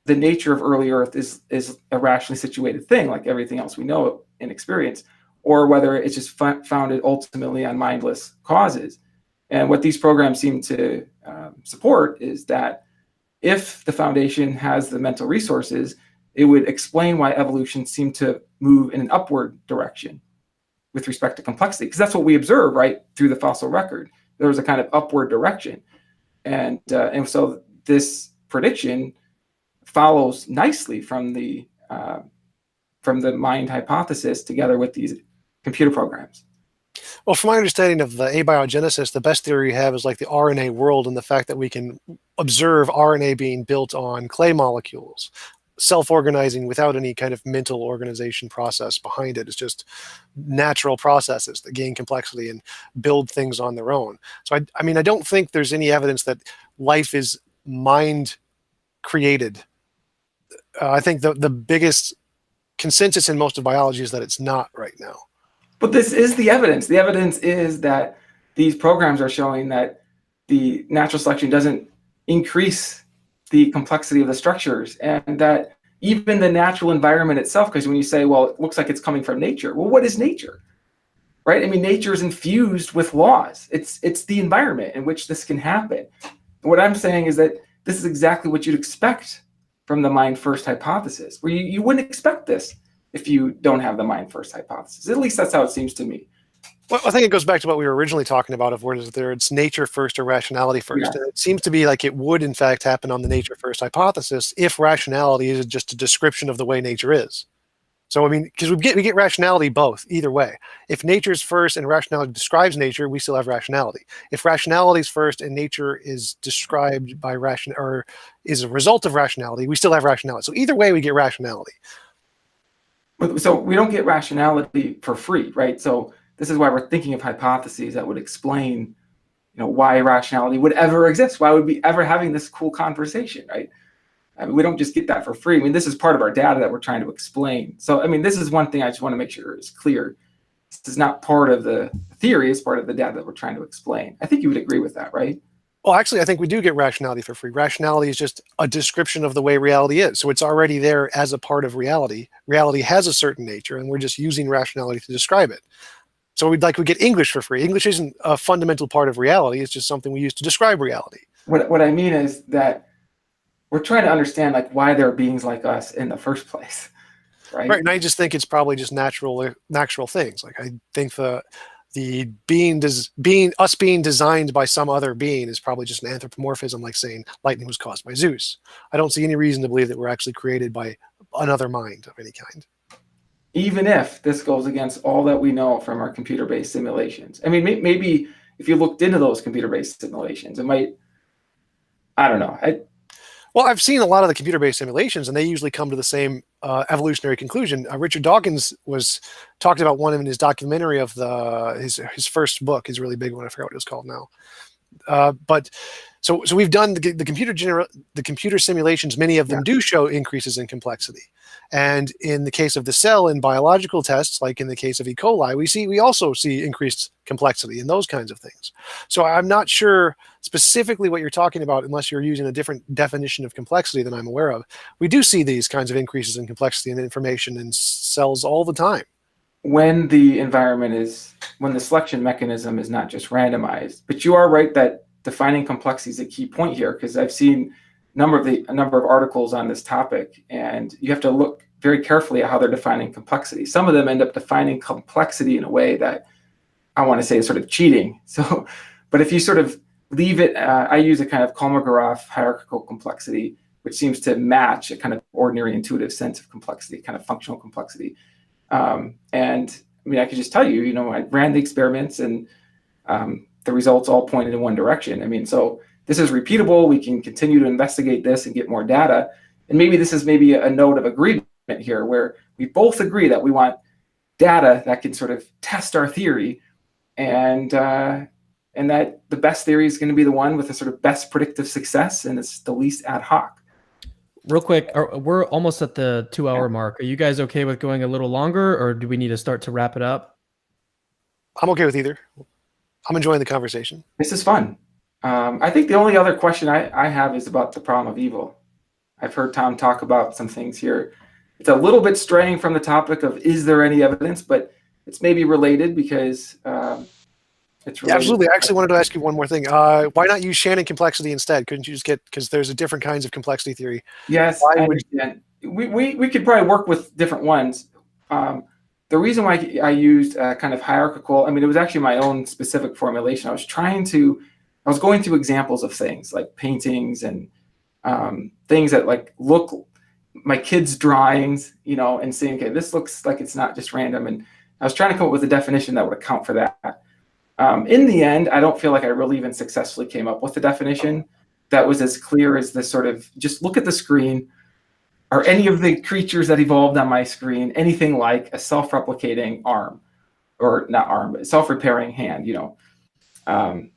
nature of early Earth is a rationally situated thing, like everything else we know and experience, or whether it's just founded ultimately on mindless causes. And what these programs seem to support is that if the foundation has the mental resources, it would explain why evolution seemed to move in an upward direction with respect to complexity, because that's what we observe right through the fossil record. There was a kind of upward direction. And so this prediction follows nicely from the from the mind hypothesis together with these computer programs? Well, from my understanding of the abiogenesis, the best theory we have is like the RNA world, and the fact that we can observe RNA being built on clay molecules, self-organizing without any kind of mental organization process behind it. It's just natural processes that gain complexity and build things on their own. So I mean, I don't think there's any evidence that life is mind created. I think the biggest consensus in most of biology is that it's not right now. But this is the evidence. The evidence is that these programs are showing that the natural selection doesn't increase the complexity of the structures, and that even the natural environment itself, because when you say, well, it looks like it's coming from nature, well, what is nature? Right? I mean, nature is infused with laws. It's the environment in which this can happen. And what I'm saying is that this is exactly what you'd expect from the mind first hypothesis, where you wouldn't expect this if you don't have the mind first hypothesis. At least that's how it seems to me. Well, I think it goes back to what we were originally talking about, of whether it's nature first or rationality first. Yeah. And it seems to be like it would, in fact, happen on the nature first hypothesis if rationality is just a description of the way nature is. So, I mean, because we get rationality both, either way. If nature's first and rationality describes nature, we still have rationality. If rationality is first and nature is described by or is a result of rationality, we still have rationality. So either way, we get rationality. So we don't get rationality for free, right? So this is why we're thinking of hypotheses that would explain, why rationality would ever exist. Why would we ever having this cool conversation, right? I mean, we don't just get that for free. I mean, this is part of our data that we're trying to explain. So, I mean, this is one thing I just want to make sure is clear. This is not part of the theory, it's part of the data that we're trying to explain. I think you would agree with that, right? Well, actually, I think we do get rationality for free. Rationality is just a description of the way reality is. So it's already there as a part of reality. Reality has a certain nature, and we're just using rationality to describe it. So we get English for free. English isn't a fundamental part of reality. It's just something we use to describe reality. What I mean is that we're trying to understand why there are beings like us in the first place, right? Right, and I just think it's probably just natural things. Like, I think us being designed by some other being is probably just an anthropomorphism, like saying lightning was caused by Zeus. I don't see any reason to believe that we're actually created by another mind of any kind. Even if this goes against all that we know from our computer-based simulations. I mean, maybe if you looked into those computer-based simulations, it might, I don't know. Well, I've seen a lot of the computer-based simulations, and they usually come to the same evolutionary conclusion. Richard Dawkins talked about one in his documentary of his first book, his really big one. I forgot what it was called now. But so we've done the computer simulations. Many of them do show increases in complexity, and in the case of the cell in biological tests, like in the case of E. coli, we also see increased complexity and those kinds of things. So I'm not sure specifically what you're talking about, unless you're using a different definition of complexity than I'm aware of. We do see these kinds of increases in complexity and information in cells all the time. When the selection mechanism is not just randomized. But you are right that defining complexity is a key point here, because I've seen a number of articles on this topic, and you have to look very carefully at how they're defining complexity. Some of them end up defining complexity in a way that I want to say is sort of cheating. So, but if you sort of leave it, I use a kind of Kolmogorov hierarchical complexity, which seems to match a kind of ordinary intuitive sense of complexity, kind of functional complexity. And I mean, I could just tell you, I ran the experiments, and the results all pointed in one direction. I mean, so this is repeatable. We can continue to investigate this and get more data. And maybe this is a note of agreement here, where we both agree that we want data that can sort of test our theory, and that the best theory is going to be the one with the sort of best predictive success, and it's the least ad hoc. Real quick, we're almost at the 2-hour mark. Are you guys okay with going a little longer, or do we need to start to wrap it up? I'm okay with either. I'm enjoying the conversation. This is fun. I think the only other question I have is about the problem of evil. I've heard Tom talk about some things here. It's a little bit straying from the topic of is there any evidence, but it's maybe related because it's related. Yeah, absolutely. I actually wanted to ask you one more thing. Why not use Shannon complexity instead? Couldn't you just because there's a different kinds of complexity theory. Yes, I understand. We could probably work with different ones. The reason why I used kind of hierarchical, I mean, it was actually my own specific formulation. I was going through examples of things like paintings and things that look my kids' drawings, and saying, okay, this looks like it's not just random. And I was trying to come up with a definition that would account for that. In the end, I don't feel like I really even successfully came up with a definition that was as clear as this sort of, just look at the screen. Are any of the creatures that evolved on my screen anything like a self-replicating arm? Or not arm, but self-repairing hand, And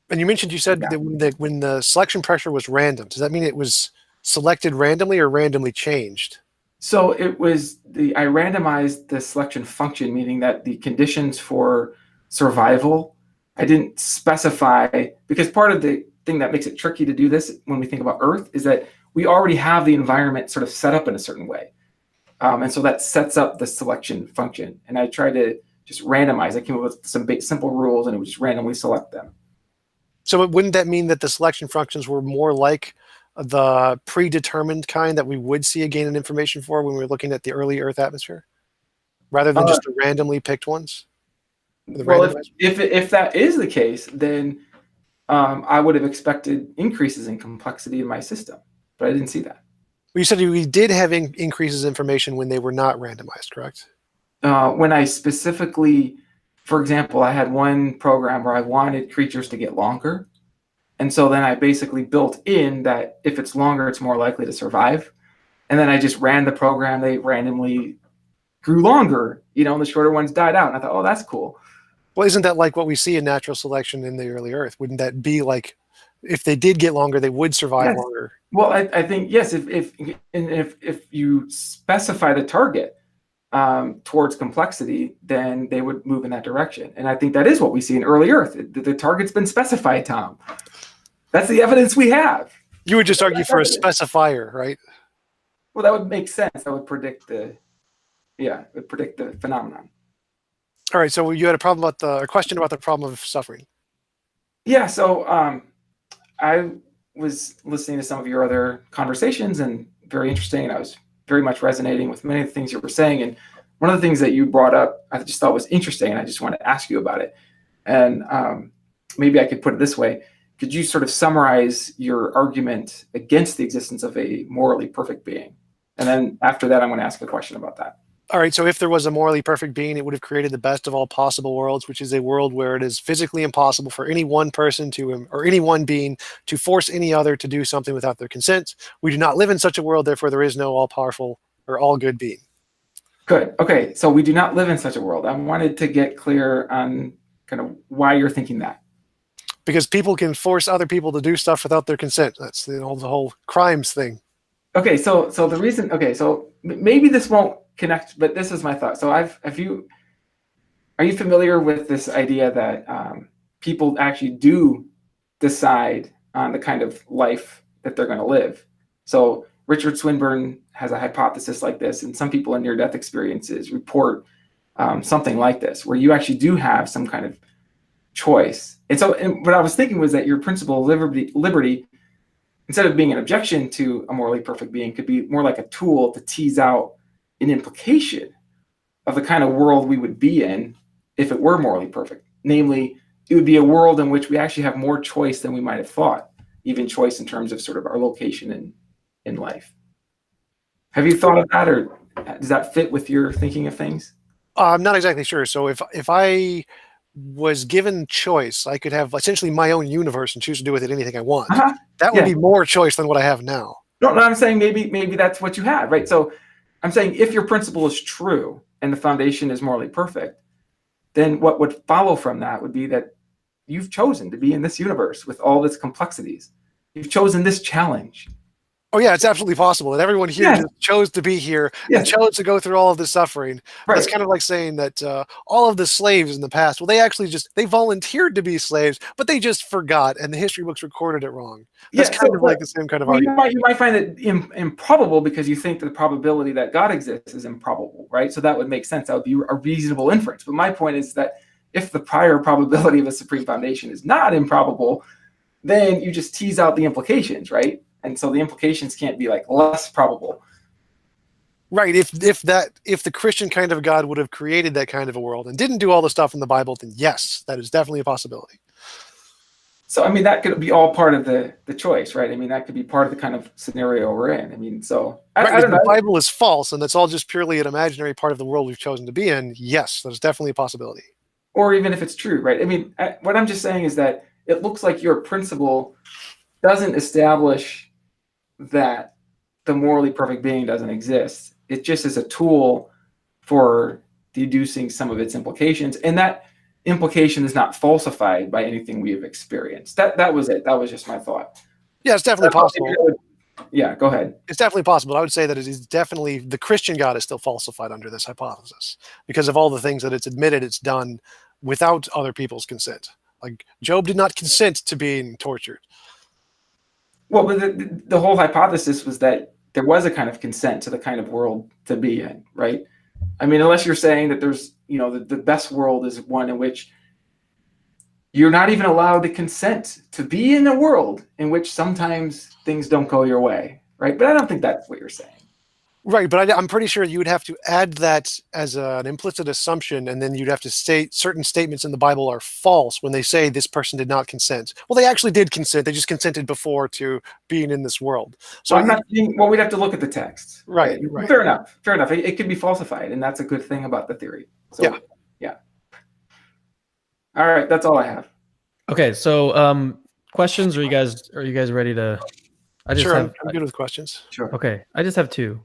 you mentioned, you said that when the selection pressure was random, does that mean it was selected randomly or randomly changed? So it was I randomized the selection function, meaning that the conditions for survival, I didn't specify, because part of the thing that makes it tricky to do this when we think about Earth is that we already have the environment sort of set up in a certain way. And so that sets up the selection function. And I tried to just randomize. I came up with some simple rules, and it would just randomly select them. So wouldn't that mean that the selection functions were more like the predetermined kind that we would see a gain in information for when we were looking at the early Earth atmosphere, rather than just the randomly picked ones? Well, if that is the case, then I would have expected increases in complexity in my system, but I didn't see that. Well, you said we did have increases in information when they were not randomized, correct? When I specifically, for example, I had one program where I wanted creatures to get longer. And so then I basically built in that if it's longer, it's more likely to survive. And then I just ran the program. They randomly grew longer, and the shorter ones died out. And I thought, oh, that's cool. Well, isn't that like what we see in natural selection in the early Earth? Wouldn't that be like, if they did get longer, they would survive longer? Well, I think, yes, if you specify the target towards complexity, then they would move in that direction. And I think that is what we see in early Earth. The target's been specified, Tom. That's the evidence we have. You would just argue for a specifier, right? Well, that would make sense. That would predict the phenomenon. All right. So you had a question about the problem of suffering. Yeah. So I was listening to some of your other conversations, and very interesting. And I was very much resonating with many of the things you were saying. And one of the things that you brought up, I just thought was interesting, and I just wanted to ask you about it. And maybe I could put it this way. Could you sort of summarize your argument against the existence of a morally perfect being? And then after that, I'm going to ask a question about that. All right. So if there was a morally perfect being, it would have created the best of all possible worlds, which is a world where it is physically impossible for any one person or any one being to force any other to do something without their consent. We do not live in such a world. Therefore, there is no all-powerful or all-good being. Good. Okay. So we do not live in such a world. I wanted to get clear on kind of why you're thinking that. Because people can force other people to do stuff without their consent. That's the whole crimes thing. Okay. So the reason. Okay. So maybe this won't connect, but this is my thought. So are you familiar with this idea that people actually do decide on the kind of life that they're going to live? So Richard Swinburne has a hypothesis like this, and some people in near-death experiences report something like this, where you actually do have some kind of choice. And so what I was thinking was that your principle of liberty, instead of being an objection to a morally perfect being, could be more like a tool to tease out an implication of the kind of world we would be in if it were morally perfect. Namely, it would be a world in which we actually have more choice than we might have thought, even choice in terms of sort of our location in life. Have you thought of that, or does that fit with your thinking of things? I'm not exactly sure. So if I was given choice, I could have essentially my own universe and choose to do with it anything I want. That would be more choice than what I have now. No, I'm saying maybe that's what you have, right? So I'm saying if your principle is true and the foundation is morally perfect, then what would follow from that would be that you've chosen to be in this universe with all its complexities. You've chosen this challenge. Oh, yeah, it's absolutely possible that everyone here just chose to be here and chose to go through all of this suffering. Right. It's kind of like saying that all of the slaves in the past, well, they volunteered to be slaves, but they just forgot, and the history books recorded it wrong. That's kind of like the same kind of argument. You might find it improbable because you think that the probability that God exists is improbable, right? So that would make sense. That would be a reasonable inference. But my point is that if the prior probability of a supreme foundation is not improbable, then you just tease out the implications, right? And so the implications can't be like less probable. Right. If the Christian kind of God would have created that kind of a world and didn't do all the stuff in the Bible, then yes, that is definitely a possibility. So, I mean, that could be all part of the choice, right? I mean, that could be part of the kind of scenario we're in. I mean, so I don't know. The Bible is false, and that's all just purely an imaginary part of the world we've chosen to be in. Yes, there's definitely a possibility. Or even if it's true, right? I mean, what I'm just saying is that it looks like your principle doesn't establish that the morally perfect being doesn't exist. It just is a tool for deducing some of its implications, and that implication is not falsified by anything we have experienced. That was it. That was just my thought. Yeah, it's definitely possible. Yeah, go ahead. It's definitely possible. I would say that it is definitely the Christian God is still falsified under this hypothesis because of all the things that it's admitted it's done without other people's consent. Like Job did not consent to being tortured. Well, but the whole hypothesis was that there was a kind of consent to the kind of world to be in, right? I mean, unless you're saying that there's, the best world is one in which you're not even allowed to consent to be in a world in which sometimes things don't go your way, right? But I don't think that's what you're saying. Right, but I'm pretty sure you would have to add that as an implicit assumption, and then you'd have to state certain statements in the Bible are false when they say this person did not consent. Well, they actually did consent. They just consented before to being in this world. So I'm not saying, well, we'd have to look at the text. Right. Fair enough. It could be falsified, and that's a good thing about the theory. So, yeah. All right, that's all I have. Okay, so questions? Are you guys ready to? I'm good with questions. Sure. Okay, I just have two.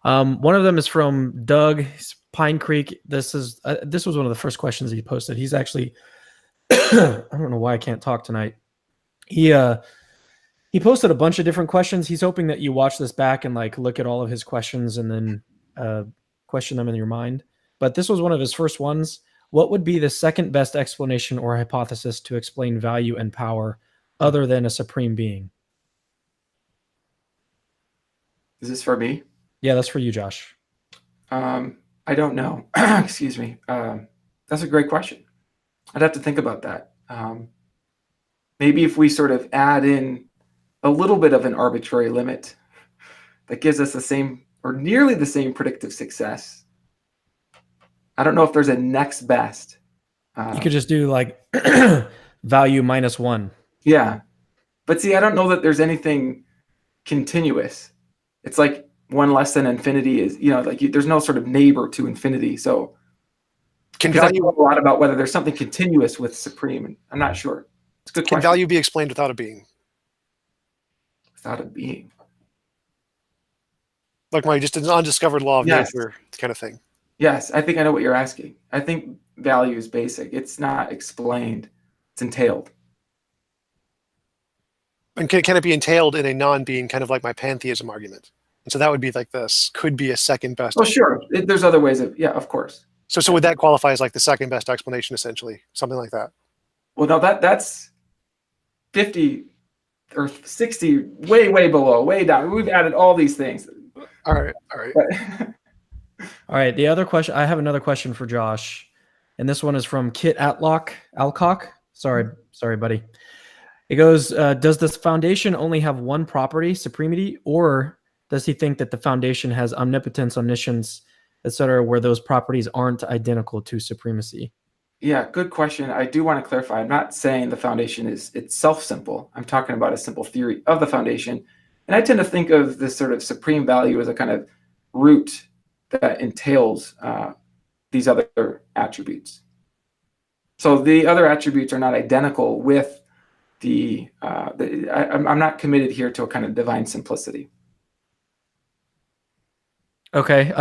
One of them is from Doug Pine Creek. This was one of the first questions he posted. He's actually I don't know why I can't talk tonight. He posted a bunch of different questions. He's hoping that you watch this back and like look at all of his questions and then question them in your mind. But this was one of his first ones. What would be the second best explanation or hypothesis to explain value and power other than a supreme being? Is this for me? Yeah, that's for you, Josh. I don't know. Excuse me. That's a great question. I'd have to think about that. Maybe if we sort of add in a little bit of an arbitrary limit that gives us the same or nearly the same predictive success. I don't know if there's a next best. You could just do like value -1. Yeah. But see, I don't know that there's anything continuous. It's like 1 less than infinity is, there's no sort of neighbor to infinity. So can value a lot about whether there's something continuous with supreme. I'm not sure. It's a good question. Can value be explained without a being? Without a being? Like just an undiscovered law of nature kind of thing. Yes, I think I know what you're asking. I think value is basic. It's not explained. It's entailed. And can it be entailed in a non-being, kind of like my pantheism argument? And so that would be like this, could be a second best. Oh, sure. There's other ways of, of course. So would that qualify as like the second best explanation, essentially? Something like that? Well, no, that's 50 or 60, way below, way down. We've added all these things. All right. All right. The other question, I have another question for Josh. And this one is from Kit Alcock. Sorry, buddy. It goes, does this foundation only have one property, supremacy, or does he think that the foundation has omnipotence, omniscience, etc., where those properties aren't identical to supremacy? Yeah, good question. I do want to clarify. I'm not saying the foundation is itself simple. I'm talking about a simple theory of the foundation. And I tend to think of this sort of supreme value as a kind of root that entails these other attributes. So the other attributes are not identical with I'm not committed here to a kind of divine simplicity. Okay.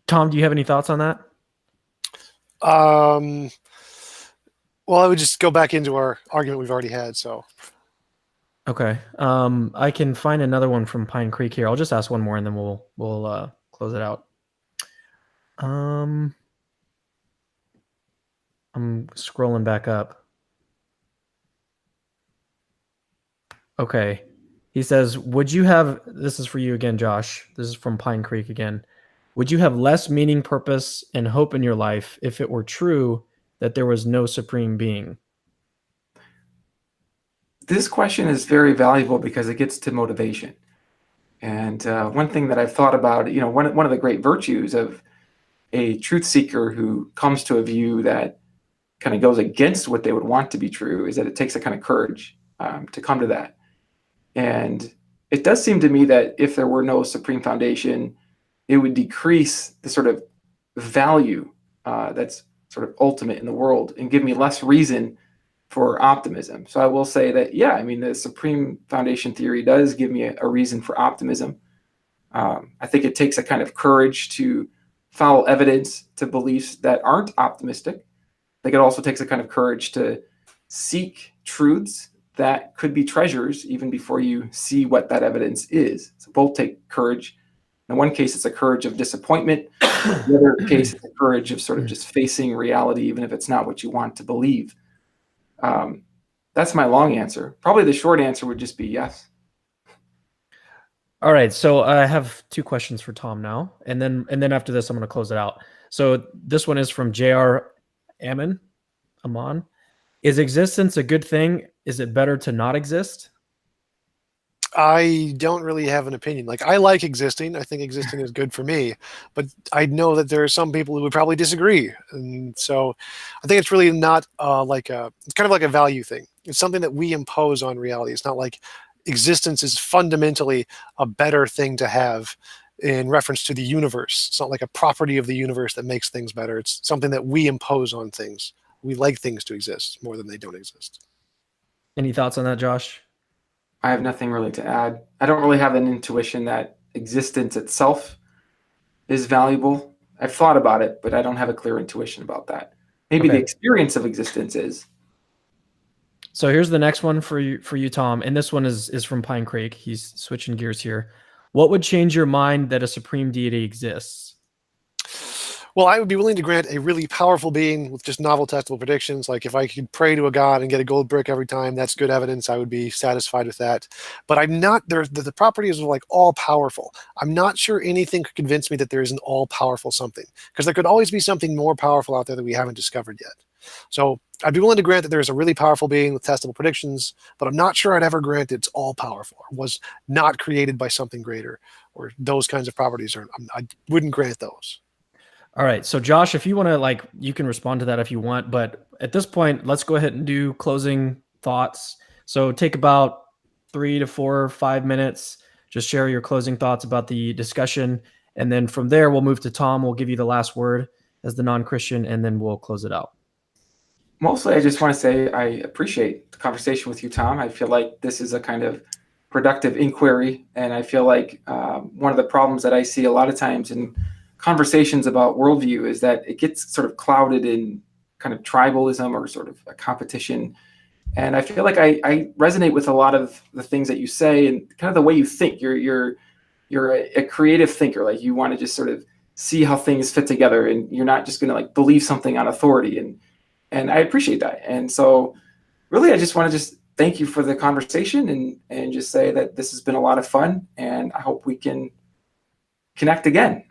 Tom, do you have any thoughts on that? Well, I would just go back into our argument we've already had. So, okay. I can find another one from Pine Creek here. I'll just ask one more, and then we'll close it out. I'm scrolling back up. Okay. He says, this is for you again, Josh. This is from Pine Creek again. Would you have less meaning, purpose, and hope in your life if it were true that there was no supreme being? This question is very valuable because it gets to motivation. And one thing that I've thought about, one of the great virtues of a truth seeker who comes to a view that kind of goes against what they would want to be true is that it takes a kind of courage to come to that. And it does seem to me that if there were no supreme foundation, it would decrease the sort of value that's sort of ultimate in the world and give me less reason for optimism. So I will say that, yeah, I mean, the supreme foundation theory does give me a reason for optimism. I think it takes a kind of courage to follow evidence to beliefs that aren't optimistic. I think it also takes a kind of courage to seek truths that could be treasures even before you see what that evidence is. So both take courage. In one case, it's a courage of disappointment. In the other case, it's a courage of sort of just facing reality, even if it's not what you want to believe. That's my long answer. Probably the short answer would just be yes. All right, so I have 2 questions for Tom now, and then after this, I'm going to close it out. So this one is from J.R. Amon. Is existence a good thing? Is it better to not exist? I don't really have an opinion. Like, I like existing. I think existing is good for me, but I know that there are some people who would probably disagree. And so I think it's really not it's kind of like a value thing. It's something that we impose on reality. It's not like existence is fundamentally a better thing to have in reference to the universe. It's not like a property of the universe that makes things better. It's something that we impose on things. We like things to exist more than they don't exist. Any thoughts on that, Josh? I have nothing really to add. I don't really have an intuition that existence itself is valuable. I've thought about it, but I don't have a clear intuition about that. Maybe the experience of existence is. So here's the next one for you, Tom. And this one is from Pine Creek. He's switching gears here. What would change your mind that a supreme deity exists? Well, I would be willing to grant a really powerful being with just novel testable predictions. Like if I could pray to a god and get a gold brick every time, that's good evidence. I would be satisfied with that. But I'm not, the properties of like all powerful. I'm not sure anything could convince me that there is an all powerful something, because there could always be something more powerful out there that we haven't discovered yet. So I'd be willing to grant that there's a really powerful being with testable predictions, but I'm not sure I'd ever grant it's all powerful or was not created by something greater, or those kinds of properties. I wouldn't grant those. All right. So Josh, if you want to, you can respond to that if you want, but at this point, let's go ahead and do closing thoughts. So take about 3 to 4 or 5 minutes. Just share your closing thoughts about the discussion. And then from there, we'll move to Tom. We'll give you the last word as the non-Christian, and then we'll close it out. Mostly, I just want to say I appreciate the conversation with you, Tom. I feel like this is a kind of productive inquiry. And I feel like one of the problems that I see a lot of times in conversations about worldview is that it gets sort of clouded in kind of tribalism or sort of a competition. And I feel like I resonate with a lot of the things that you say and kind of the way you think. You're a creative thinker. Like you want to just sort of see how things fit together, and you're not just going to believe something on authority. And I appreciate that. And so really, I just want to just thank you for the conversation and just say that this has been a lot of fun, and I hope we can connect again.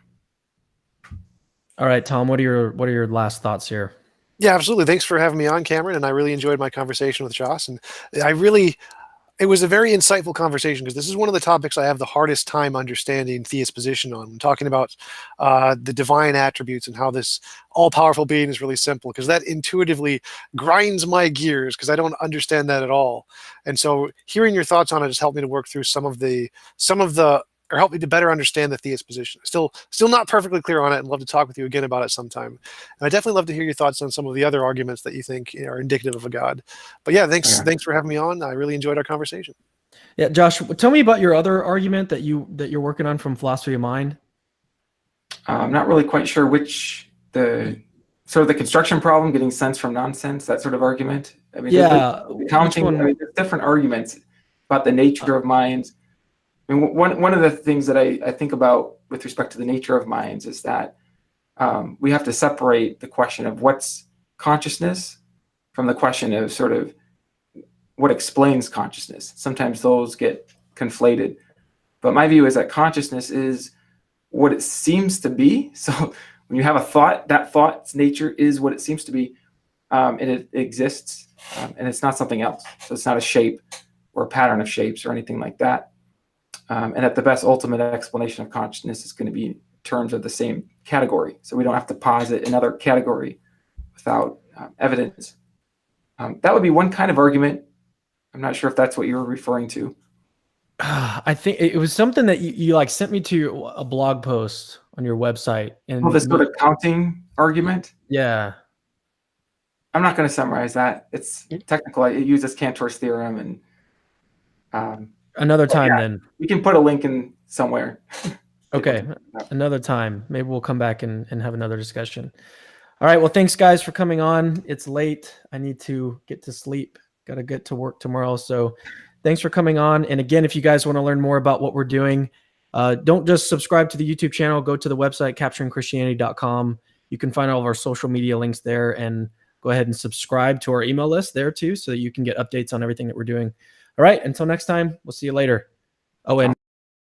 All right, Tom, what are your last thoughts here? Yeah, absolutely. Thanks for having me on, Cameron. And I really enjoyed my conversation with Josh. And it was a very insightful conversation, because this is one of the topics I have the hardest time understanding theist position on. I'm talking about the divine attributes and how this all-powerful being is really simple, because that intuitively grinds my gears, because I don't understand that at all. And so hearing your thoughts on it has helped me to work through or help me to better understand the theist position. Still not perfectly clear on it, and love to talk with you again about it sometime. And I definitely love to hear your thoughts on some of the other arguments that you think are indicative of a god. But yeah, thanks for having me on. I really enjoyed our conversation. Yeah, Josh, tell me about your other argument that you're working on from Philosophy of Mind. I'm not really quite sure the construction problem, getting sense from nonsense, that sort of argument. I mean, the counting, there's different arguments about the nature of minds. I mean, one of the things that I think about with respect to the nature of minds is that we have to separate the question of what's consciousness from the question of sort of what explains consciousness. Sometimes those get conflated. But my view is that consciousness is what it seems to be. So when you have a thought, that thought's nature is what it seems to be, and it exists, and it's not something else. So it's not a shape or a pattern of shapes or anything like that. And that the best ultimate explanation of consciousness is going to be in terms of the same category. So we don't have to posit another category without evidence. That would be one kind of argument. I'm not sure if that's what you were referring to. I think it was something that you like sent me to a blog post on your website. And this sort of counting argument? Yeah. I'm not going to summarize that. It's technical. It uses Cantor's theorem, and another time then. We can put a link in somewhere. Okay, another time. Maybe we'll come back and have another discussion. All right, well, thanks, guys, for coming on. It's late. I need to get to sleep. Got to get to work tomorrow. So thanks for coming on. And again, if you guys want to learn more about what we're doing, don't just subscribe to the YouTube channel. Go to the website, capturingchristianity.com. You can find all of our social media links there, and go ahead and subscribe to our email list there too, so that you can get updates on everything that we're doing. All right, until next time, we'll see you later. Oh, and